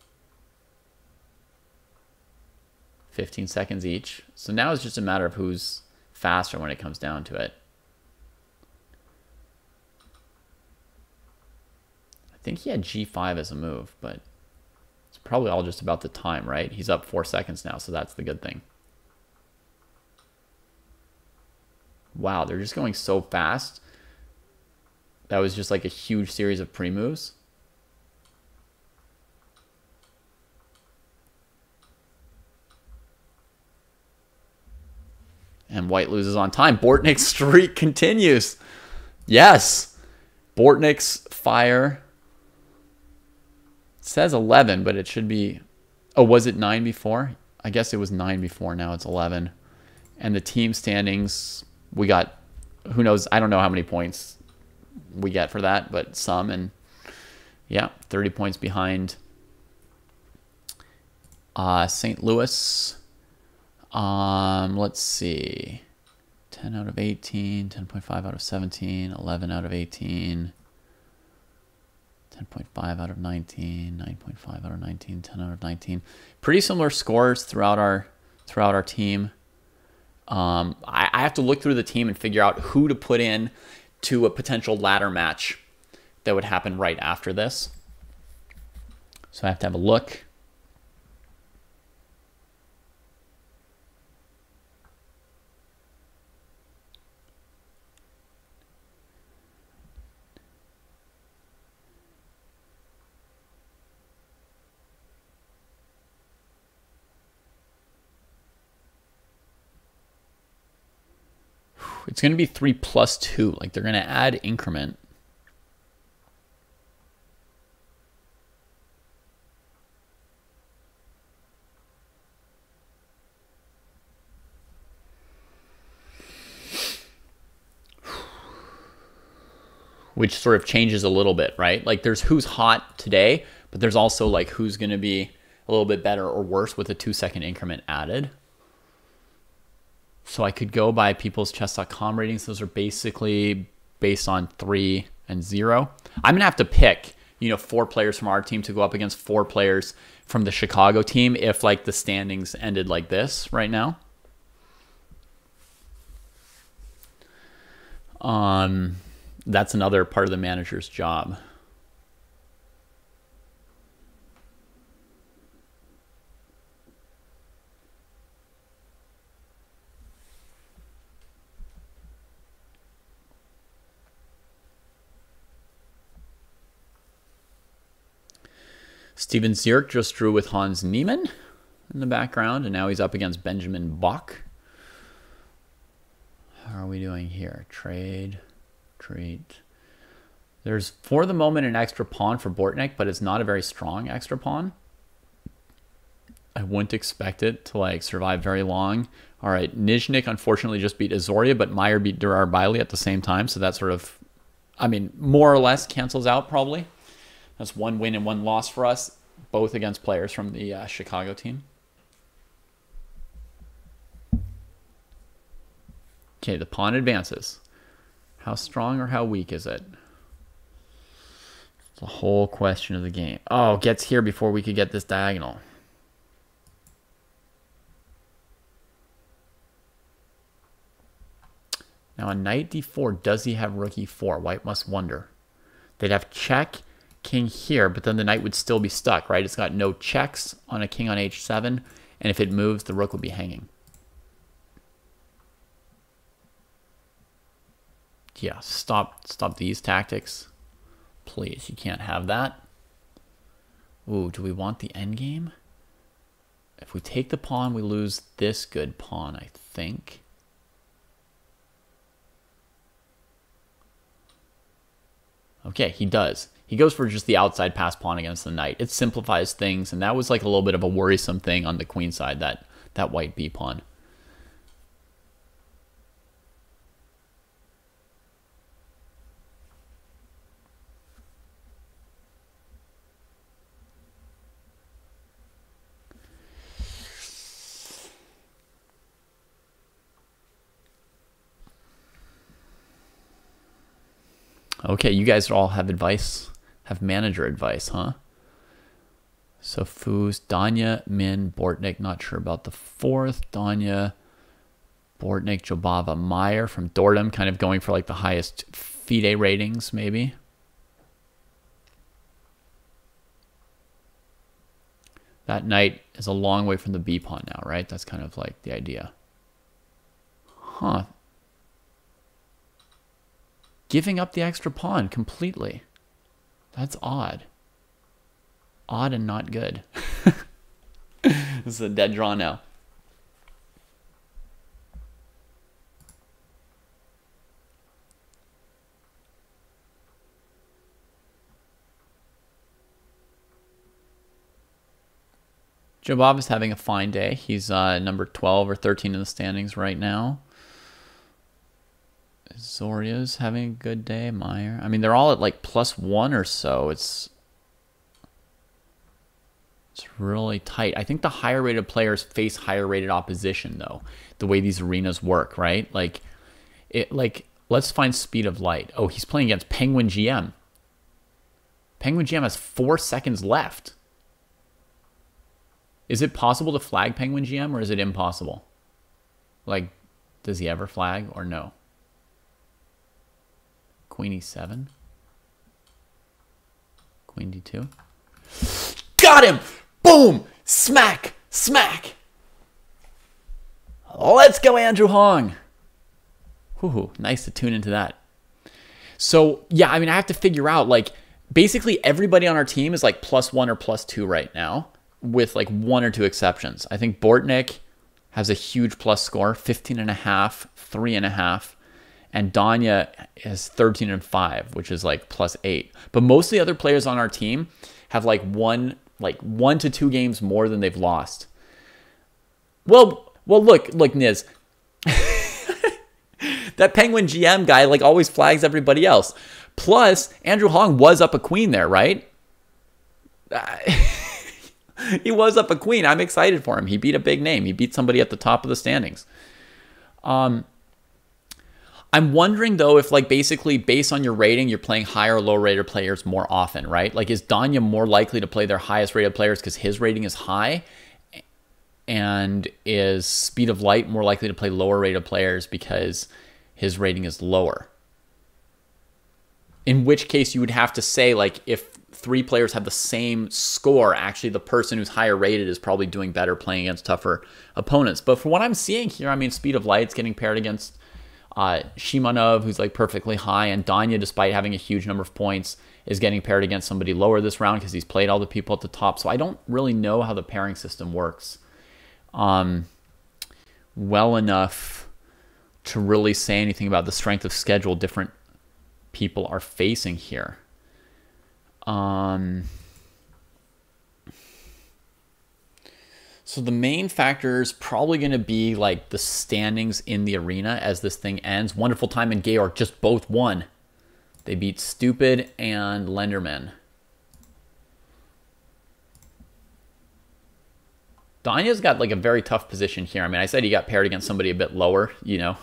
15 seconds each. So now it's just a matter of who's faster when it comes down to it. I think he had g5 as a move, but it's probably all just about the time, right? He's up 4 seconds now, so that's the good thing. Wow, they're just going so fast. That was just like a huge series of pre-moves. And white loses on time. Bortnik's streak continues. Yes. Bortnik's fire. It says 11, but it should be... Oh, was it 9 before? I guess it was 9 before. Now it's 11. And the team standings, we got... Who knows? I don't know how many points we get for that, but some. And yeah, 30 points behind St. Louis. Let's see. 10 out of 18, 10.5 out of 17, 11 out of 18, 10.5 out of 19, 9.5 out of 19, 10 out of 19. Pretty similar scores throughout our team. I have to look through the team and figure out who to put in to a potential ladder match that would happen right after this. So I have to have a look. It's going to be 3 plus 2. Like, they're going to add increment. Which sort of changes a little bit, right? Like, there's who's hot today, but there's also like who's going to be a little bit better or worse with a 2-second increment added. So I could go by peopleschess.com ratings. Those are basically based on 3 and 0. I'm going to have to pick, 4 players from our team to go up against 4 players from the Chicago team if like the standings ended like this right now. That's another part of the manager's job. Steven Zierk just drew with Hans Niemann in the background, and now he's up against Benjamin Bach. How are we doing here? Trade, treat. There's, for the moment, an extra pawn for Bortnik, but it's not a very strong extra pawn. I wouldn't expect it to like survive very long. All right, Nizhnik unfortunately just beat Azoria, but Meyer beat Durar Bailey at the same time, so that sort of, more or less cancels out probably. That's 1 win and 1 loss for us, both against players from the Chicago team. Okay, the pawn advances. How strong or how weak is it? It's the whole question of the game. Oh, gets here before we could get this diagonal. Now on knight d4, does he have rook e4? White must wonder. They'd have check, king here, but then the knight would still be stuck, right? It's got no checks on a king on h7, and if it moves, the rook would be hanging. Yeah, stop these tactics. Please, you can't have that. Ooh, do we want the endgame? If we take the pawn, we lose this good pawn, I think. Okay, he does. He goes for just the outside pass pawn against the knight. It simplifies things, and that was like a little bit of a worrisome thing on the queen side, that white b pawn. Okay, you guys all have advice, have manager advice, huh? So Foos, Danya, Min, Bortnik, not sure about the 4th. Danya, Bortnik, Jobava, Meyer from Dordom, kind of going for like the highest FIDE ratings, maybe. That knight is a long way from the b pawn now, right? That's kind of like the idea. Huh. Giving up the extra pawn completely. That's odd. Odd and not good. This is a dead draw now. Jobab is having a fine day. He's number 12 or 13 in the standings right now. Zoria's having a good day. Meyer. They're all at like +1 or so. It's really tight. I think the higher rated players face higher rated opposition though. The way these arenas work, right? Let's find speed of light. Oh, he's playing against Penguin GM. Penguin GM has 4 seconds left. Is it possible to flag Penguin GM or is it impossible? Like, does he ever flag or no? Queen e7. Queen d2. Got him! Boom! Smack! Smack! Let's go, Andrew Hong! Whew, nice to tune into that. So, yeah, I have to figure out, like, basically everybody on our team is like +1 or +2 right now, with like 1 or 2 exceptions. I think Bortnik has a huge plus score, 15.5, 3.5. and Danya is 13 and 5, which is like +8. But most of the other players on our team have like one to 2 games more than they've lost. Well, look, Niz. That Penguin GM guy like always flags everybody else. Plus, Andrew Hong was up a queen there, right? He was up a queen. I'm excited for him. He beat a big name. He beat somebody at the top of the standings. I'm wondering, though, if, like, basically based on your rating, you're playing higher or low rated players more often, right? Like, is Danya more likely to play their highest rated players because his rating is high? And is Speed of Light more likely to play lower rated players because his rating is lower? In which case, you would have to say, like, if 3 players have the same score, actually the person who's higher rated is probably doing better playing against tougher opponents. But from what I'm seeing here, I mean, Speed of Light's getting paired against Shimanov, who's like perfectly high, and Danya, despite having a huge number of points, is getting paired against somebody lower this round because he's played all the people at the top. So I don't really know how the pairing system works well enough to really say anything about the strength of schedule different people are facing here. So the main factor is probably going to be like the standings in the arena as this thing ends. Wonderful Time and Georg just both won. They beat Stupid and Lenderman. Danya's got like a very tough position here. I mean, I said he got paired against somebody a bit lower, you know,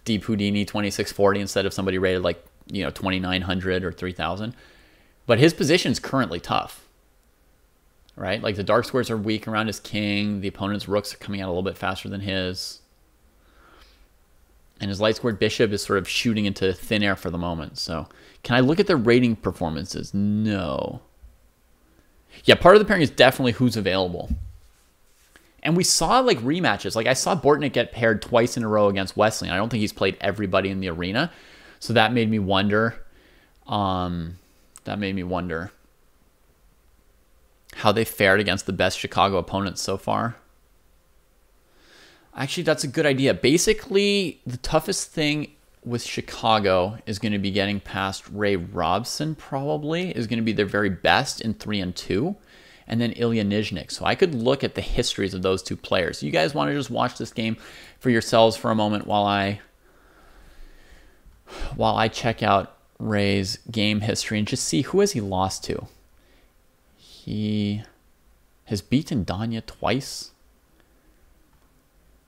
Deep Houdini 2640 instead of somebody rated like, you know, 2900 or 3000. But his position's currently tough, right? Like the dark squares are weak around his king. The opponent's rooks are coming out a little bit faster than his. And his light squared bishop is sort of shooting into thin air for the moment. So can I look at their rating performances? No. Yeah, part of the pairing is definitely who's available. And we saw like rematches. Like I saw Bortnick get paired twice in a row against Wesley. And I don't think he's played everybody in the arena. So that made me wonder. That made me wonder how they fared against the best Chicago opponents so far. Actually, that's a good idea. Basically, the toughest thing with Chicago is going to be getting past Ray Robson, probably. Is going to be their very best in 3 and 2. And then Ilya Nizhnik. So I could look at the histories of those 2 players. You guys want to just watch this game for yourselves for a moment while I check out Ray's game history and just see who has he lost to. He has beaten Danya twice.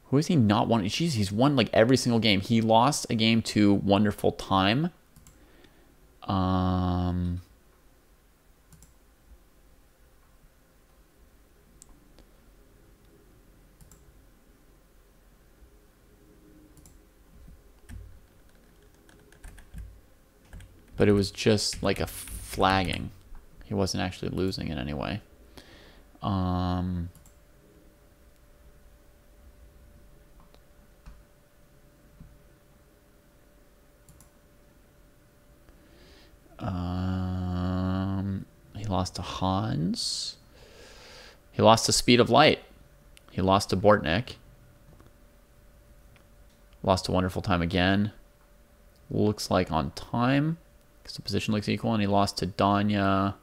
Who has he not won? Jeez, he's won like every single game. He lost a game to Wonderful Time. But it was just like a flagging. He wasn't actually losing in any way. He lost to Hans. He lost to Speed of Light. He lost to Bortnick. Lost to Wonderful Time again. Looks like on time, because the position looks equal. And he lost to Danya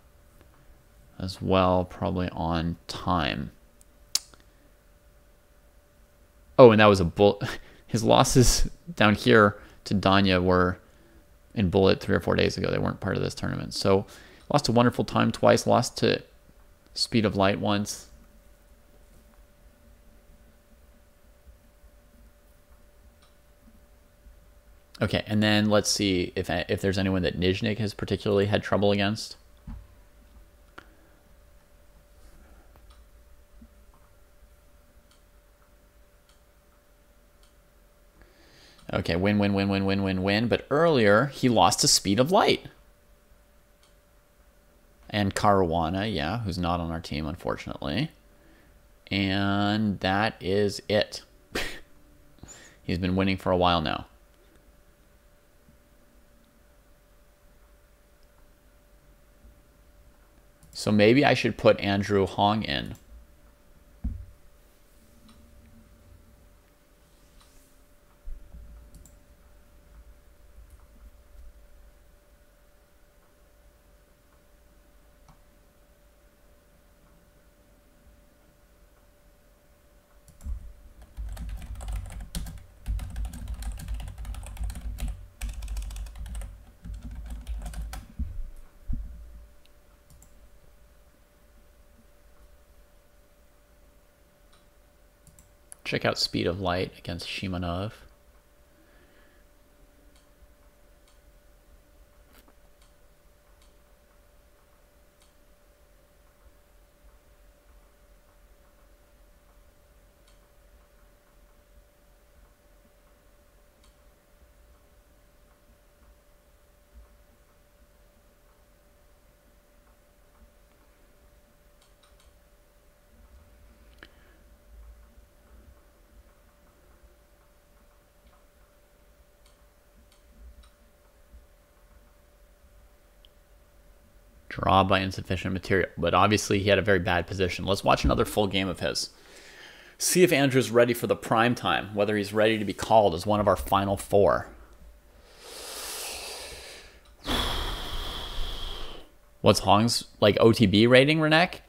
as well, probably on time. Oh, and that was a bullet. His losses down here to Danya were in bullet 3 or 4 days ago. They weren't part of this tournament. So lost to Wonderful Time twice, lost to Speed of Light once. Okay, and then let's see if there's anyone that Nizhnik has particularly had trouble against. Okay, win, win, win, win, win, win, win. But earlier, he lost to Speed of Light. And Caruana, yeah, who's not on our team, unfortunately. And that is it. He's been winning for a while now. So maybe I should put Andrew Hong in. Check out Speed of Light against Shimanov. Draw by insufficient material. But obviously he had a very bad position. Let's watch another full game of his. See if Andrew's ready for the prime time. Whether he's ready to be called as one of our final 4. What's Hong's like OTB rating, Renek?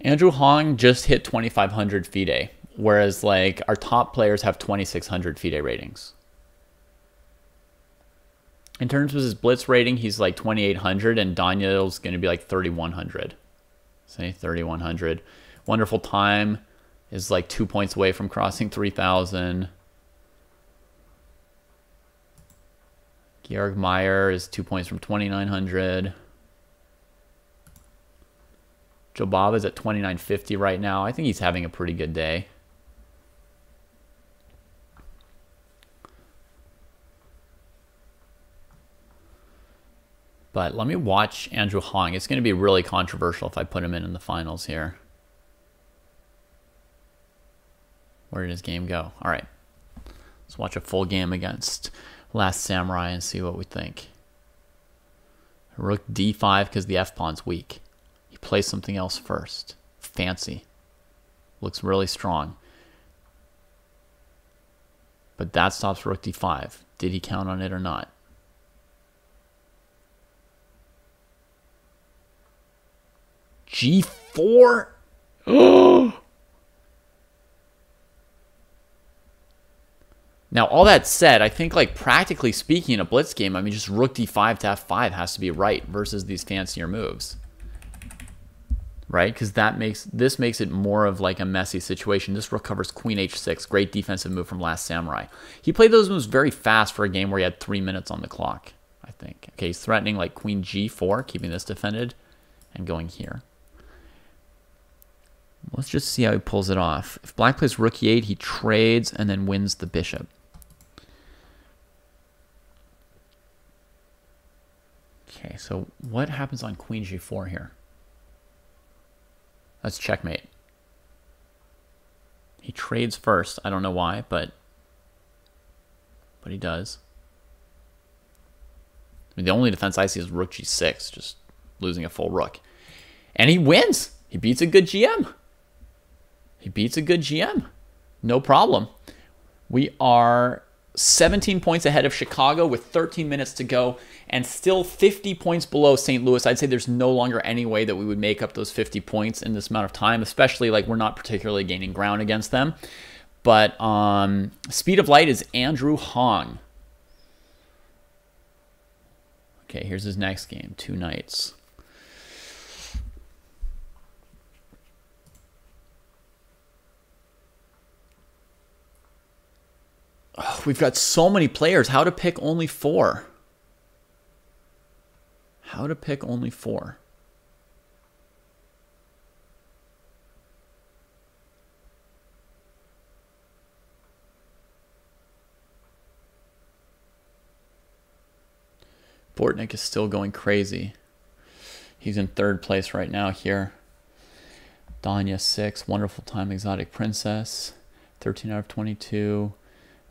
Andrew Hong just hit 2,500 FIDE. Whereas like our top players have 2,600 FIDE ratings. In terms of his blitz rating, he's like 2,800, and Daniel's going to be like 3,100. Say 3,100. Wonderful time is like 2 points away from crossing 3,000. Georg Meyer is 2 points from 2,900. Jobab is at 2,950 right now. I think he's having a pretty good day. But let me watch Andrew Hong. It's going to be really controversial if I put him in the finals here. Where did his game go? All right. Let's watch a full game against Last Samurai and see what we think. Rook d5 because the f-pawn's weak. He plays something else first. Fancy. Looks really strong. But that stops rook d5. Did he count on it or not? G4? Now, all that said, I think, like, practically speaking, in a blitz game, I mean, just rook d5 to f5 has to be right versus these fancier moves. Right? Because this makes it more of, like, a messy situation. This rook covers queen h6. Great defensive move from Last Samurai. He played those moves very fast for a game where he had 3 minutes on the clock, I think. Okay, he's threatening, like, queen g4, keeping this defended, and going here. Let's just see how he pulls it off. If black plays rook e8, he trades and then wins the bishop. Okay, so what happens on queen g4 here? That's checkmate. He trades first. I don't know why, but he does. I mean, the only defense I see is rook g6, just losing a full rook. And he wins. He beats a good GM. He beats a good GM. No problem. We are 17 points ahead of Chicago with 13 minutes to go and still 50 points below St. Louis. I'd say there's no longer any way that we would make up those 50 points in this amount of time, especially like we're not particularly gaining ground against them. But Speed of Light is Andrew Hong. Okay, here's his next game. 2 knights. Oh, we've got so many players. How to pick only 4? How to pick only 4? Bortnick is still going crazy. He's in 3rd place right now here. Danya 6, Wonderful Time, Exotic Princess. 13 out of 22.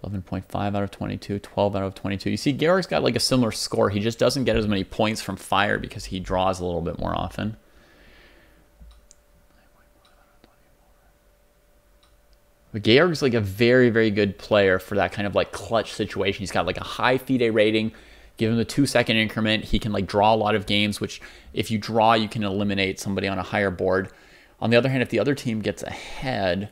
11.5 out of 22, 12 out of 22. You see, Georg's got like a similar score. He just doesn't get as many points from fire because he draws a little bit more often. But Georg's like a very, very good player for that kind of like clutch situation. He's got like a high FIDE rating. Give him the 2-second increment. He can like draw a lot of games, which if you draw, you can eliminate somebody on a higher board. On the other hand, if the other team gets ahead,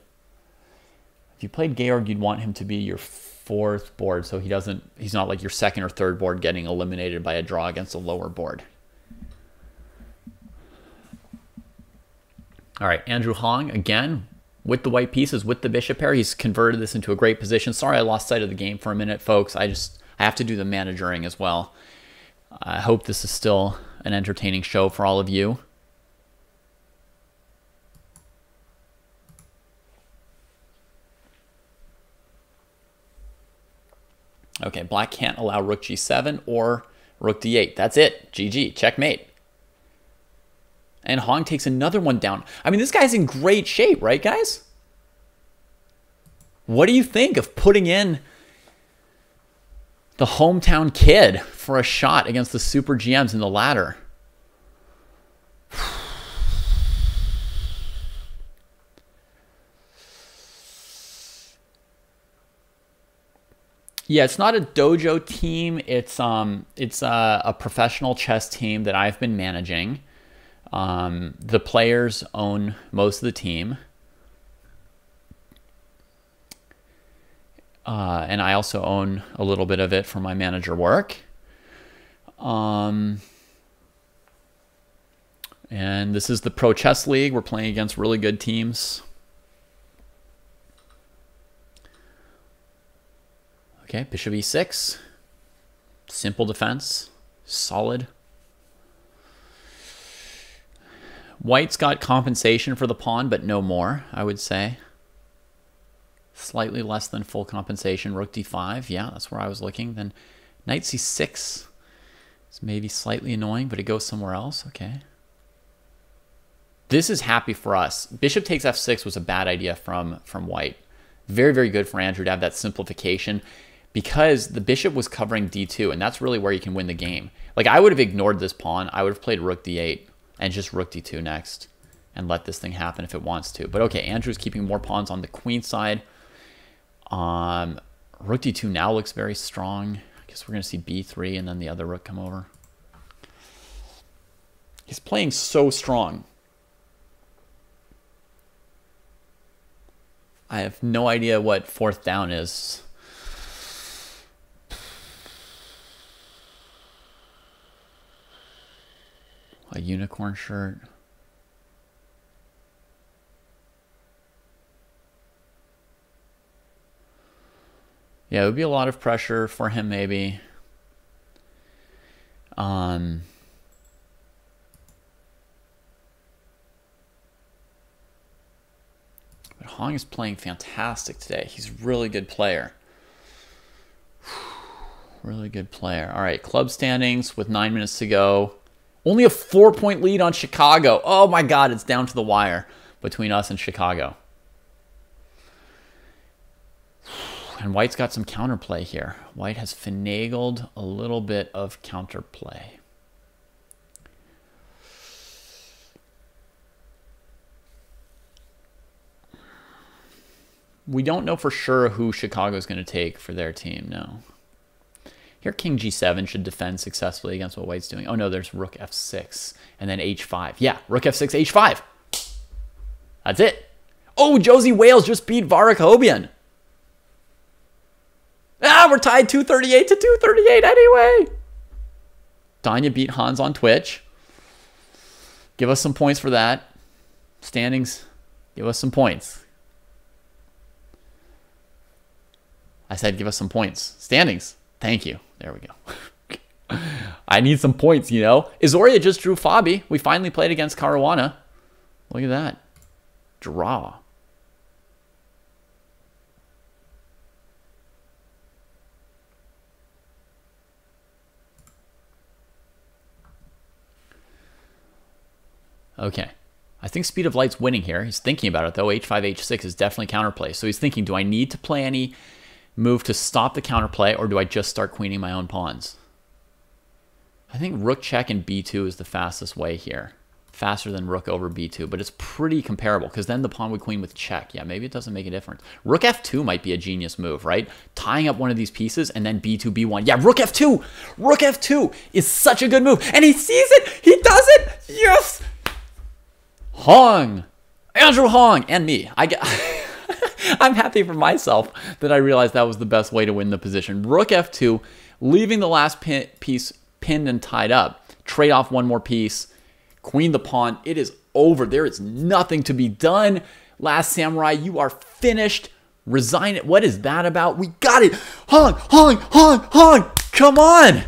if you played Georg, you'd want him to be your 4th board, so he's not like your 2nd or 3rd board getting eliminated by a draw against a lower board. All right, Andrew Hong, again, with the white pieces, with the bishop pair. He's converted this into a great position. Sorry I lost sight of the game for a minute, folks. I have to do the managering as well. I hope this is still an entertaining show for all of you. Okay, black can't allow rook g7 or rook d8. That's it. GG. Checkmate. And Hong takes another one down. I mean, this guy's in great shape, right, guys? What do you think of putting in the hometown kid for a shot against the super GMs in the ladder? Yeah, it's not a dojo team. It's a professional chess team that I've been managing. The players own most of the team. And I also own a little bit of it for my manager work. And this is the Pro Chess League. We're playing against really good teams. Okay, bishop e6. Simple defense. Solid. White's got compensation for the pawn, but no more, I would say. Slightly less than full compensation. Rook d5. Yeah, that's where I was looking. Then knight c6. It's maybe slightly annoying, but it goes somewhere else. Okay. This is happy for us. Bishop takes f6 was a bad idea from white. Very, very good for Andrew to have that simplification, because the bishop was covering d2, and that's really where you can win the game. Like, I would have ignored this pawn. I would have played rook d8 and just rook d2 next and let this thing happen if it wants to. But okay, Andrew's keeping more pawns on the queen side. Rook d2 now looks very strong. I guess we're going to see b3 and then the other rook come over. He's playing so strong. I have no idea what fourth down is. A unicorn shirt. Yeah, it would be a lot of pressure for him, maybe. But Hong is playing fantastic today. He's a really good player. Really good player. All right, club standings with 9 minutes to go. Only a 4-point lead on Chicago. Oh my God, it's down to the wire between us and Chicago. And White's got some counterplay here. White has finagled a little bit of counterplay. We don't know for sure who Chicago's going to take for their team, no. Here, king g7 should defend successfully against what White's doing. Oh, no, there's rook f6 and then h5. Yeah, rook f6, h5. That's it. Oh, Josie Wales just beat Varric Hobian. Ah, we're tied 238 to 238 anyway. Danya beat Hans on Twitch. Give us some points for that. Standings, give us some points. I said give us some points. Standings. Thank you. There we go. I need some points, you know. Izoria just drew Fabi. We finally played against Caruana. Look at that. Draw. Okay. I think Speed of Light's winning here. He's thinking about it, though. h5, h6 is definitely counterplay. So he's thinking, do I need to play any move to stop the counterplay, or do I just start queening my own pawns? I think rook check and b2 is the fastest way here. Faster than rook over b2, but it's pretty comparable, because then the pawn would queen with check. Yeah, maybe it doesn't make a difference. Rook f2 might be a genius move, right? Tying up one of these pieces and then b2, b1. Yeah, rook f2! Rook f2 is such a good move, and he sees it! He does it! Yes! Hong! Andrew Hong! And me. I'm happy for myself that I realized that was the best way to win the position. Rook f2, leaving the last piece pinned and tied up. Trade off one more piece. Queen the pawn. It is over. There is nothing to be done. Last Samurai, you are finished. Resign it. What is that about? We got it. Hong, Hong, Hong, Hong. Come on.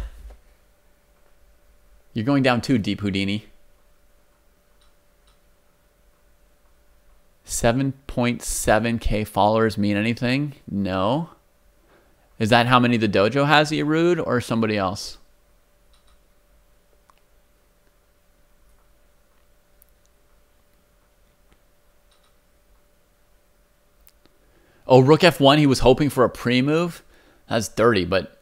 You're going down too deep, Houdini. 7.7K followers mean anything? No. Is that how many the dojo has, Rude, or somebody else? Oh, Rook F1, he was hoping for a pre-move? That's dirty, but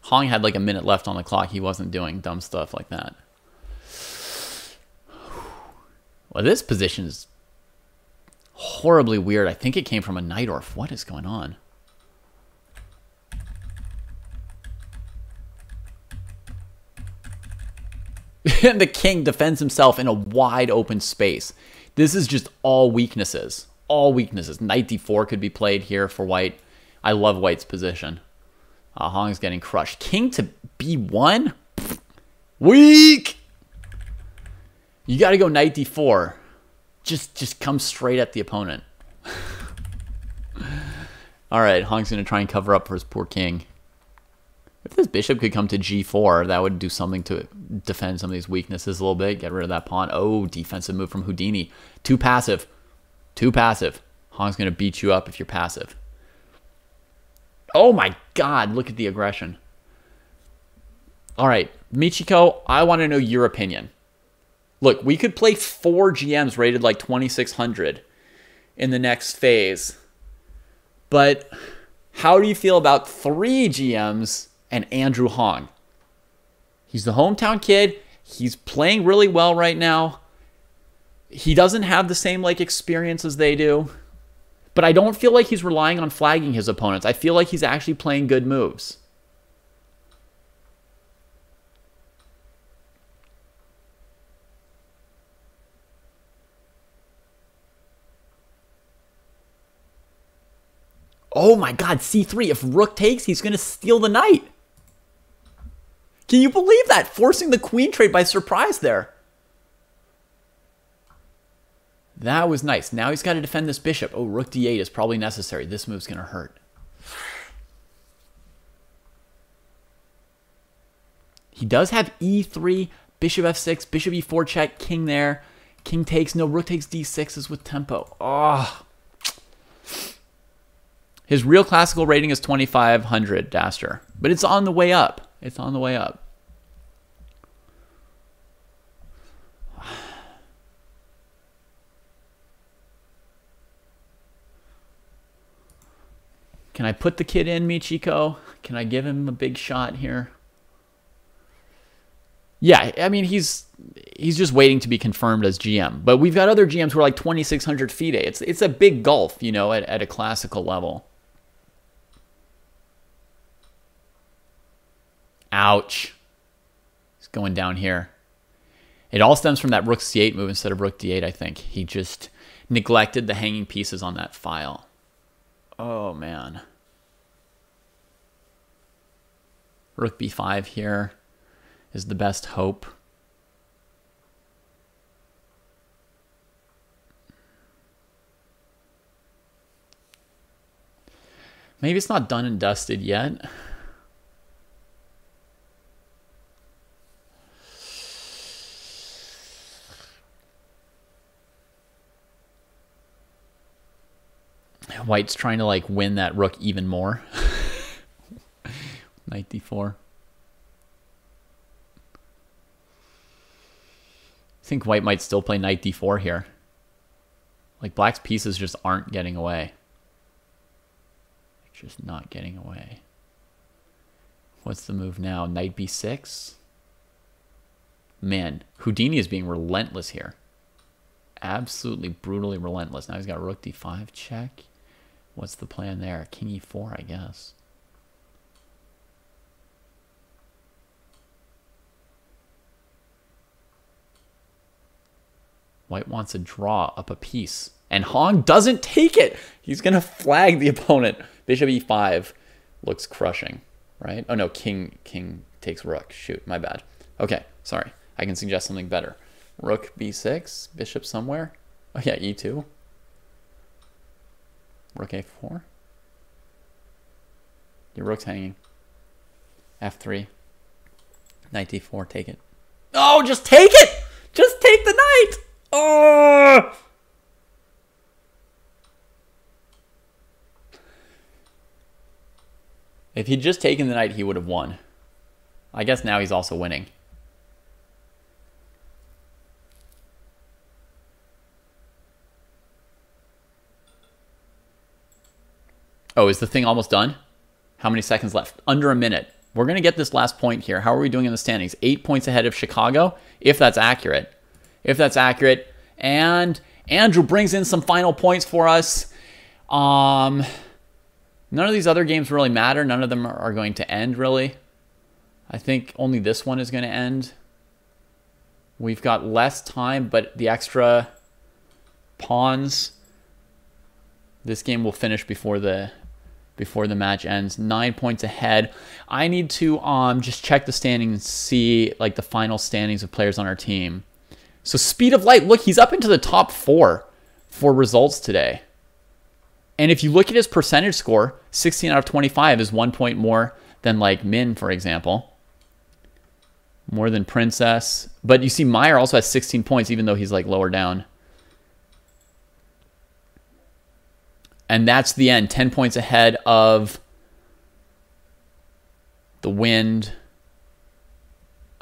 Hong had like a minute left on the clock. He wasn't doing dumb stuff like that. Well, this position is horribly weird. I think it came from a Najdorf. What is going on? And the king defends himself in a wide open space. This is just all weaknesses. All weaknesses. Knight d4 could be played here for white. I love white's position. Hong's getting crushed. King to b1? Weak! You got to go knight d4. Just come straight at the opponent. All right, Hong's going to try and cover up for his poor king. If this bishop could come to g4, that would do something to defend some of these weaknesses a little bit. Get rid of that pawn. Oh, defensive move from Houdini. Too passive. Too passive. Hong's going to beat you up if you're passive. Oh my God, look at the aggression. All right, Michiko, I want to know your opinion. Look, we could play 4 GMs rated like 2600 in the next phase. But how do you feel about 3 GMs and Andrew Hong? He's the hometown kid. He's playing really well right now. He doesn't have the same like experience as they do. But I don't feel like he's relying on flagging his opponents. I feel like he's actually playing good moves. Oh my God, c3. If rook takes, he's going to steal the knight. Can you believe that? Forcing the queen trade by surprise there. That was nice. Now he's got to defend this bishop. Oh, rook d8 is probably necessary. This move's going to hurt. He does have e3, bishop f6, bishop e4 check, king there. King takes. No, rook takes d6 is with tempo. Oh. His real classical rating is 2500, Daster. But it's on the way up. It's on the way up. Can I put the kid in, Michiko? Can I give him a big shot here? Yeah, I mean, he's just waiting to be confirmed as GM. But we've got other GMs who are like 2,600 FIDE. It's a big gulf, you know, at a classical level. Ouch. He's going down here. It all stems from that rook c8 move instead of rook d8, I think. He just neglected the hanging pieces on that file. Oh, man. Rook b5 here is the best hope. Maybe it's not done and dusted yet. White's trying to like win that rook even more. Knight d4. I think white might still play knight d4 here. Like black's pieces just aren't getting away. Just not getting away. What's the move now? Knight b6? Man, Houdini is being relentless here. Absolutely brutally relentless. Now he's got rook d5 check. What's the plan there? King e4, I guess. White wants a draw up a piece. And Hong doesn't take it. He's going to flag the opponent. Bishop e5 looks crushing, right? Oh, no, king takes rook. Shoot, my bad. Okay, sorry. I can suggest something better. Rook b6, bishop somewhere. Oh, yeah, e2. Rook A4. Your rook's hanging. F3. Knight D4. Take it. Oh, just take it! Just take the knight! Oh! If he'd just taken the knight, he would have won. I guess now he's also winning. Oh, is the thing almost done? How many seconds left? Under a minute. We're going to get this last point here. How are we doing in the standings? 8 points ahead of Chicago, if that's accurate. If that's accurate. And Andrew brings in some final points for us. None of these other games really matter. None of them are going to end, really. I think only this one is going to end. We've got less time, but the extra pawns, this game will finish before the match ends. 9 points ahead. I need to just check the standings and see like the final standings of players on our team. So Speed of Light, look, he's up into the top 4 for results today. And if you look at his percentage score, 16 out of 25 is 1 point more than like Min, for example. More than Princess. But you see Meyer also has 16 points, even though he's like lower down. And that's the end. 10 points ahead of the Wind.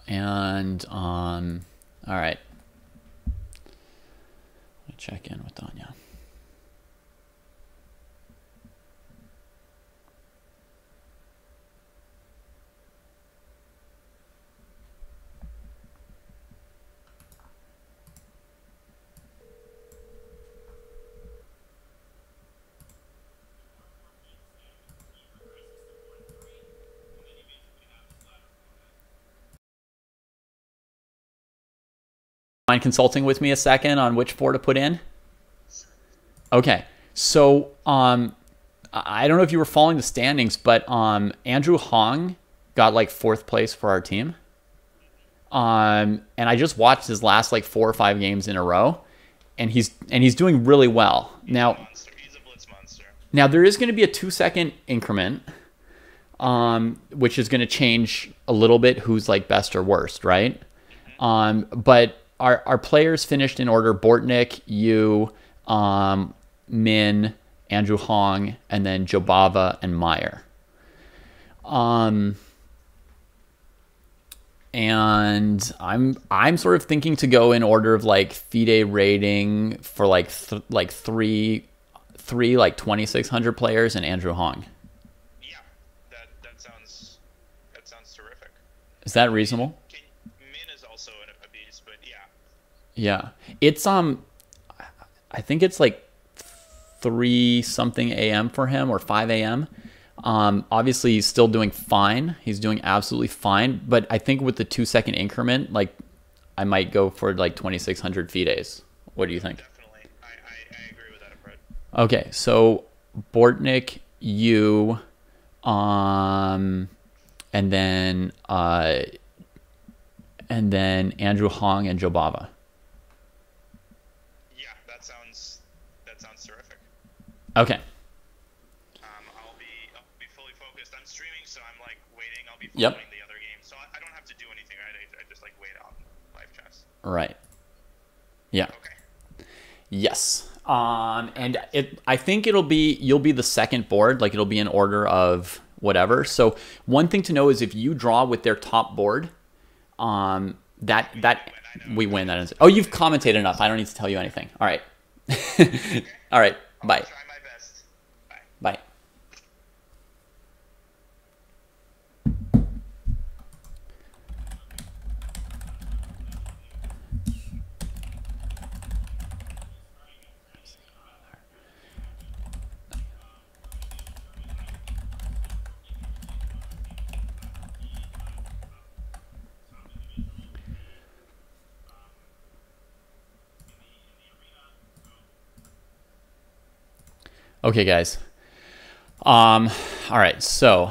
And, all right. Let me check in with Danya. Mind consulting with me a second on which 4 to put in? Okay, so I don't know if you were following the standings, but Andrew Hong got like 4th place for our team. And I just watched his last like 4 or 5 games in a row, and he's doing really well. Now, he's a blitz monster. Now there is going to be a 2-second increment, which is going to change a little bit who's like best or worst, right? But our players finished in order: Bortnik, you, Min, Andrew Hong, and then Jobava and Meyer. And I'm sort of thinking to go in order of like FIDE rating for like three like 2,600 players and Andrew Hong. Yeah, that sounds terrific. Is that reasonable? Min is also a beast, but yeah. Yeah, it's I think it's like 3 something a.m. for him, or 5 a.m. Obviously he's still doing fine. He's doing absolutely fine. But I think with the 2-second increment, like I might go for like 2,600 FIDEs. What do you think? Definitely, I agree with that approach. Okay, so Bortnik, you, and then Andrew Hong and Jobava. Yeah, that sounds terrific. Okay. I'll be fully focused. I'm streaming, so I'm like waiting. I'll be Yep. following the other game, so I don't have to do anything. Right? I just like wait on live chats. Right. Yeah. Okay. Yes. And I think you'll be the second board, like it'll be in order of whatever. So one thing to know is if you draw with their top board, that we win. That is. Oh, you've commentated enough. I don't need to tell you anything. All right. All right. Bye. I'll try my best. Bye. Bye. Okay, guys. All right, so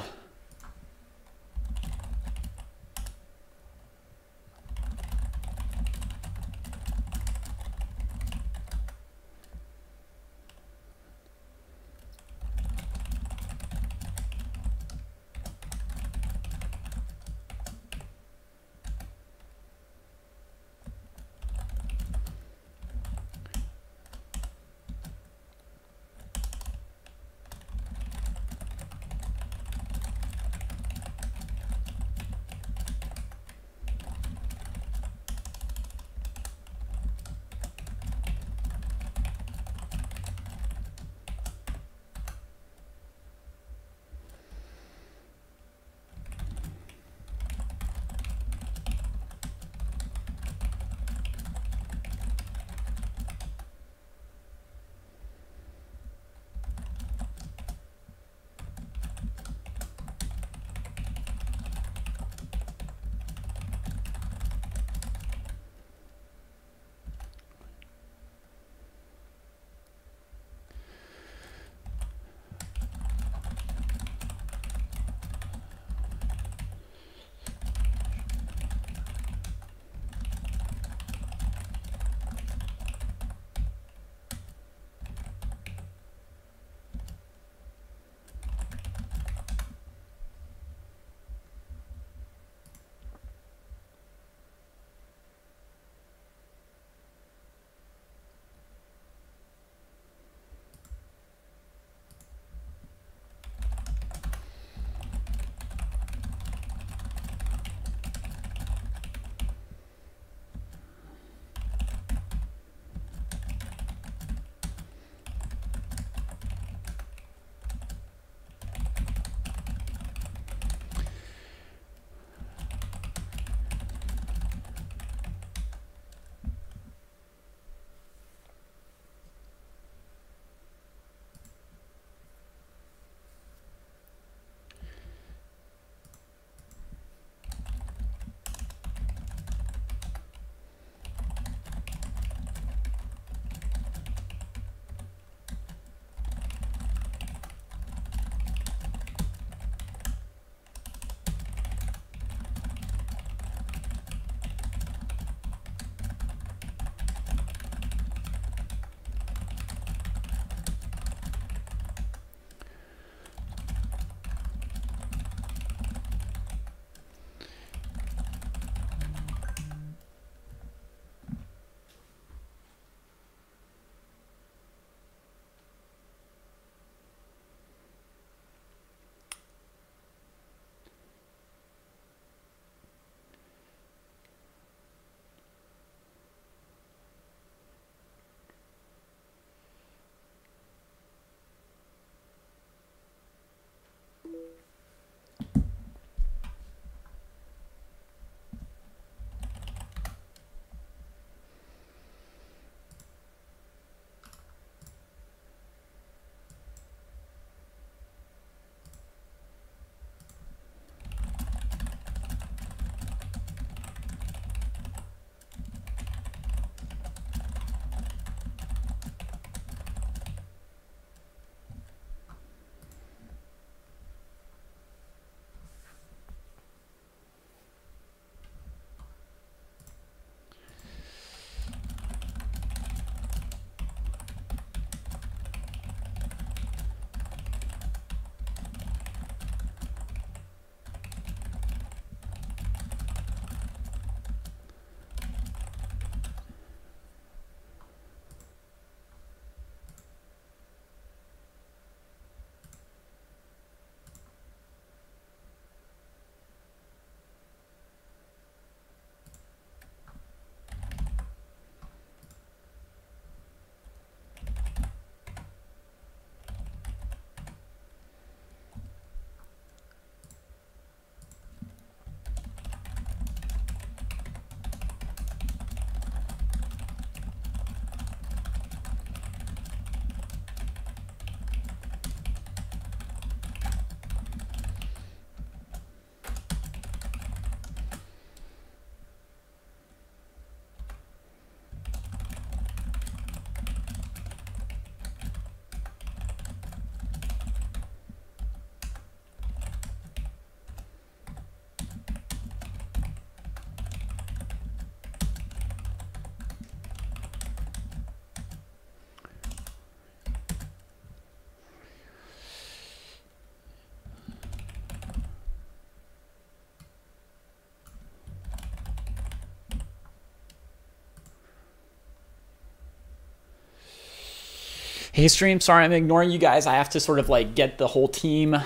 Hey, stream, sorry I'm ignoring you guys. I have to sort of like get the whole team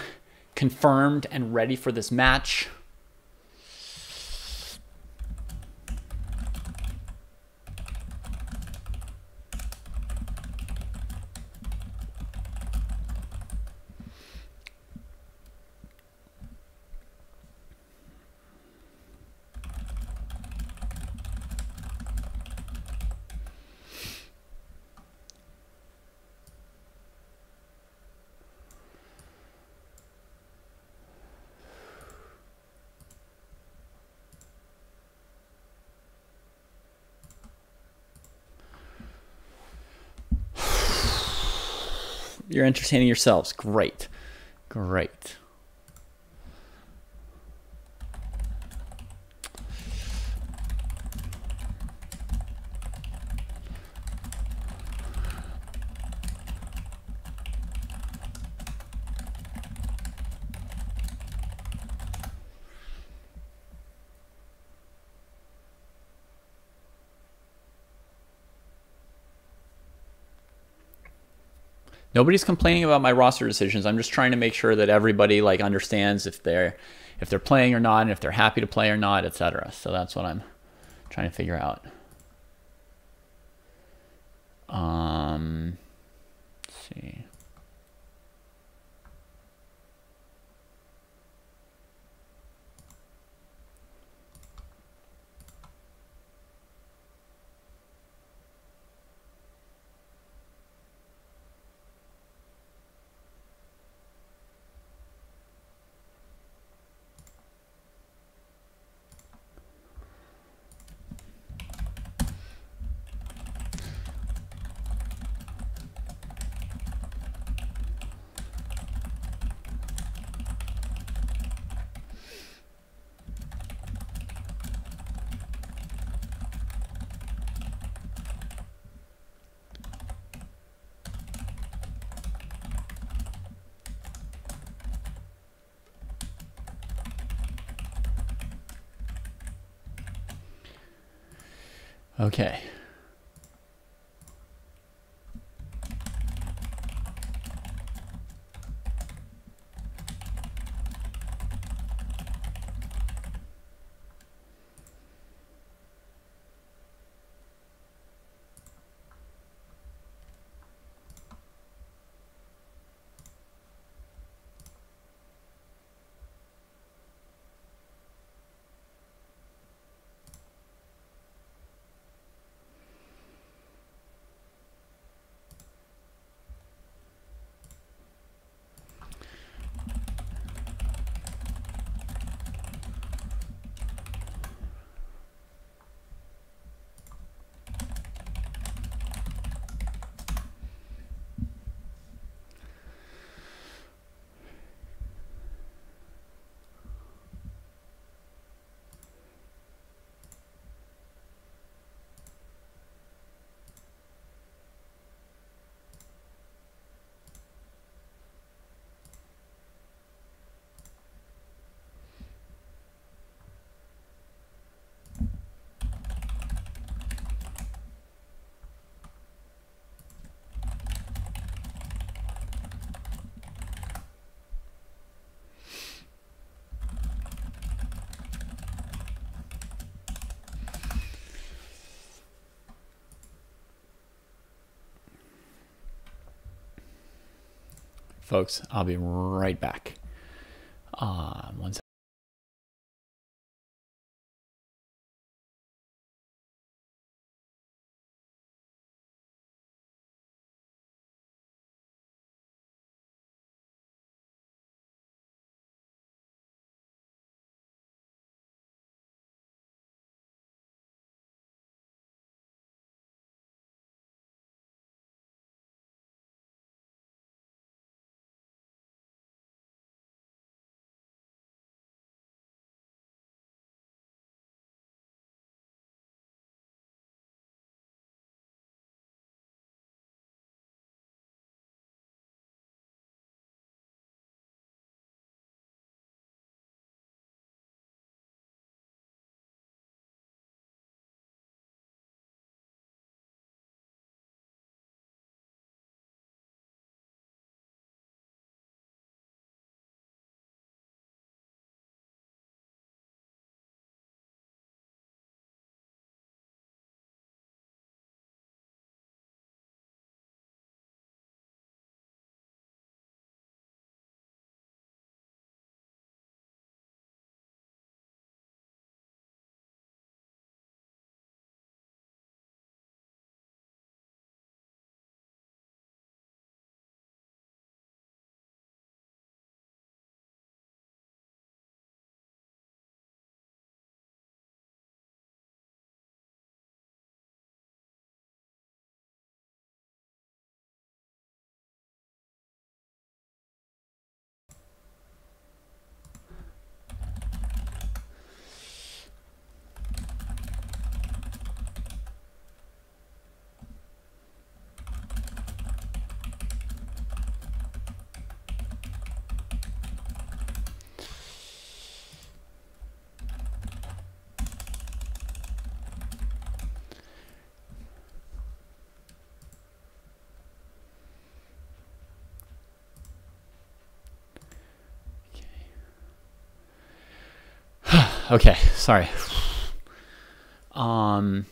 confirmed and ready for this match. You're entertaining yourselves. Great. Great. Nobody's complaining about my roster decisions. I'm just trying to make sure that everybody like understands if they're playing or not, and if they're happy to play or not, etc. So that's what I'm trying to figure out. Let's see. Okay. Folks, I'll be right back. 1 second. Okay, sorry. Um,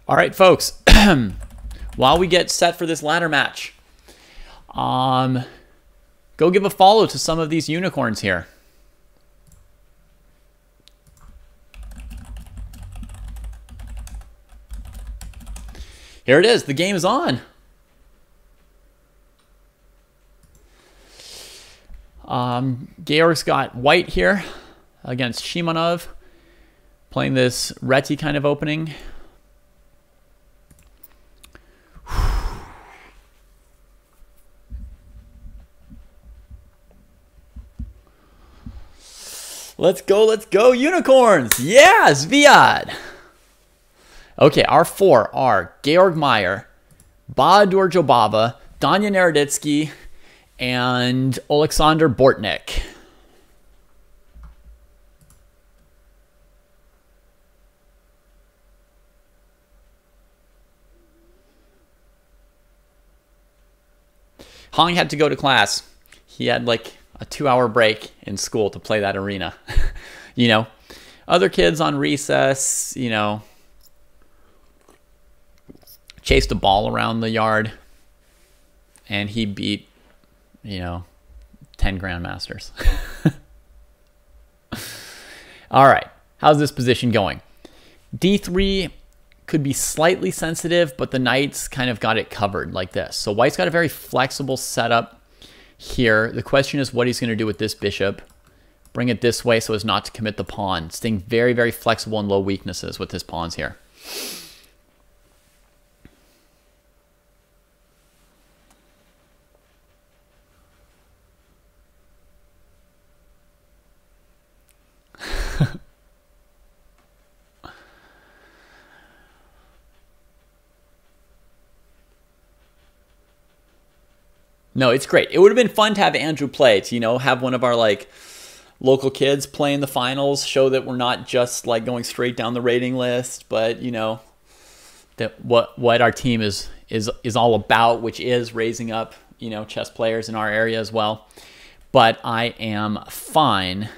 all right, folks. While we get set for this ladder match, go give a follow to some of these unicorns here. Here it is. The game is on. Georg's got white here against Shimonov, playing this Reti kind of opening. Let's go, unicorns! Yeah, Zviad! Okay, our 4 are Georg Meyer, Bahadur Jobava, Danya Naroditsky, and Alexander Bortnik. Hong had to go to class. He had like a 2-hour break in school to play that arena. You know, other kids on recess, you know, chased a ball around the yard, and he beat, you know, 10 grandmasters. All right, how's this position going? D3 could be slightly sensitive, but the knights kind of got it covered like this. So white's got a very flexible setup here. The question is what he's going to do with this bishop. Bring it this way so as not to commit the pawn. Staying very, very flexible and low weaknesses with his pawns here. No, it's great. It would have been fun to have Andrew play, to, you know, have one of our like local kids play in the finals, show that we're not just like going straight down the rating list, but you know, that what our team is all about, which is raising up, you know, chess players in our area as well. But I am fine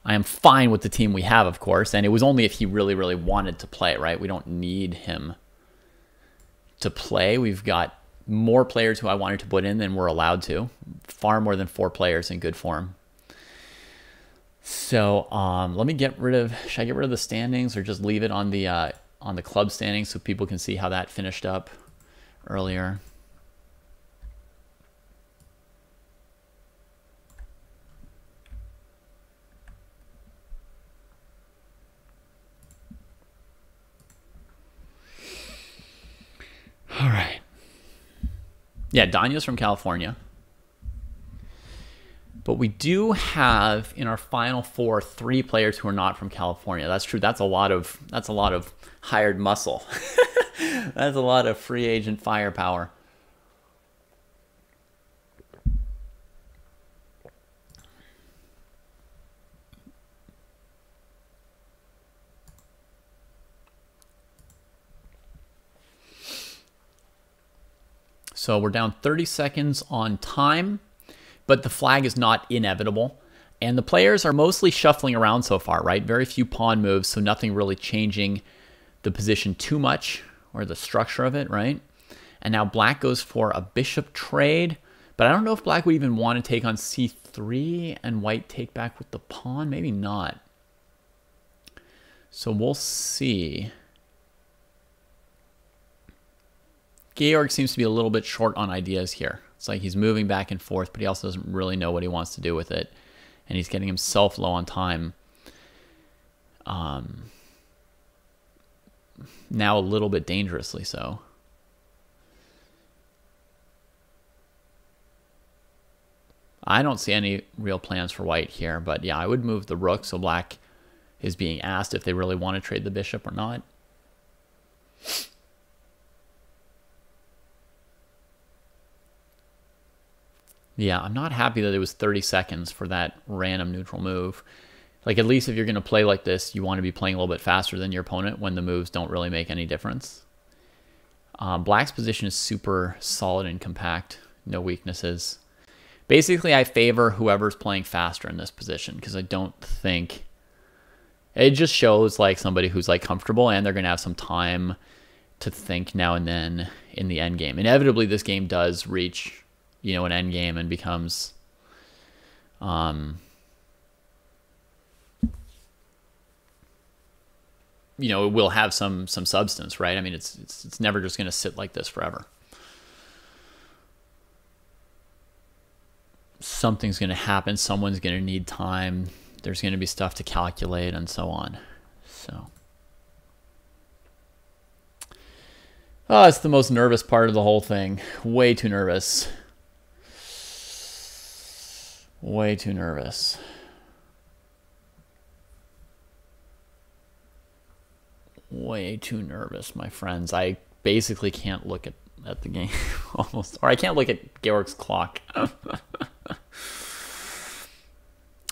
with the team we have, of course, and it was only if he really, really wanted to play, right? We don't need him to play. We've got more players who I wanted to put in than we're allowed to. Far more than 4 players in good form. So let me get rid of, should I get rid of the standings or just leave it on the club standings so people can see how that finished up earlier? All right. Yeah, Danya's from California. But we do have in our final 4 3 players who are not from California. That's true. That's a lot of hired muscle. That's a lot of free agent firepower. So we're down 30 seconds on time, but the flag is not inevitable. And the players are mostly shuffling around so far, right? Very few pawn moves, so nothing really changing the position too much or the structure of it, right? And now black goes for a bishop trade, but I don't know if black would even want to take on c3 and white take back with the pawn. Maybe not. So we'll see. Georg seems to be a little bit short on ideas here. It's like he's moving back and forth, but he also doesn't really know what he wants to do with it. And he's getting himself low on time. Now a little bit dangerously so. I don't see any real plans for white here, but yeah, I would move the rook so black is being asked if they really want to trade the bishop or not. Yeah, I'm not happy that it was 30 seconds for that random neutral move. Like, at least if you're going to play like this, you want to be playing a little bit faster than your opponent when the moves don't really make any difference. Black's position is super solid and compact. No weaknesses. Basically, I favor whoever's playing faster in this position because I don't think... It just shows like somebody who's like comfortable and they're going to have some time to think now and then in the end game. Inevitably, this game does reach... you know, an end game and becomes you know, it will have some substance, right? I mean, it's never just going to sit like this forever. something's going to happen. Someone's going to need time. There's going to be stuff to calculate and so on. So, oh, it's the most nervous part of the whole thing. Way too nervous. Way too nervous. Way too nervous, my friends. I basically can't look at the game almost, or I can't look at Georg's clock.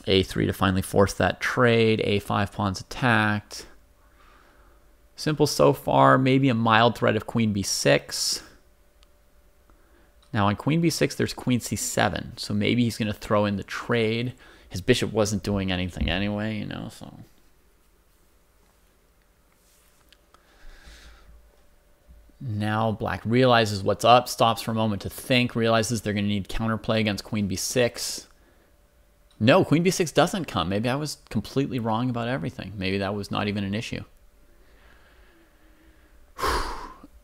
A3 to finally force that trade. A5 pawns attacked. Simple so far. Maybe a mild threat of queen b6. Now on queen b6, there's queen c7. So maybe he's going to throw in the trade. His bishop wasn't doing anything anyway, you know, so. Now black realizes what's up, stops for a moment to think, realizes they're going to need counterplay against queen b6. No, queen b6 doesn't come. Maybe I was completely wrong about everything. Maybe that was not even an issue.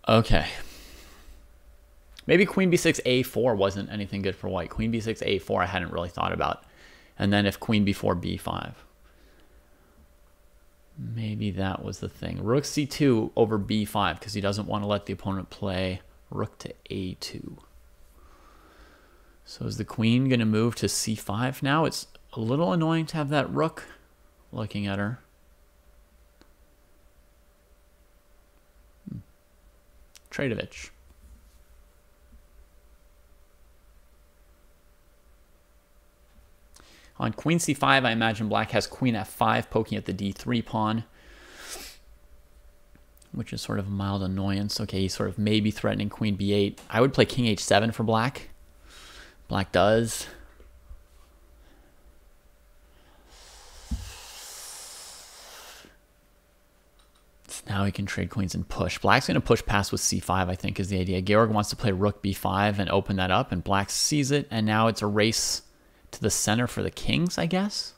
Okay. Maybe queen b6 a4 wasn't anything good for white. Queen b6 a4 I hadn't really thought about. And then if queen b4 b5. Maybe that was the thing. Rook c2 over b5 because he doesn't want to let the opponent play rook to a2. So is the queen going to move to c5 now? It's a little annoying to have that rook looking at her. Tradovich. On queen c5, I imagine black has queen f5 poking at the d3 pawn, which is sort of a mild annoyance. Okay, he's sort of maybe threatening queen b8. I would play king h7 for black. Black does. So now he can trade queens and push. Black's going to push past with c5, I think, is the idea. Georg wants to play rook b5 and open that up, and black sees it, and now it's a race to the center for the kings, I guess.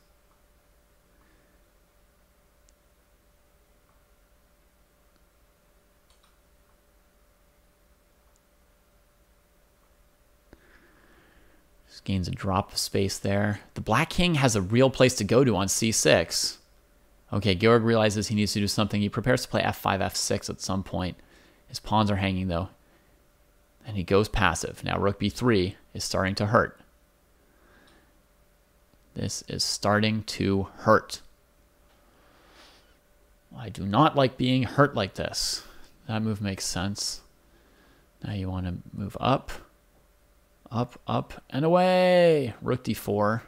Just gains a drop of space there. The black king has a real place to go to on c6. Okay, Georg realizes he needs to do something. He prepares to play f5, f6 at some point. His pawns are hanging, though. And he goes passive. Now rook b3 is starting to hurt. This is starting to hurt. I do not like being hurt like this. That move makes sense. Now you want to move up, up, up, and away. Rook d4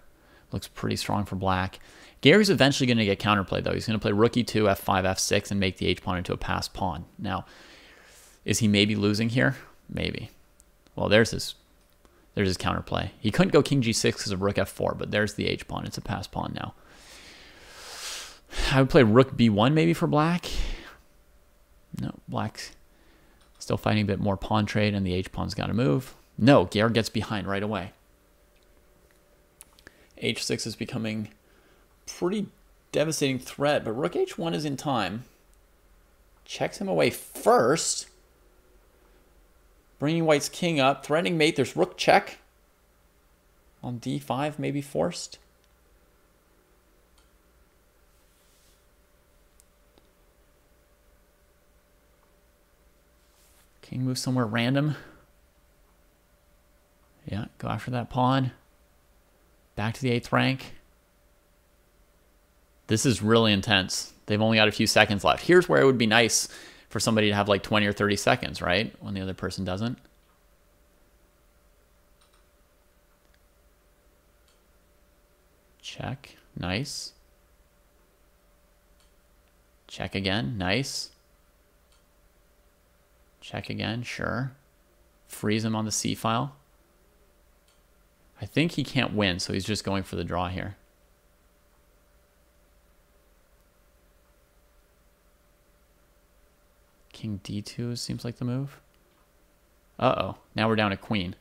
looks pretty strong for black. Gary's eventually going to get counterplay, though. He's going to play rook e2, f5, f6, and make the h-pawn into a passed pawn. Now, is he maybe losing here? Maybe. Well, there's his counterplay. He couldn't go king g6 because of rook f4, but there's the h-pawn. It's a passed pawn now. I would play rook b1 maybe for black. No, black's still fighting a bit more pawn trade, and the h-pawn's got to move. No, Georg gets behind right away. h6 is becoming pretty devastating threat, but rook h1 is in time. Checks him away first. Bringing white's king up, threatening mate. There's rook check on d5, maybe forced. King moves somewhere random. Yeah, go after that pawn. Back to the 8th rank. This is really intense. They've only got a few seconds left. Here's where it would be nice for somebody to have like 20 or 30 seconds, right? When the other person doesn't. Check. Nice. Check again. Nice. Check again. Sure. Freeze him on the C file. I think he can't win, so he's just going for the draw here. King d2 seems like the move. Uh-oh. Now we're down to queen.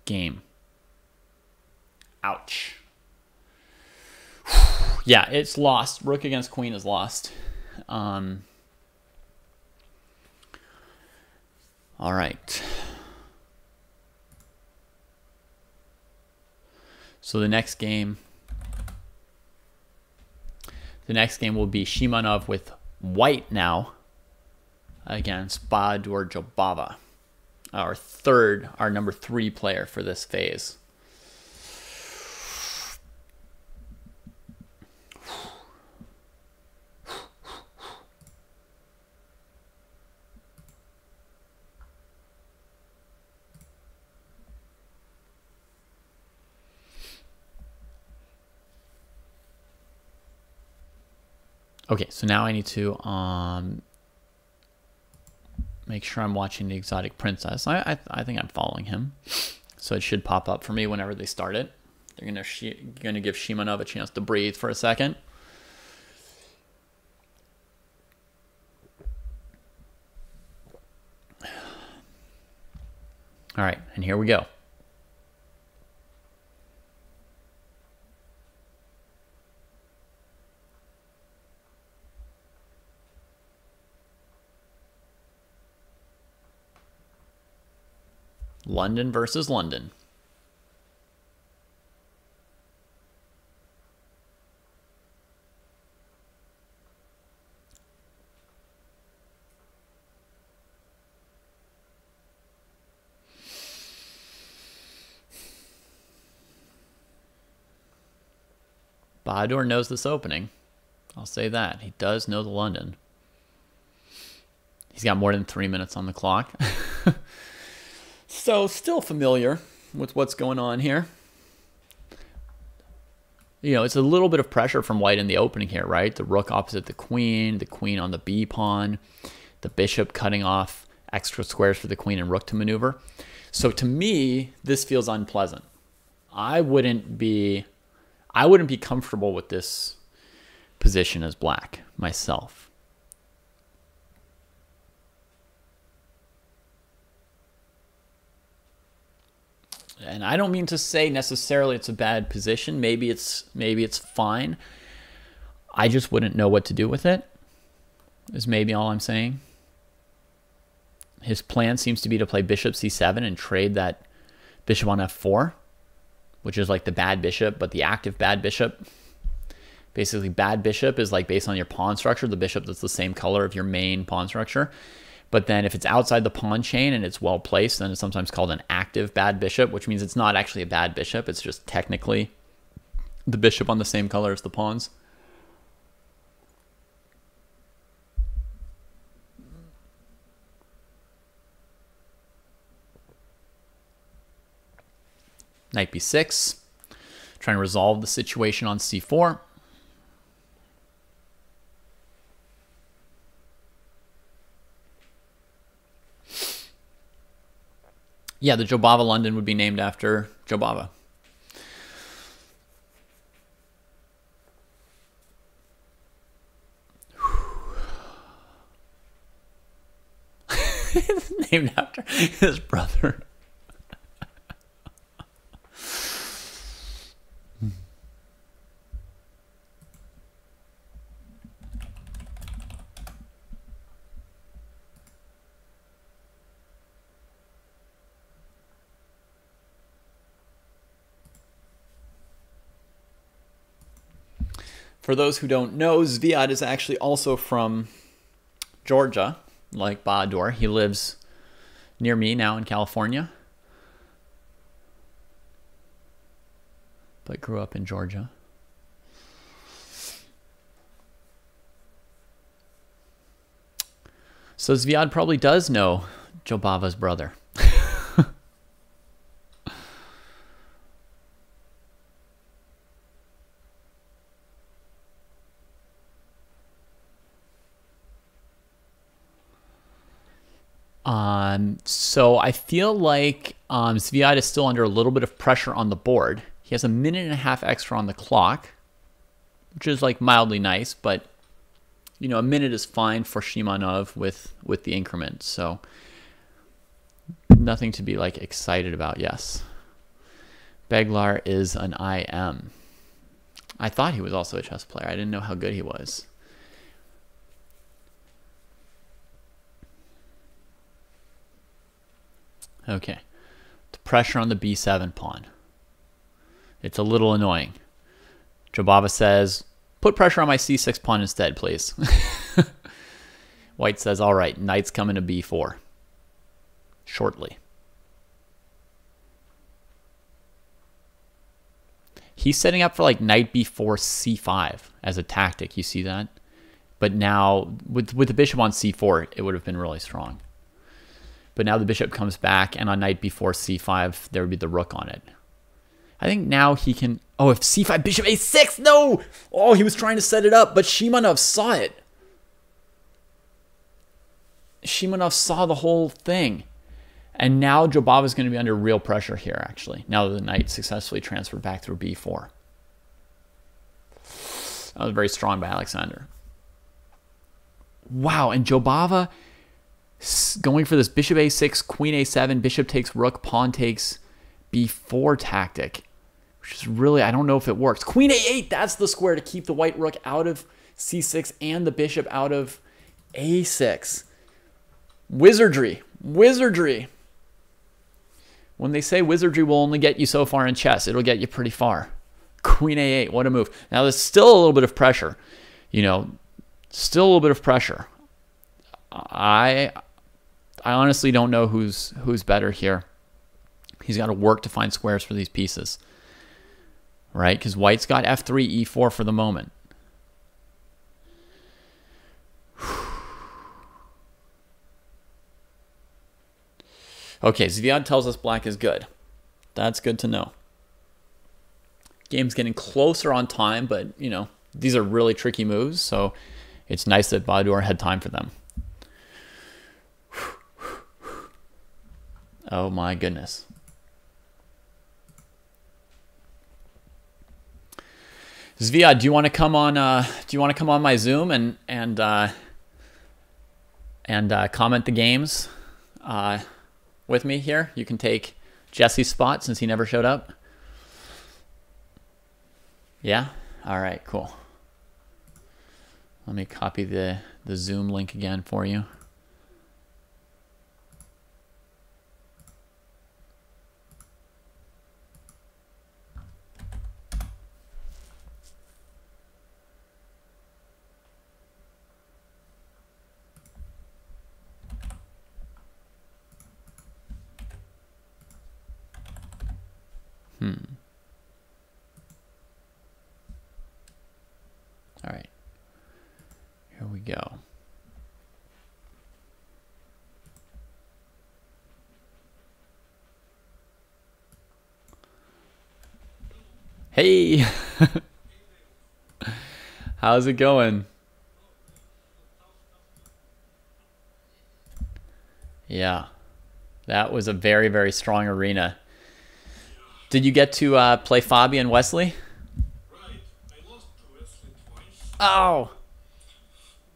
game. Ouch. Yeah, it's lost. Rook against queen is lost. All right. So the next game will be Shimanov with white now against Bahadur Jobava, our number 3 player for this phase. Okay, so now I need to make sure I'm watching the Exotic Princess. I think I'm following him, so it should pop up for me whenever they start it. They're gonna give Shimanov a chance to breathe for a second. All right, and here we go. London versus London. Bahadur knows this opening. I'll say that. He does know the London. He's got more than 3 minutes on the clock. So still familiar with what's going on here. You know, it's a little bit of pressure from white in the opening here, right? The rook opposite the queen on the b pawn, the bishop cutting off extra squares for the queen and rook to maneuver. So to me, this feels unpleasant. I wouldn't be comfortable with this position as black myself. And I don't mean to say necessarily it's a bad position. Maybe it's fine. I just wouldn't know what to do with it, is maybe all I'm saying. His plan seems to be to play bishop c7 and trade that bishop on f4, which is like the bad bishop, but the active bad bishop. Basically, bad bishop is like based on your pawn structure, the bishop that's the same color of your main pawn structure. But then if it's outside the pawn chain and it's well placed, then it's sometimes called an active bad bishop, which means it's not actually a bad bishop. It's just technically the bishop on the same color as the pawns. Knight b6. Trying to resolve the situation on c4. Yeah, the Jobava London would be named after Jobava. It's named after his brother. For those who don't know, Zviad is actually also from Georgia, like Bahadur. He lives near me now in California, but grew up in Georgia. So Zviad probably does know Jobava's brother. So I feel like Zviad is still under a little bit of pressure on the board. He has a minute and a half extra on the clock, which is like mildly nice, but you know, a minute is fine for Shimanov with the increment. So nothing to be like excited about. Yes. Beglar is an IM. I thought he was also a chess player. I didn't know how good he was. Okay. The pressure on the b7 pawn. It's a little annoying. Jobava says, put pressure on my c6 pawn instead, please. White says, all right, knight's coming to b4 shortly. He's setting up for like knight b4 c5 as a tactic. You see that? But now with the bishop on c4, it would have been really strong. But now the bishop comes back, and on knight b4 c5, there would be the rook on it. I think now he can... Oh, if c5, bishop a6, no! Oh, he was trying to set it up, but Shimonov saw it. Shimonov saw the whole thing. And now Jobava is going to be under real pressure here, actually. Now that the knight successfully transferred back through b4. That was very strong by Alexander. Wow, and Jobava going for this bishop a6, queen a7, bishop takes rook, pawn takes b4 tactic. Which is really, I don't know if it works. Queen a8, that's the square to keep the white rook out of c6 and the bishop out of a6. Wizardry. Wizardry. When they say wizardry will only get you so far in chess, it'll get you pretty far. Queen a8, what a move. Now there's still a little bit of pressure. You know, still a little bit of pressure. I honestly don't know who's better here. He's got to work to find squares for these pieces. Right? Because white's got f3, e4 for the moment. Okay, Zviad tells us black is good. That's good to know. Game's getting closer on time, but, you know, these are really tricky moves, so it's nice that Bahadur had time for them. Oh my goodness. Zviad, do you want to come on my Zoom and comment the games with me here? You can take Jesse's spot since he never showed up. Yeah? All right, cool. Let me copy the Zoom link again for you. All right. Here we go. Hey! How's it going? Yeah. That was a very, very strong arena. Did you get to play Fabi and Wesley? Right. I lost to Wesley twice. Oh!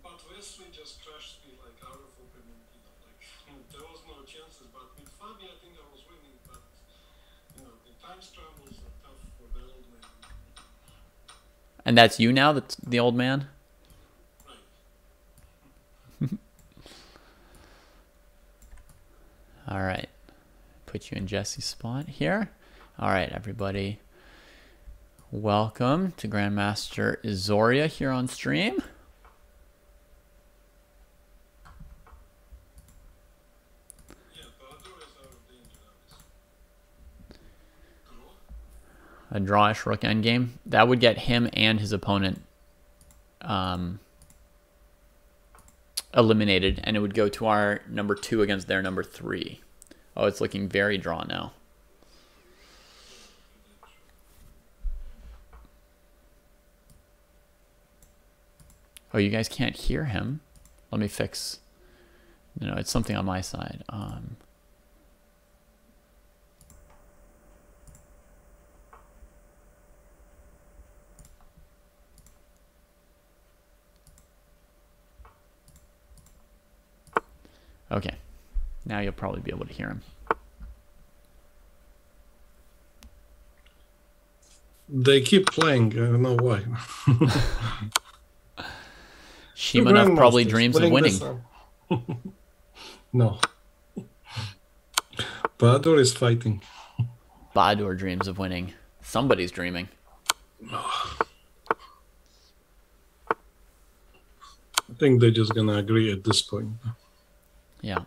But Wesley just crushed me like out of opening. There was no chances. But with Fabi, I think I was winning. But, you know, the time scrambles are tough for the old man. And that's you now, the old man? Right. All right. Put you in Jesse's spot here. All right, everybody. Welcome to Grandmaster Izoria here on stream. Yeah, Bahadur is out of danger. A drawish rook endgame. That would get him and his opponent eliminated, and it would go to our number 2 against their number 3. Oh, it's looking very drawn now. Oh, you guys can't hear him. Let me fix. No, it's something on my side. Okay. Now you'll probably be able to hear him. They keep playing. I don't know why. Two Shimonov probably grandmasters dreams of playing the winning. same. No. Badur is fighting. Badur dreams of winning. Somebody's dreaming. I think they're just gonna agree at this point. Yeah.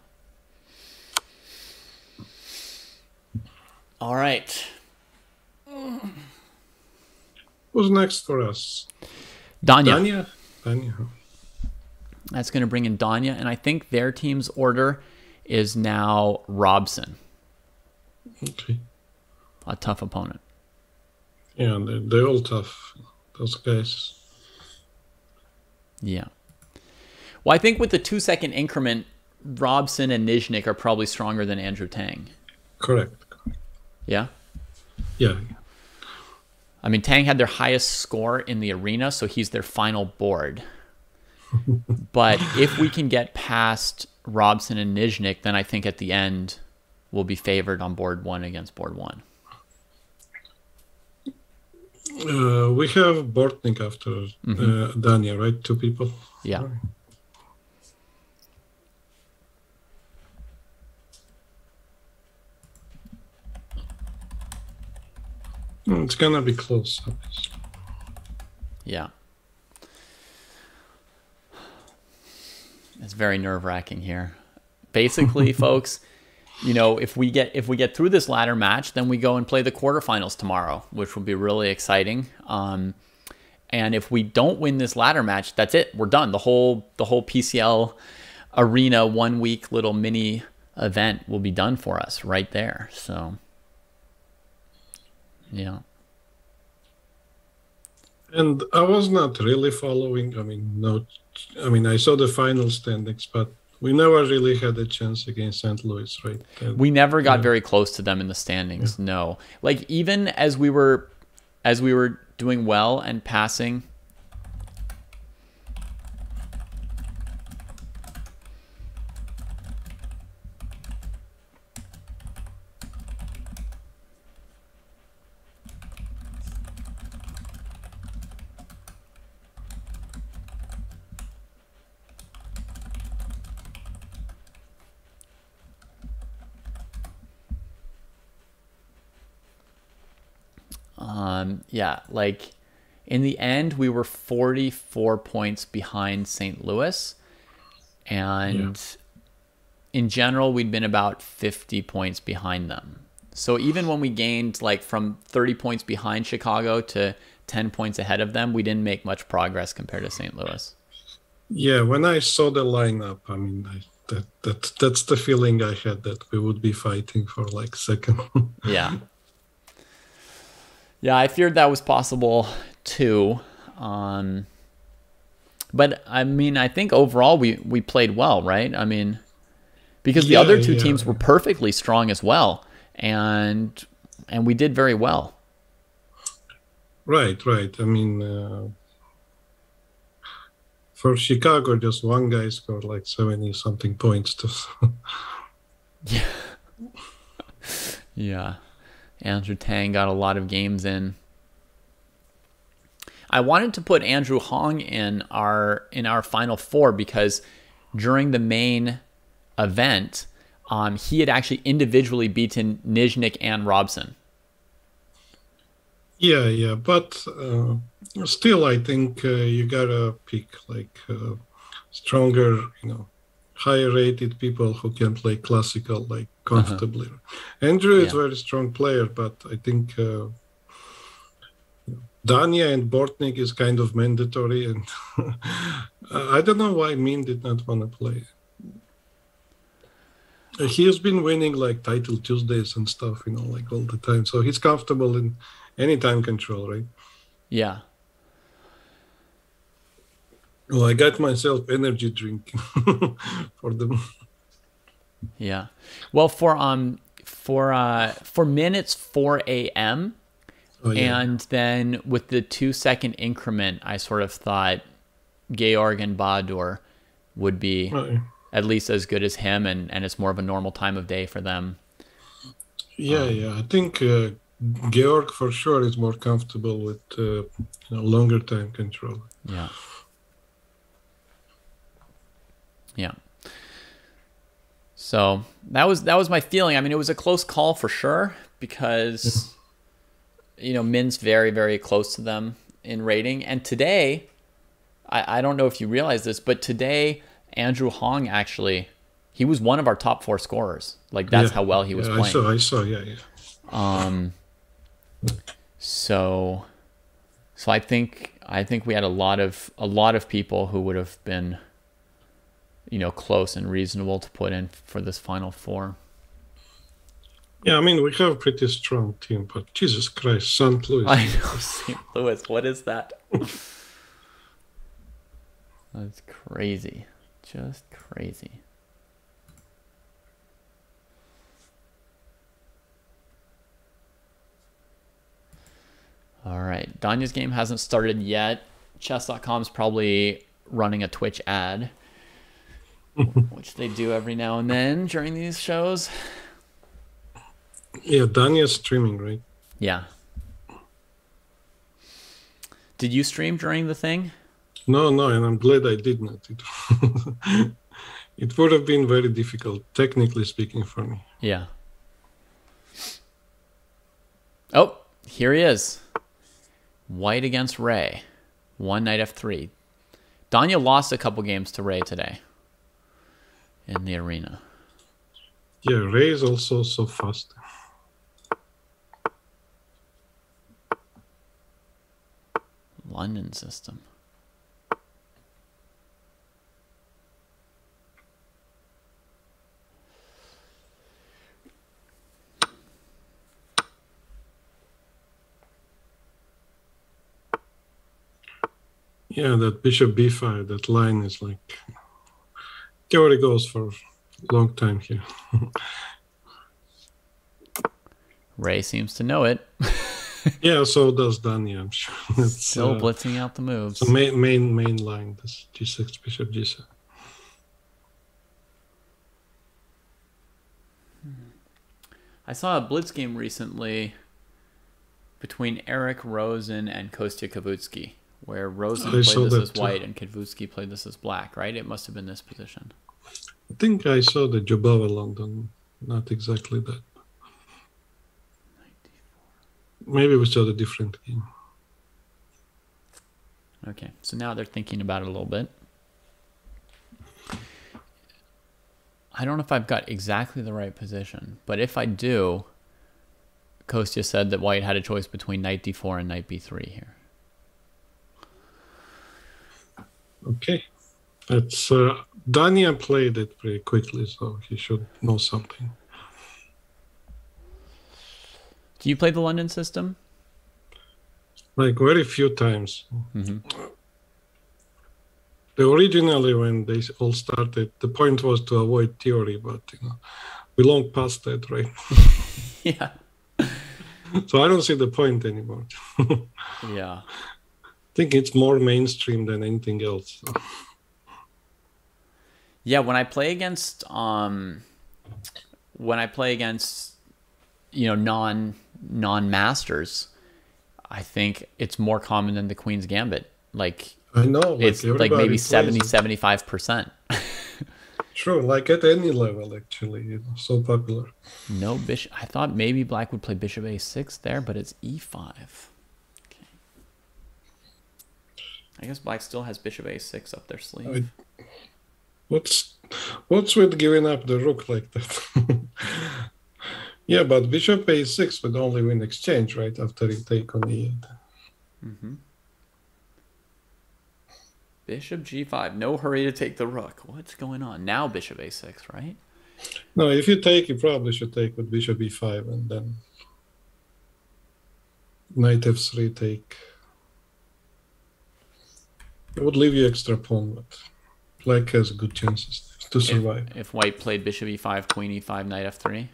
All right. Who's next for us? Danya. Danya. That's going to bring in Danya. And I think their team's order is now Robson. Okay. A tough opponent. Yeah, they're all tough. Those guys. Yeah. Well, I think with the 2-second increment, Robson and Nizhnik are probably stronger than Andrew Tang. Correct. Yeah? Yeah. I mean, Tang had their highest score in the arena, so he's their final board. But if we can get past Robson and Nizhnik, then I think at the end we'll be favored on board 1 against board 1. We have Bortnik after Danya, right? 2 people? Yeah. It's gonna be close. Yeah. It's very nerve-wracking here. Basically, folks, you know, if we get through this ladder match, then we go and play the quarterfinals tomorrow, which will be really exciting. And if we don't win this ladder match, that's it. We're done. The whole PCL arena 1 week little mini event will be done for us right there. So, yeah. And I was not really following. I saw the final standings, but we never really had a chance against St. Louis, right? And, we never got very close to them in the standings. Yeah. No, like even as we were doing well and passing. Yeah, like in the end, we were 44 points behind St. Louis. And in general, we'd been about 50 points behind them. So even when we gained like from 30 points behind Chicago to 10 points ahead of them, we didn't make much progress compared to St. Louis. Yeah, when I saw the lineup, I mean, that's the feeling I had, that we would be fighting for like second. Yeah. Yeah, I feared that was possible too. But I mean, I think overall we played well, right? I mean, because the other two teams were perfectly strong as well, and we did very well. Right. I mean, for Chicago, just one guy scored like 70-something points. Yeah. Yeah. Andrew Tang got a lot of games in. I wanted to put Andrew Hong in our final 4 because during the main event, he had actually individually beaten Nizhnik and Robson. Yeah, but still, I think you gotta pick like stronger, higher rated people who can play classical like comfortably. Andrew is a very strong player, but I think Danya and Bortnik is kind of mandatory, and I don't know why Min did not want to play. He has been winning like Title Tuesdays and stuff, like all the time. So he's comfortable in any time control, right? Yeah. Well, I got myself energy drink for them. Yeah. Well, for Min, it's 4 a.m. And then with the 2-second increment, I sort of thought Georg and Badur would be at least as good as him, and it's more of a normal time of day for them. Yeah. I think Georg for sure is more comfortable with longer time control. Yeah. Yeah. So that was my feeling. I mean, it was a close call for sure because Min's very, very close to them in rating. And today, I don't know if you realize this, but today Andrew Hong actually, he was one of our top 4 scorers. Like that's how well he was playing. I saw, yeah. So I think we had a lot of people who would have been, close and reasonable to put in for this Final Four. Yeah, I mean, we have a pretty strong team, but Jesus Christ, St. Louis. I know, St. Louis. What is that? That's crazy. Just crazy. All right. Danya's game hasn't started yet. Chess.com is probably running a Twitch ad, which they do every now and then during these shows. Yeah, Danya's streaming, right? Yeah. Did you stream during the thing? No, and I'm glad I did not. It would have been very difficult, technically speaking, for me. Yeah. Oh, here he is. White against Ray. 1 knight f3. Danya lost a couple games to Ray today in the arena. Yeah, Ray is also so fast. London system. Yeah, that bishop b5, that line is like, theory goes for a long time here. Ray seems to know it. Yeah, so does Danya, I'm sure. It's, Still blitzing out the moves. The main line, this g6, bishop g7. I saw a blitz game recently between Eric Rosen and Kostya Kavutsky, where Rosen played this as white and Kavutsky played this as black, right? It must have been this position. I think I saw the Jobava London, not exactly that. Maybe we saw the different game. Okay, so now they're thinking about it a little bit. I don't know if I've got exactly the right position, but if I do, Kostya said that white had a choice between knight d4 and knight b3 here. Okay. It's Danya played it pretty quickly, so he should know something. Do you play the London system? Like very few times. Mm-hmm. Originally, when they all started, the point was to avoid theory, but we long past that, right? Yeah. So I don't see the point anymore. Yeah. I think it's more mainstream than anything else. So. Yeah, when I play against non-masters, I think it's more common than the Queen's Gambit. Like I know, it's like maybe 70-75%. True, like at any level, actually, so popular. No bishop. I thought maybe black would play bishop a6 there, but it's e5. Okay. I guess black still has bishop a6 up their sleeve. What's with giving up the rook like that? Yeah, but bishop a6 would only win exchange, right, after you take on e8. Mm-hmm. Bishop g5. No hurry to take the rook. What's going on? Now bishop a6, right? No, if you take, you probably should take with bishop e5 and then knight f3 take. It would leave you extra pawn, but black has good chances to survive. If white played bishop e5, queen e5, knight f3?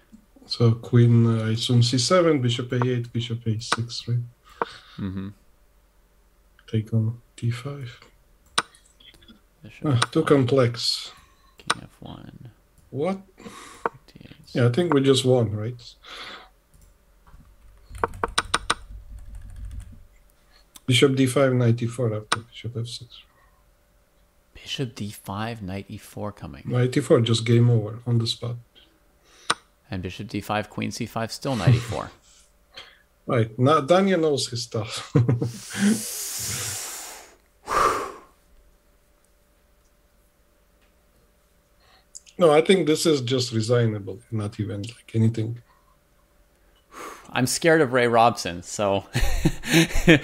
So queen, I assume c7, bishop a8, bishop a6, right? Mm-hmm. Take on d5. Bishop Too complex. King f1. What? D8. Yeah, I think we just won, right? Bishop d5, knight e4 after bishop f6. Bishop d5, knight e4 coming. Knight e4, just game over on the spot. And bishop d5, queen c5, still knight e4. Right. Now Daniel knows his stuff. No, I think this is just resignable, not even like anything. I'm scared of Ray Robson, so...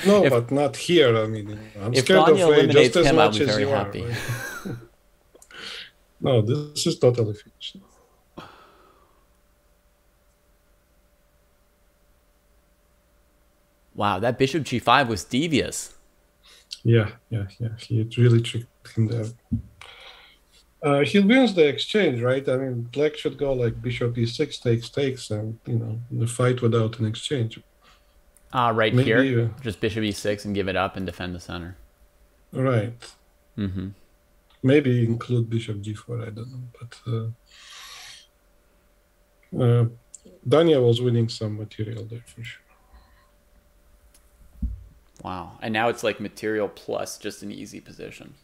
No, but not here. I mean, I'm if scared of Daniel Ray just eliminates as him, I'll much be as very you are. happy. Right? No, this is totally finished. Wow, that bishop g5 was devious. Yeah. He really tricked him there. He wins the exchange, right? I mean, black should go like bishop e6 takes, and the fight without an exchange. Right Maybe, here, just bishop e6 and give it up and defend the center. Right. Mm-hmm. Maybe include bishop g4. I don't know, but Daniel was winning some material there for sure. Wow, and now it's like material plus just an easy position.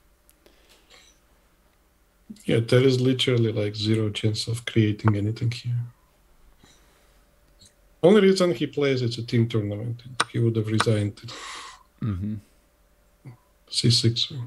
Yeah, there is literally like zero chance of creating anything here. Only reason he plays it's a team tournament. He would have resigned it. Mm-hmm. c6.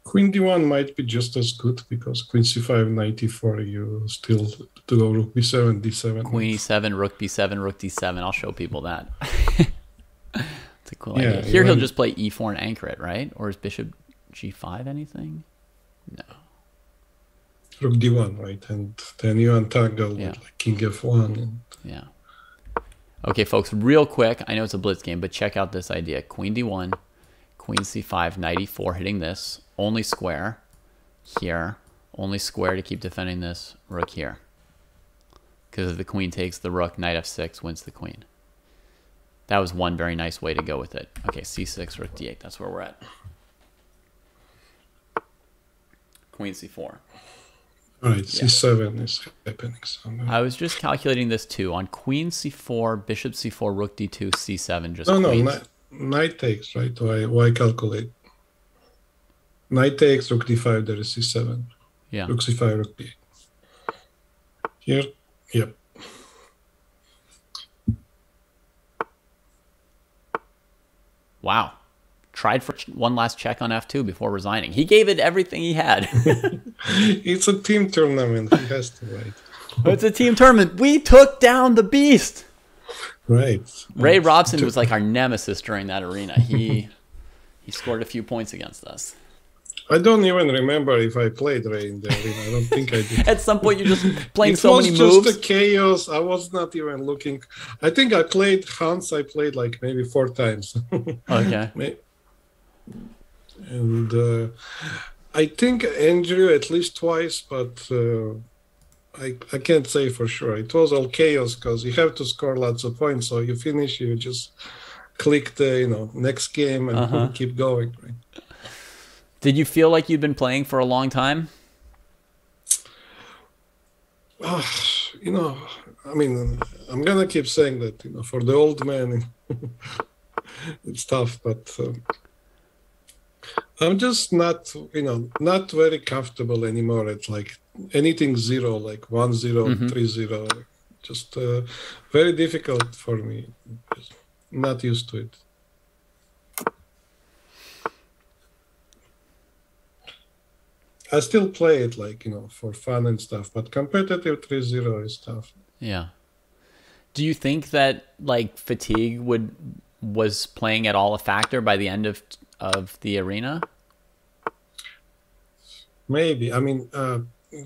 Queen d1 might be just as good because queen c5, knight e4, you still to go rook b7, d7. Queen e7, rook b7, rook d7. I'll show people that. It's a cool idea. Yeah, Here he'll just play e4 and anchor it, right? Or is bishop g5 anything? No. Rook d1, right? And then you untangle with like king f1. And... Yeah. Okay, folks, real quick. I know it's a blitz game, but check out this idea. Queen d1, queen c5, knight e4, hitting this. Only square here. Only square to keep defending this. Rook here. Because if the queen takes the rook, knight f6 wins the queen. That was one very nice way to go with it. Okay, c6, rook d8. That's where we're at. Queen c4. All right, c7 is happening somewhere. I was just calculating this too. On queen c4, bishop c4, rook d2, c7. Just no, queens. Knight takes, right? Why calculate? Knight takes, rook d5, there is c7. Yeah. Rook c5, rook d8. Here, yep. Wow. Tried for one last check on f2 before resigning. He gave it everything he had. It's a team tournament. He has to, right? It's a team tournament. We took down the beast. Right. Ray Robson was like our nemesis during that arena. He scored a few points against us. I don't even remember if I played Ray in the arena. I don't think I did. At some point, you're just playing so many moves. It was just a chaos. I was not even looking. I think I played Hans. I played like maybe 4 times. Okay. And I think Andrew at least twice, but I can't say for sure. It was all chaos because you have to score lots of points. So you finish, you just click the next game and keep going. Right? Did you feel like you'd been playing for a long time? I mean, I'm gonna keep saying that. For the old man, it's tough, but. I'm just not very comfortable anymore at like anything 0, like 1-0, 3-0. Just very difficult for me. Not used to it. I still play it like, for fun and stuff, but competitive 3-0 is tough. Yeah. Do you think that like fatigue was playing at all a factor by the end of the arena? Maybe. I mean,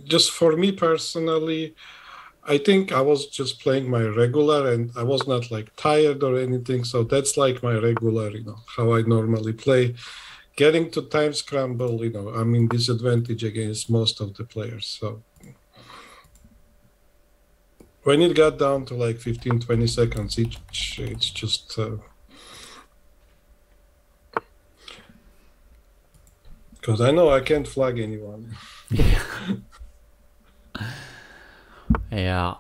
just for me personally, I think I was just playing my regular and I was not like tired or anything. So that's like my regular, how I normally play. Getting to time scramble, I'm in disadvantage against most of the players. So when it got down to like 15, 20 seconds each, it's just... Because I know I can't flag anyone. Yeah.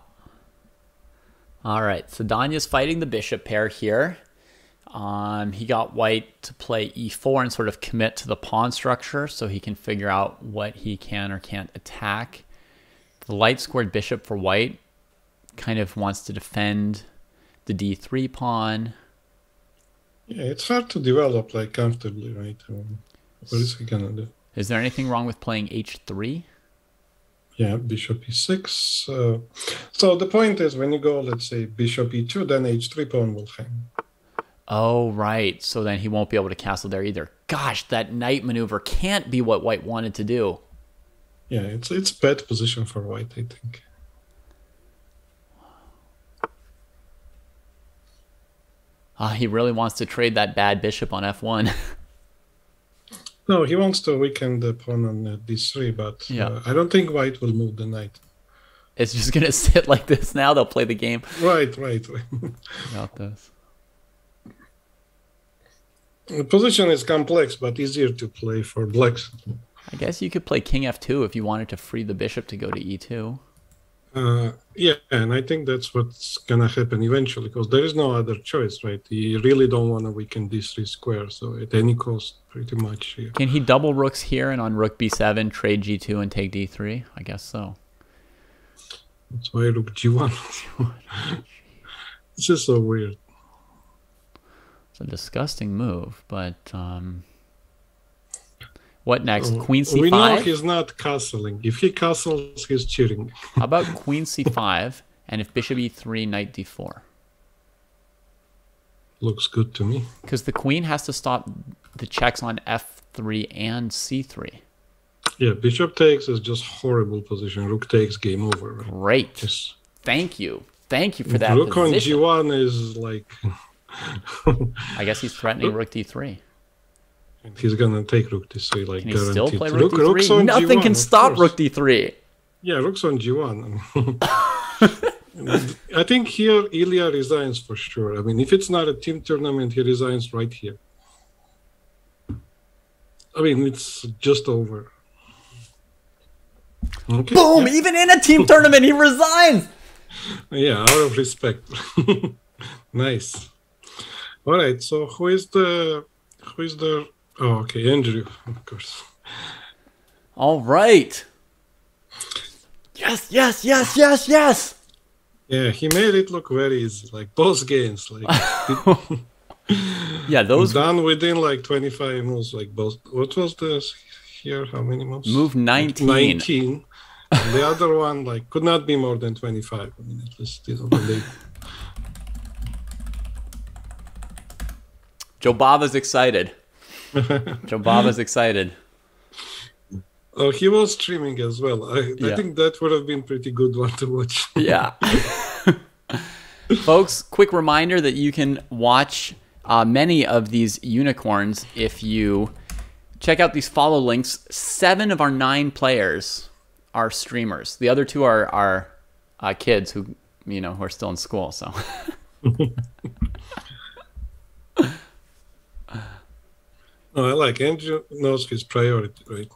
All right, so Danya's fighting the bishop pair here. He got white to play e4 and sort of commit to the pawn structure so he can figure out what he can or can't attack. The light squared bishop for white kind of wants to defend the d3 pawn. Yeah, it's hard to develop like comfortably, right? What is he gonna do? Is there anything wrong with playing h3? Yeah, bishop e6. So the point is, when you go, let's say, bishop e2, then h3 pawn will hang. Oh, right. So then he won't be able to castle there either. Gosh, that knight maneuver can't be what white wanted to do. Yeah, it's bad position for white, I think. He really wants to trade that bad bishop on f1. No, he wants to weaken the pawn on d3, but Yeah. I don't think white will move the knight. It's just going to sit like this now. They'll play the game. Right. Got this. The position is complex, but easier to play for blacks. I guess you could play king f2 if you wanted to free the bishop to go to e2. Yeah, and I think that's what's gonna happen eventually, because there is no other choice, right? You really don't want to weaken d3 square, so at any cost, pretty much. Yeah. Can he double rooks here and on rook b7 trade g2 and take d3? I guess so. That's why rook g1. It's just so weird. It's a disgusting move, but what next? Queen c5? We know he's not castling. If he castles, he's cheating. How about queen c5? And if bishop e3, knight d4? Looks good to me. Because the queen has to stop the checks on f3 and c3. Yeah, bishop takes is just horrible position. Rook takes, game over. Right? Great. Yes. Thank you. Thank you for that Rook position. on g1 is like... I guess he's threatening rook d3. He's gonna take rook d3, like Can he guaranteed. still play rook d3? Rook's on Nothing g1, can of stop course. rook d3. Yeah, rook's on g1. I think here Ilya resigns for sure. I mean, if it's not a team tournament, he resigns right here. I mean, it's just over. Okay. Boom! Yeah. Even in a team tournament, he resigns! Yeah, out of respect. Nice. All right, so who is the... Oh, okay, Andrew, of course. All right. Yes, yes, yes, yes, yes! Yeah, he made it look very easy, like both games. Like Yeah, those... done within like 25 moves, like both. What was this here? How many moves? Move 19. 19. And the other one, like, could not be more than 25. I mean, at least, they... Joe Bava's excited. Joe Bava's excited. Oh, he was streaming as well. I Yeah. think that would have been pretty good one to watch. Yeah. Folks, quick reminder that you can watch many of these unicorns if you check out these follow links. 7 of our 9 players are streamers. The other 2 are kids who are still in school. So. Oh, I like Andrew knows his priority, right?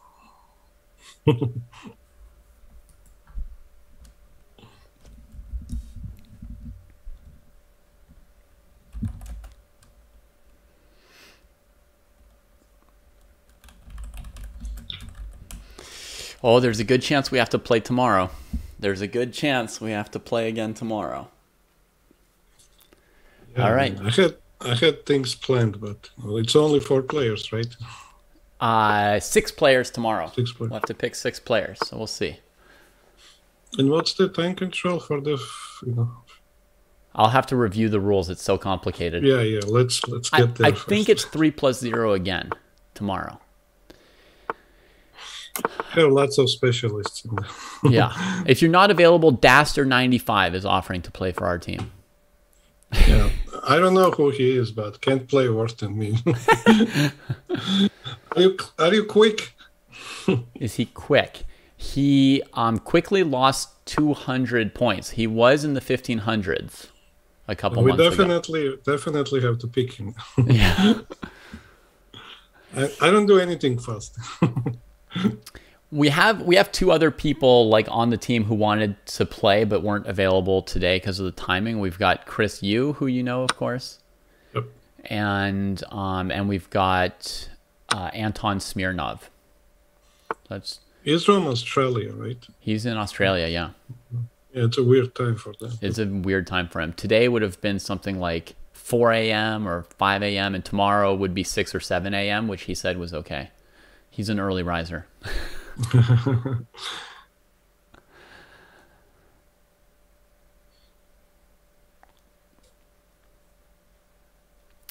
Oh, there's a good chance we have to play tomorrow. There's a good chance we have to play again tomorrow. Yeah, All right. I had things planned, but it's only 4 players, right? 6 players tomorrow. 6 players. We'll have to pick 6 players, so we'll see. And what's the time control for the? I'll have to review the rules. It's so complicated. Yeah. Let's get there. I think it's 3+0 again tomorrow. There are lots of specialists in there. Yeah. If you're not available, Daster95 is offering to play for our team. Yeah, I don't know who he is, but can't play worse than me. Are you quick? Is he quick? He quickly lost 200 points. He was in the 1500s a couple months ago. We definitely have to pick him. Yeah. I don't do anything fast. We have two other people like on the team who wanted to play but weren't available today because of the timing. We've got Chris Yu, who you know, of course, Yep. and we've got Anton Smirnov. He's from Australia, right? He's in Australia, yeah. Yeah, it's a weird time for them. It's a weird time for him. Today would have been something like 4 a.m. or 5 a.m. and tomorrow would be 6 or 7 a.m., which he said was okay. He's an early riser.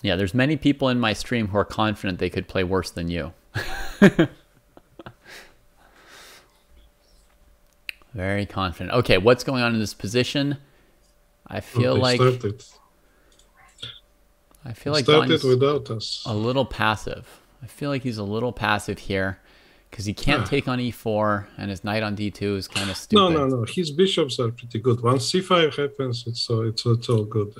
Yeah, there's many people in my stream who are confident they could play worse than you. Very confident. Okay, what's going on in this position? I feel like started without us. A little passive. I feel like he's a little passive here because he can't take on e4 and his knight on d2 is kind of stupid. No. His bishops are pretty good. Once c5 happens, it's all good.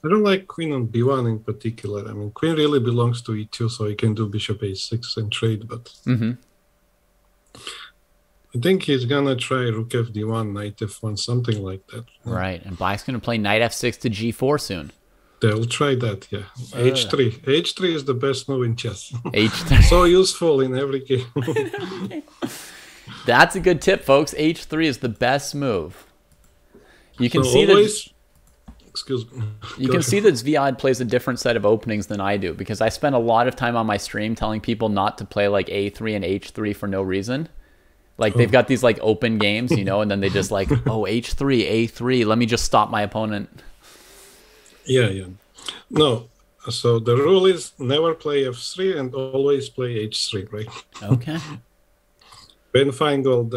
I don't like queen on b1 in particular. I mean, queen really belongs to e2, so he can do bishop a6 and trade, but I think he's gonna try rook fd1, knight f1, something like that. Right, and Black's gonna play knight f6 to g4 soon. They'll try that, yeah. h3. h3 is the best move in chess. h3. So useful in every game. That's a good tip, folks. h3 is the best move. You can see that... Excuse me. You can see that Zviad plays a different set of openings than I do because I spend a lot of time on my stream telling people not to play like a3 and h3 for no reason. Like they've got these like open games, you know, and then they just like, oh, h3, a3, let me just stop my opponent. Yeah. No, so the rule is never play f3 and always play h3, right? Okay. Ben Feingold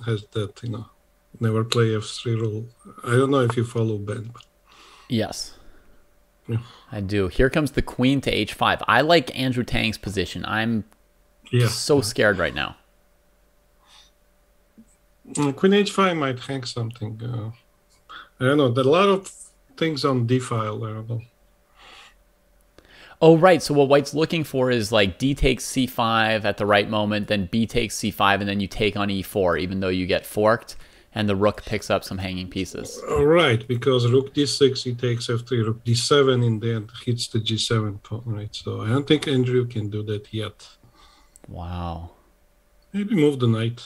has that, you know, never play f3 rule. I don't know if you follow Ben, but... Yes, I do. Here comes the queen to h5. I like Andrew Tang's position. I'm so scared right now. Queen h5 might hang something. I don't know. There are a lot of things on d file. I don't know. Oh, right. So what White's looking for is like d takes c5 at the right moment, then b takes c5, and then you take on e4, even though you get forked. And the rook picks up some hanging pieces. Right, because rook d6, he takes f3, rook d7 in the end hits the g7 pawn, right? So I don't think Andrew can do that yet. Wow. Maybe move the knight.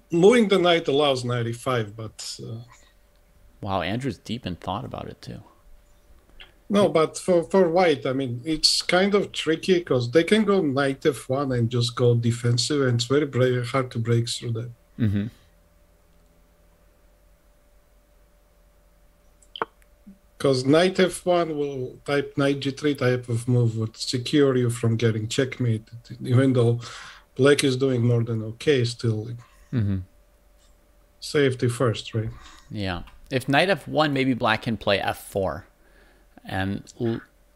Moving the knight allows knight e5, but... Wow, Andrew's deep in thought about it too. No, but for White, I mean, it's kind of tricky because they can go knight f1 and just go defensive, and it's very hard to break through that. Mm-hmm. Because knight f1 will type knight g3 type of move would secure you from getting checkmate, even though Black is doing more than okay still. Safety first, right? Yeah. If knight f1, maybe Black can play f4 and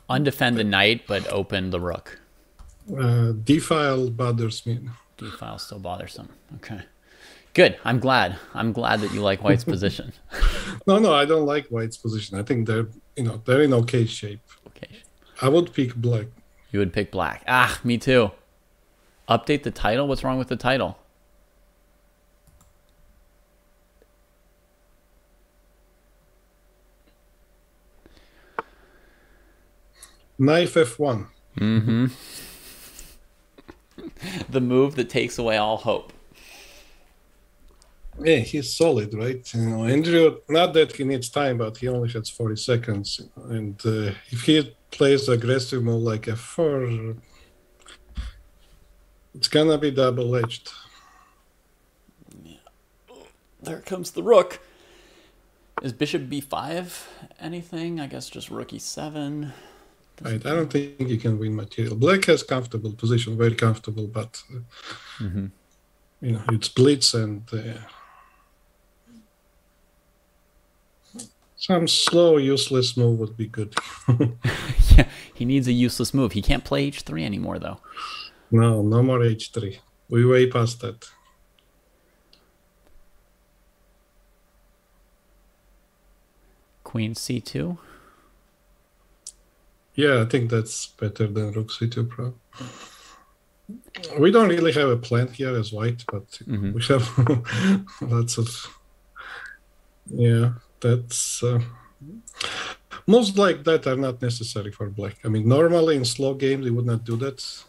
undefend the knight, but open the rook. D-file bothers me. D-file still bothersome. Okay. Good. I'm glad that you like White's position. No, I don't like White's position. I think they're in okay shape. Okay. I would pick Black. You would pick Black. Ah, me too. Update the title? What's wrong with the title? Knight f1. Mm-hmm. The move that takes away all hope. Yeah, he's solid, right? You know, Andrew, not that he needs time, but he only has 40 seconds. And if he plays aggressive move like f4, it's gonna be double-edged. Yeah. There comes the rook. Is bishop b5 anything? I guess just rook e7. Right, I don't think you can win material. Black has comfortable position, very comfortable, but you know, it's blitz and some slow, useless move would be good. Yeah, he needs a useless move. He can't play h3 anymore, though. No more h3. We way past that. Queen c2. Yeah, I think that's better than rook c2 pro. We don't really have a plan here as white, but we have lots of... Yeah, that's... moves like that are not necessary for black. I mean, normally in slow games, he would not do that.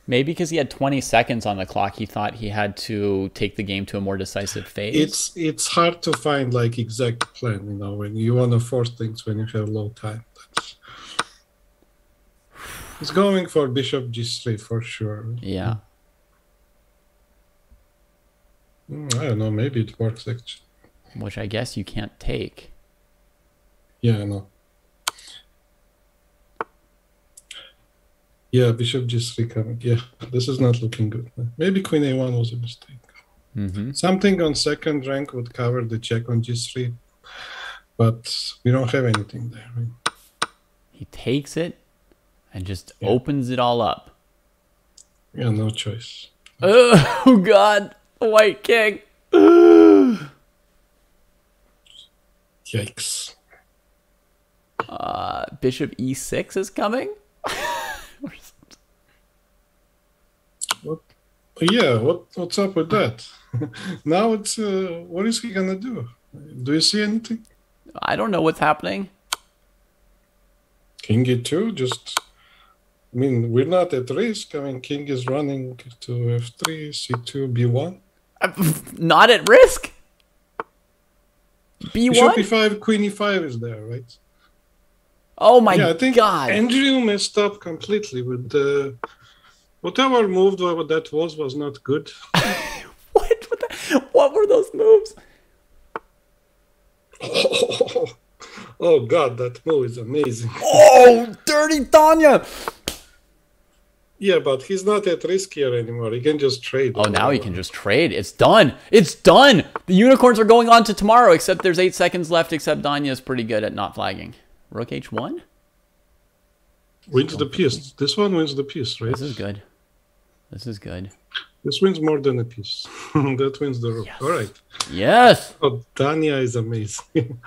Maybe because he had 20 seconds on the clock, he thought he had to take the game to a more decisive phase. It's hard to find like exact plan, you know, when you want to force things when you have low time. It's going for bishop g3 for sure. Yeah. I don't know, maybe it works actually. Which I guess you can't take. Yeah, I know. Yeah, bishop g3 coming. Yeah, this is not looking good. Maybe queen a1 was a mistake. Something on second rank would cover the check on g3, but we don't have anything there. Right? He takes it and just opens it all up. Yeah, no choice. Oh, God. The white king. Yikes. Bishop e6 is coming? Yeah, what's up with that? Now it's what is he gonna do? Do you see anything? I don't know what's happening. King e2, just I mean, we're not at risk. I mean, king is running to f3, c2, b1. Not at risk. B1. Bishop e5, queen e5 is there, right? Oh my I think God. Andrew messed up completely with the whatever move that was not good. What were those moves? Oh God, that move is amazing. Oh, dirty Tanya. Yeah, but he's not at risk here anymore. He can just trade. Oh, now he can just trade. It's done. It's done. The unicorns are going on to tomorrow, except there's 8 seconds left, except Danya is pretty good at not flagging. Rook h1? Wins the piece. This one wins the piece, right? This is good. This is good. This wins more than a piece. That wins the rook. Yes. All right. Yes. Oh, Danya is amazing.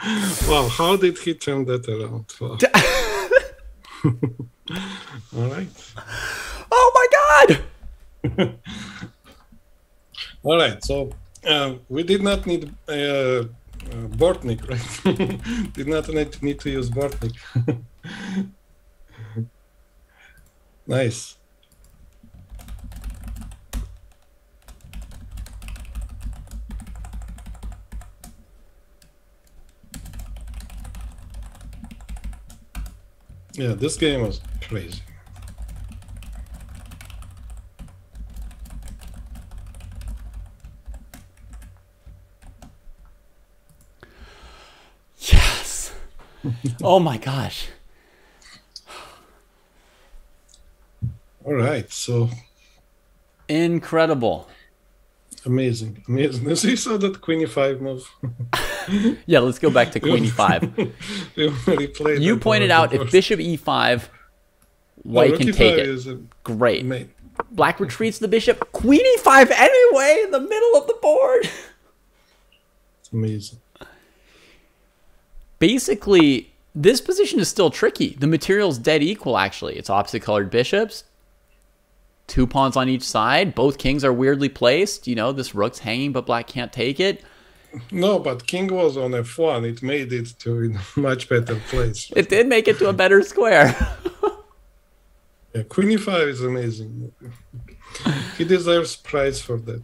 Wow, how did he turn that around? Wow. All right. Oh my God. All right. So we did not need Bortnik, right? Did not need to use Bortnik. Nice. Yeah, this game was crazy. Yes. Oh my gosh. All right, so Incredible. amazing. So you saw that Queen e5 move. Yeah, let's go back to Queen e5. You pointed out if Bishop e5, White can take it. Great. Black retreats the bishop. Queen e5 anyway in the middle of the board. It's amazing. Basically, this position is still tricky. The material's dead equal, actually. It's opposite colored bishops. 2 pawns on each side. Both kings are weirdly placed. You know, this rook's hanging, but black can't take it. No, but king was on f1. It made it to a much better place. It did make it to a better square. Yeah, Queen e5 is amazing. He deserves prize for that.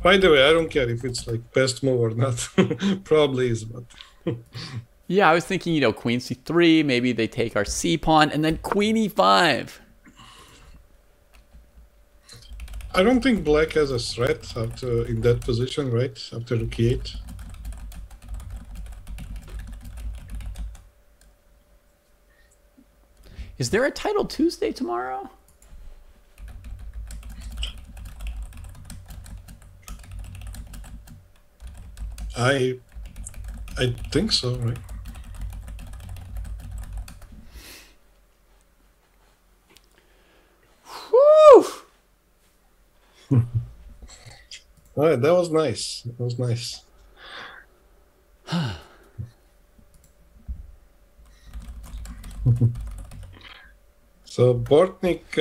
By the way, I don't care if it's like best move or not. Probably is, but... Yeah, I was thinking, you know, queen c3, maybe they take our c pawn, and then queen e5. I don't think black has a threat after in that position, right? After rook e8. Is there a title Tuesday tomorrow? I think so, right? Whew! All right, that was nice. That was nice. So Bortnik,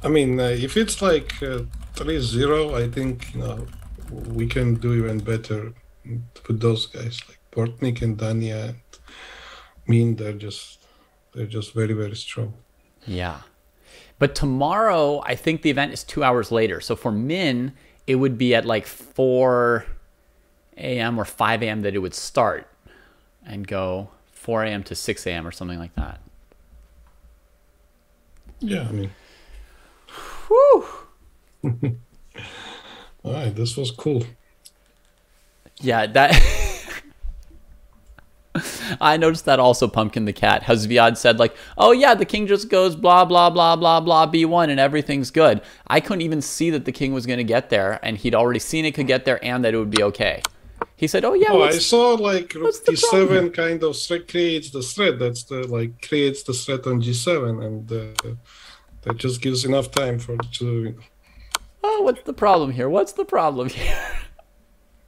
I mean, if it's like 3-0, I think we can do even better with those guys like Bortnik and Dania and Min. They're just very, very strong. Yeah. But tomorrow, I think the event is 2 hours later. So for Min, it would be at like 4 a.m. or 5 a.m. that it would start and go 4 a.m. to 6 a.m. or something like that. Yeah, I mean, Whew. all right, this was cool. Yeah, that... I noticed that also, Pumpkin the Cat. How Zviad said, like, oh yeah, the king just goes blah, blah, blah, blah, blah, b1, and everything's good. I couldn't even see that the king was going to get there, and he'd already seen it could get there and that it would be okay. He said, oh yeah, Oh, I saw like rook what's the problem d7 kind of creates the threat. That's the creates the threat on g7, and that just gives enough time for it to. Oh, what's the problem here? What's the problem here?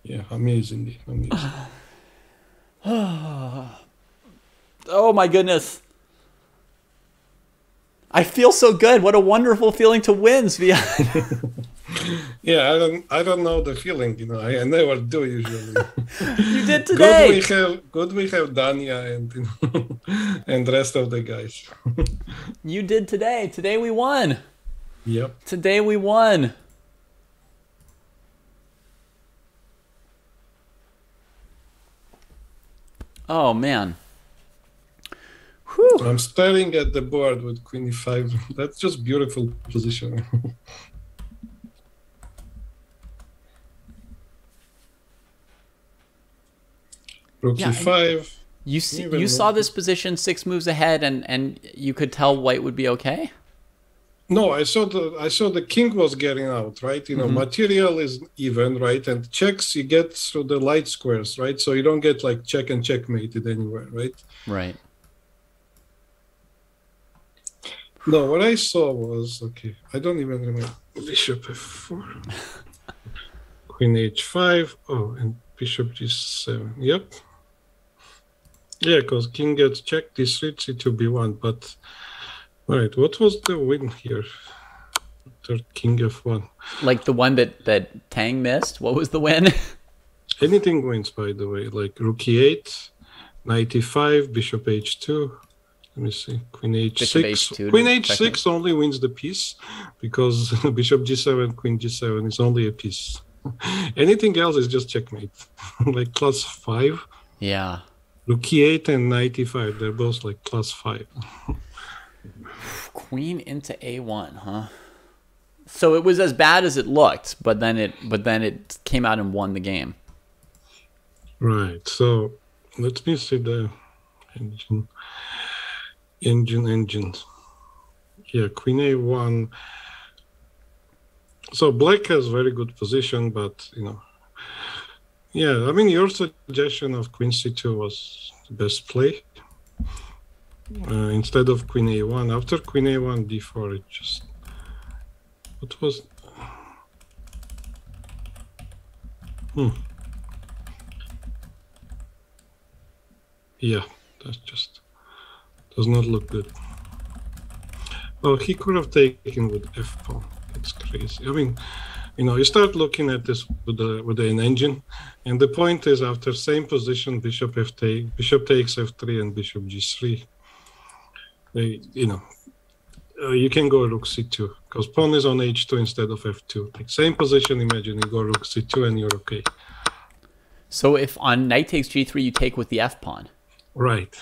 Yeah, amazing. Oh my goodness. I feel so good. What a wonderful feeling to win, Zviad. Yeah, I don't know the feeling, I never do usually. You did today. Good we have Dania and and the rest of the guys. You did today. Today we won. Yep. Today we won. Oh man. Whew. I'm staring at the board with queen e5. That's just beautiful position. Rook e5. You saw this position 6 moves ahead, and you could tell white would be okay? No, I saw the king was getting out, right? Material is even, right? And checks you get through the light squares, right? So you don't get like check and checkmated anywhere, right? Right. No, what I saw was, okay, I don't even remember. Bishop f4. Queen h5. Oh, and bishop g7. Yep. Yeah, because king gets checked, d3, c2, b1. But, all right, what was the win here? After king f1. Like the one that Tang missed? What was the win? Anything wins, by the way. Like rook e8, knight e5, bishop h2. Let me see. Queen h6. Queen h6 only wins the piece because bishop g7, queen g7 is only a piece. Anything else is just checkmate. Like +5. Yeah. Rook e8 and knight e5, they're both like +5. Queen into a1, huh? So it was as bad as it looked, but then it came out and won the game. Right. So let me see the engine. Yeah, queen a1. So black has very good position, but yeah, I mean your suggestion of queen c2 was the best play. Instead of queen a1, after queen a1 d4, it just what was yeah, that's just does not look good. Well, he could have taken with f pawn. That's crazy. I mean, you start looking at this with an engine, and the point is after same position, bishop takes f3 and bishop g3. You can go rook c2 because pawn is on h2 instead of f2. Like same position, imagine you go rook c2 and you're okay. So if on knight takes g3, you take with the f pawn. Right.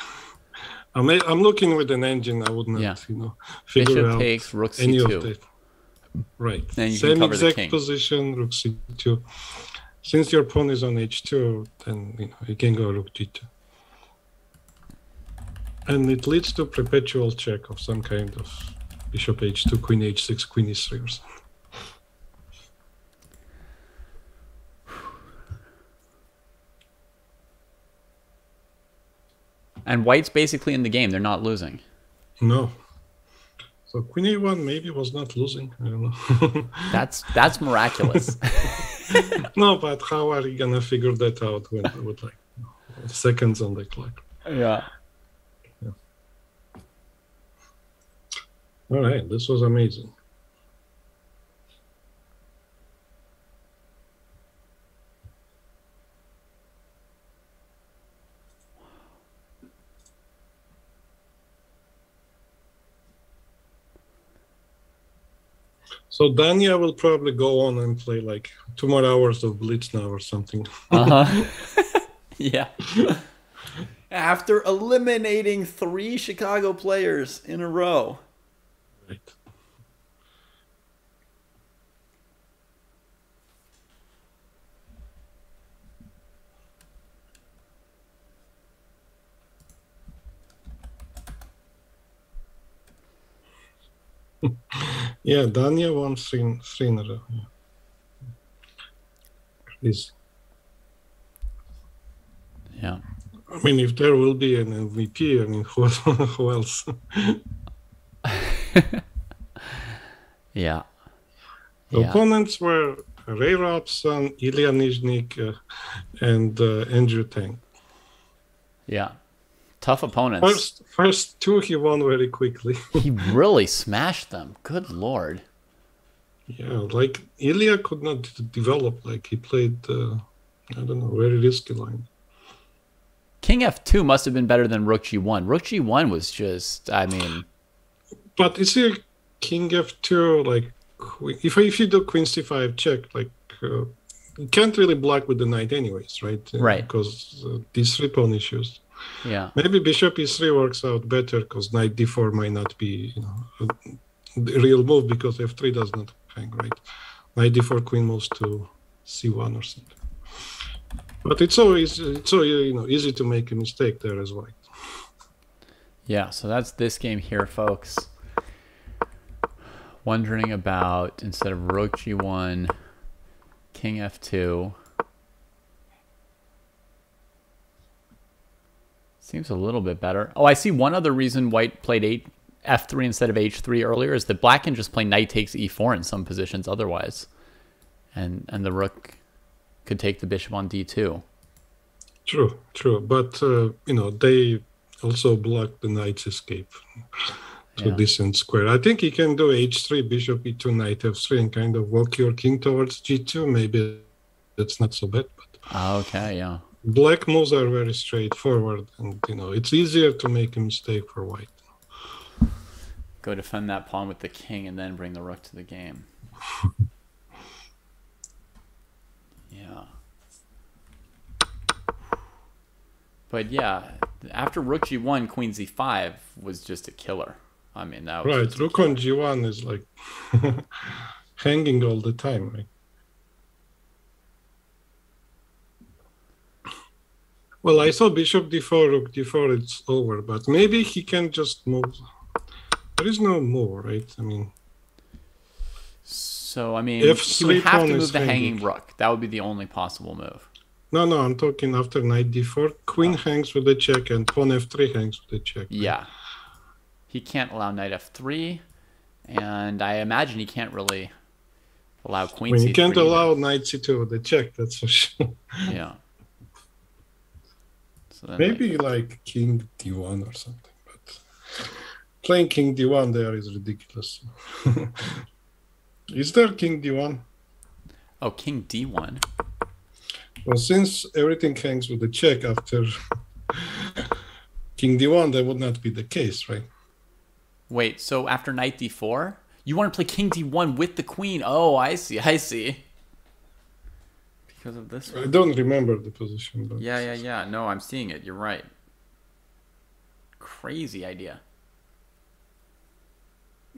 I'm looking with an engine. I would not, figure Bishop out takes rook c2. any of that. Right. Then you Same can cover exact the king. position, rook c2. Since your pawn is on h2, then you can go rook g2. And it leads to perpetual check of some kind of bishop h2, queen h6, queen e3 or something. And white's basically in the game. They're not losing. No. So queen a1 maybe was not losing. I don't know. That's miraculous. No, but how are you gonna figure that out with like seconds on the clock? Yeah. All right, this was amazing. So Dania will probably go on and play like 2 more hours of Blitz now or something. Uh-huh. Yeah. After eliminating 3 Chicago players in a row. Right. Yeah, Dania won three in a row. Yeah. Crazy. Yeah. I mean, if there will be an MVP, I mean, who else? Yeah. The Yeah. opponents were Ray Robson, Ilya Nizhnik, and Andrew Tang. Yeah. Tough opponents. First 2 he won very quickly. He really smashed them. Good lord. Yeah, like Ilya could not develop. Like he played, I don't know, very risky line. King F2 must have been better than Rook G1. Rook G1 was just, I mean... But you see, King F2, like, if you do Queen C5 check, like, you can't really block with the knight anyways, right? Right. Because these 3 pawn issues. Yeah. Maybe Bishop E3 works out better because Knight D4 might not be, the real move because F3 does not hang, right? Knight D4, Queen moves to C1 or something. But it's always easy to make a mistake there as white. Yeah, so that's this game here, folks. Wondering about, instead of Rook G1, King F2. Seems a little bit better. Oh, I see one other reason white played F3 instead of H3 earlier is that black can just play knight takes E4 in some positions otherwise. And the could take the bishop on D2. True. But, they also block the knight's escape to decent square. I think you can do H3, bishop E2, knight F3, and kind of walk your king towards G2. Maybe that's not so bad. But okay, yeah. Black moves are very straightforward, and, it's easier to make a mistake for white. Go defend that pawn with the king and then bring the rook to the game. Yeah. But yeah, after rook G1, queen Z5 was just a killer. I mean, that was right. Rook on G1 is like hanging all the time, right? Well, I saw bishop D4, rook D4, it's over, but maybe he can just move. There is no move, right? I mean... So, I mean, he would have to move the hanging rook. That would be the only possible move. No, I'm talking after knight D4. Queen hangs with the check and pawn F3 hangs with the check. Right? Yeah. He can't allow knight F3, and I imagine he can't really allow queen C3. You can't allow knight C2 with the check, that's for sure. Yeah. So then maybe like king D1 or something, but playing king D1 there is ridiculous. Is there king D1? Oh, king D1? Well, since everything hangs with the check after king D1, that would not be the case, right? Wait, so after knight D4? You want to play king D1 with the queen? Oh, I see. Because of this one? I don't remember the position. But... Yeah. No, I'm seeing it. You're right. Crazy idea.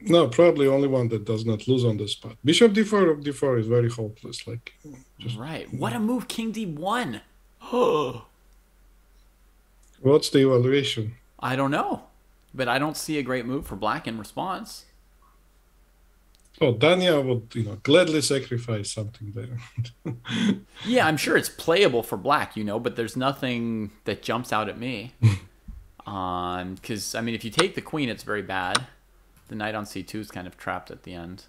No, probably only one that does not lose on the spot. Bishop D4, rook D4 is very hopeless. Like, right. What a move, king D1. What's the evaluation? I don't know. But I don't see a great move for black in response. Oh, Dania would, gladly sacrifice something there. Yeah, I'm sure it's playable for black, but there's nothing that jumps out at me. Because, I mean, if you take the queen, it's very bad. The knight on C2 is kind of trapped at the end,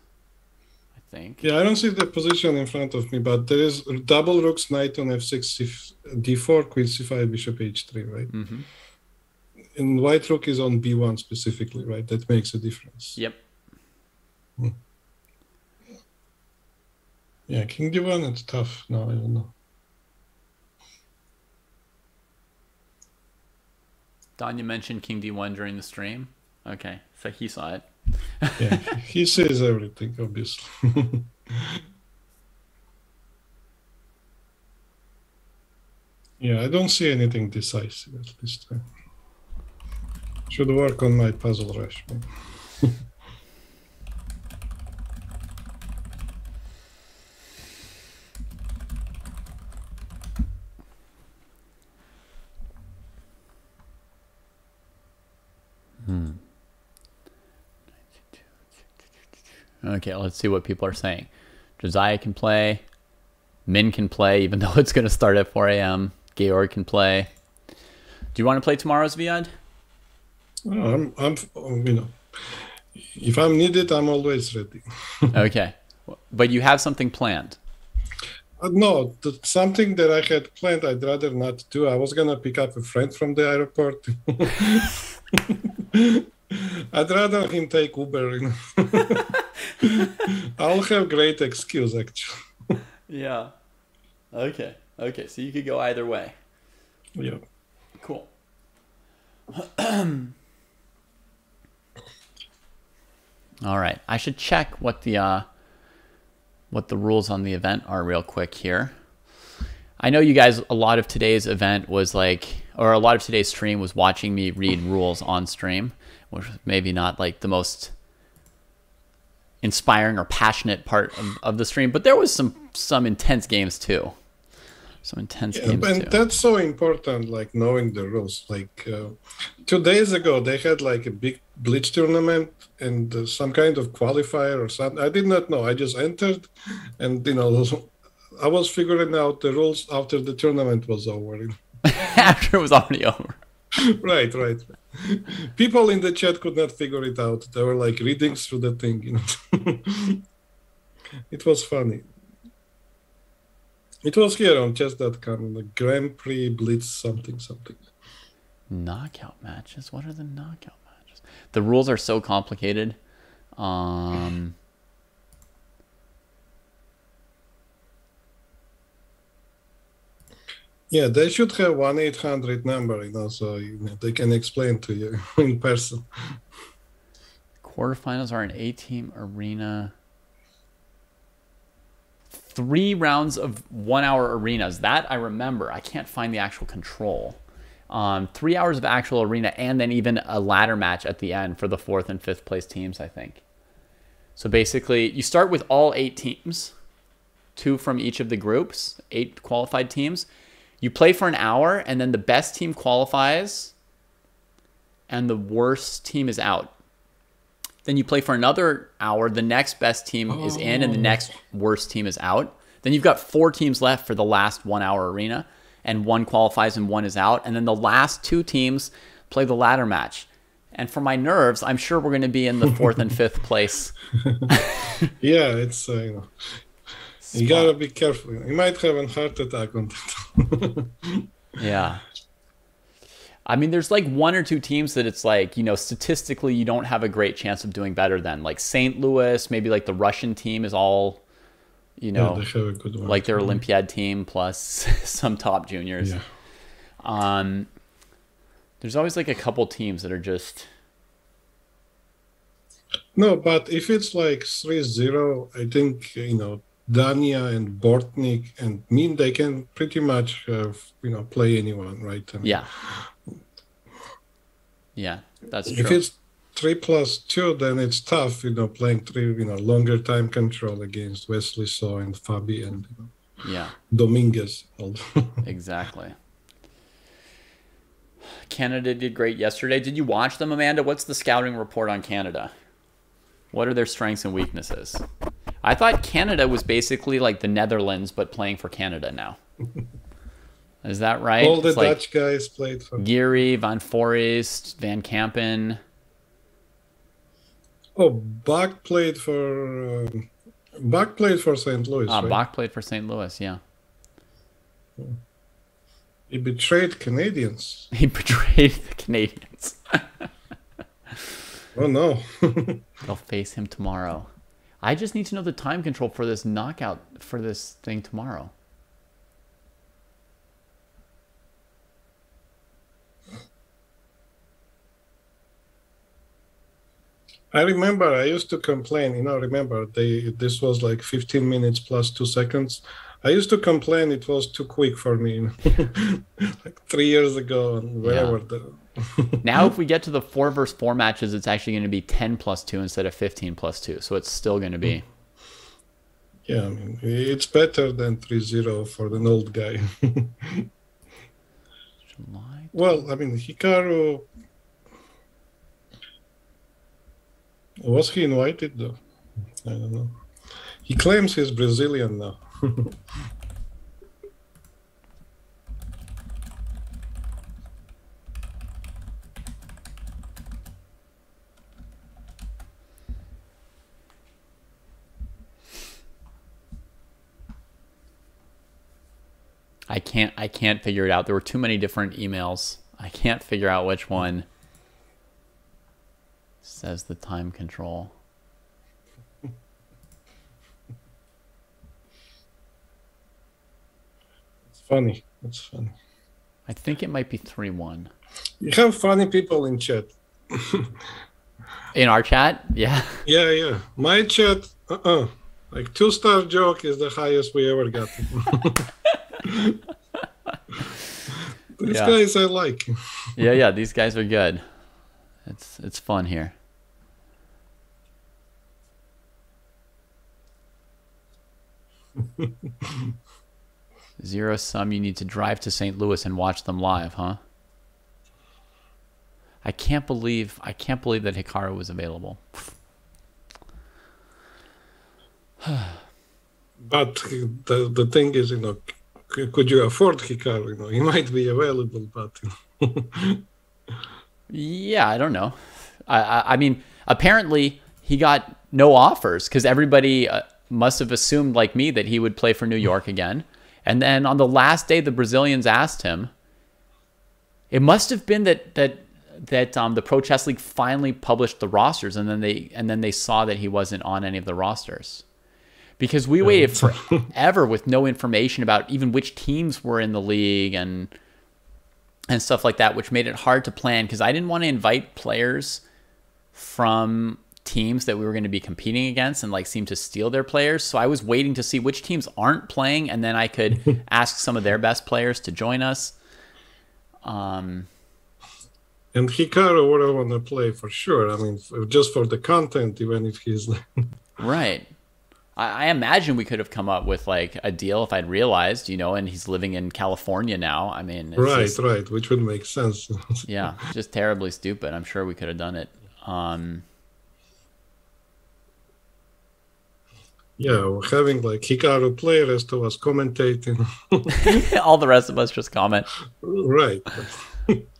I think. Yeah, I don't see the position in front of me, but there is double rooks, knight on F6, D4, queen C5, bishop H3, right? Mm-hmm. and white rook is on b1 specifically, right? That makes a difference. Yep. Yeah, king d1, it's tough. No, I don't know. Danya mentioned king d1 during the stream. Okay, so he saw it. Yeah, he says everything, obviously. Yeah, I don't see anything decisive at this time. Should work on my puzzle rush. Maybe. Okay, let's see what people are saying. Josiah can play. Min can play, even though it's going to start at 4 a.m. Georg can play. Do you want to play tomorrow's Viad? I'm, if I'm needed, I'm always ready. Okay, but you have something planned. No, something that I had planned, I'd rather not do. I was gonna pick up a friend from the airport. I'd rather him take Uber. I'll have great excuse, actually. Yeah. Okay. Okay. So you could go either way. Yeah. Cool. All right. I should check what the rules on the event are real quick here. I know you guys, a lot of today's event was like, or a lot of today's stream was watching me read rules on stream, which was maybe not like the most inspiring or passionate part of the stream, but there was some intense games too. Some intense games and too. That's so important, like knowing the rules. Like 2 days ago, they had like a big Blitz tournament and some kind of qualifier or something. I did not know. I just entered, and I was figuring out the rules after the tournament was over. After it was already over. Right. People in the chat could not figure it out. They were like reading through the thing. It was funny. It was here on chess.com, the Grand Prix Blitz something. Knockout matches? What are the knockout matches? The rules are so complicated. Yeah, they should have 1-800 number, so they can explain to you in person. Quarterfinals are an 8-team arena. 3 rounds of 1-hour arenas. That I remember. I can't find the actual control. 3 hours of actual arena, and then even a ladder match at the end for the 4th and 5th place teams, I think. So basically, you start with all 8 teams, 2 from each of the groups, 8 qualified teams. You play for an hour, and then the best team qualifies, and the worst team is out. Then you play for another hour. The next best team is in, and the next worst team is out. Then you've got 4 teams left for the last 1-hour arena, and 1 qualifies and 1 is out. And then the last 2 teams play the ladder match. And for my nerves, I'm sure we're going to be in the 4th and 5th place. Yeah, it's you gotta be careful. You might have a heart attack on that. Yeah. I mean, there's like 1 or 2 teams that it's like, statistically you don't have a great chance of doing better than. Like St. Louis, maybe like the Russian team is all, Yeah, they have a good one. like their Olympiad team plus some top juniors. Yeah. There's always like a couple teams that are just... No, but if it's like 3-0, I think, Dania and Bortnik and Min, they can pretty much play anyone, right? Yeah. Yeah, that's true. If it's 3+2, then it's tough, playing 3, longer time control against Wesley So and Fabi and Dominguez. Exactly. Canada did great yesterday. Did you watch them, Amanda? What's the scouting report on Canada? What are their strengths and weaknesses? I thought Canada was basically like the Netherlands, but playing for Canada now. Is that right? All the it's Dutch guys played for... Geary, Van Forest, Van Kampen. Oh, Bach played for St. Louis, right? Bach played for St. Louis, yeah. He betrayed Canadians. He betrayed the Canadians. Oh no. They'll face him tomorrow. I just need to know the time control for this knockout for this thing tomorrow. I remember I used to complain, remember this was like 15 minutes plus 2 seconds. I used to complain it was too quick for me, like 3 years ago and wherever. Now, if we get to the 4 versus 4 matches, it's actually going to be 10 plus 2 instead of 15 plus 2. So it's still going to be. Yeah, I mean, it's better than 3-0 for an old guy. Well, I mean, Hikaru. Was he invited though? I don't know. He claims he's Brazilian now. I can't figure it out. There were too many different emails. I can't figure out which one says the time control. It's funny. It's funny. I think it might be 3-1. You have funny people in chat. In our chat? Yeah. Yeah. My chat, like 2-star joke is the highest we ever got. These guys I like. Yeah, these guys are good. It's fun here. Zero sum, you need to drive to St. Louis and watch them live, huh? I can't believe that Hikaru was available. But the thing is, could you afford Hikaru? He might be available, but yeah, I don't know. I mean, apparently he got no offers because everybody must have assumed, like me, that he would play for New York again. And then on the last day, the Brazilians asked him. It must have been that the Pro Chess League finally published the rosters, and then they saw that he wasn't on any of the rosters, because we waited forever with no information about even which teams were in the league and stuff like that, which made it hard to plan. Because I didn't want to invite players from teams that we were going to be competing against and like seem to steal their players. So I was waiting to see which teams aren't playing, and then I could ask some of their best players to join us. And Hikaru would have want to play for sure. I mean, just for the content, even if he's right. I imagine we could have come up with like a deal if I'd realized, and he's living in California now. I mean, it's right, which would make sense. Yeah, just terribly stupid. I'm sure we could have done it. Yeah, having like Hikaru play, rest of us commentating. All the rest of us just comment. Right.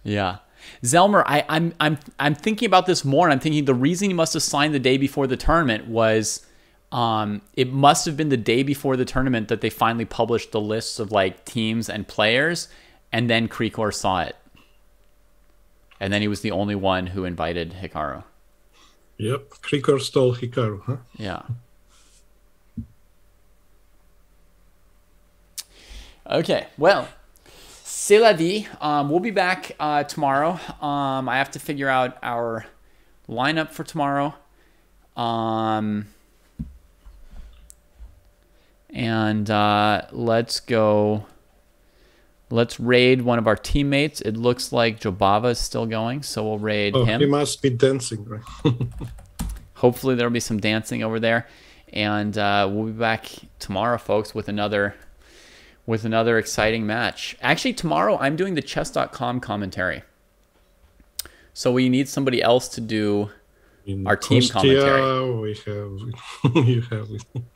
Yeah. Zelmer, I'm thinking about this more, and I'm thinking the reason he must have signed the day before the tournament was it must have been the day before the tournament that they finally published the lists of like teams and players, and then Krikor saw it. And then he was the only one who invited Hikaru. Yep, Krikor stole Hikaru, huh? Yeah. Okay, well, c'est la vie. We'll be back tomorrow. I have to figure out our lineup for tomorrow. And let's go. Let's raid one of our teammates. It looks like Jobava is still going, so we'll raid him. He must be dancing, right? Hopefully there'll be some dancing over there. And we'll be back tomorrow, folks, with another exciting match. Actually, tomorrow I'm doing the chess.com commentary. So we need somebody else to do our team commentary.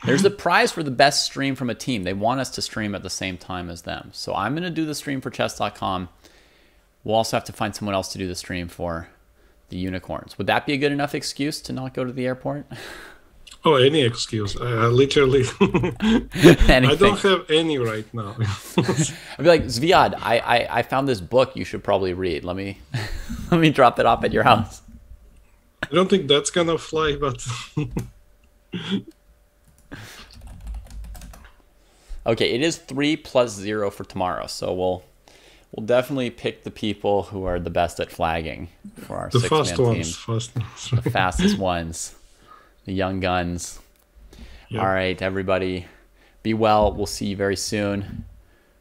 There's a prize for the best stream from a team. They want us to stream at the same time as them. So I'm going to do the stream for chess.com. We'll also have to find someone else to do the stream for the unicorns. Would that be a good enough excuse to not go to the airport? Oh, any excuse. I literally, I don't have any right now. I'd be like, Zviad, I found this book you should probably read. Let me let me drop it off at your house. I don't think that's gonna fly, but Okay, it is 3 plus 0 for tomorrow, so we'll definitely pick the people who are the best at flagging for our the six-man fast team. ones, fast ones. The fastest ones, the young guns. Yeah. All right, everybody, be well. We'll see you very soon.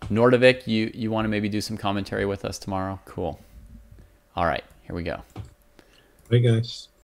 Nordovik, you want to maybe do some commentary with us tomorrow? Cool. All right, here we go. Bye, guys.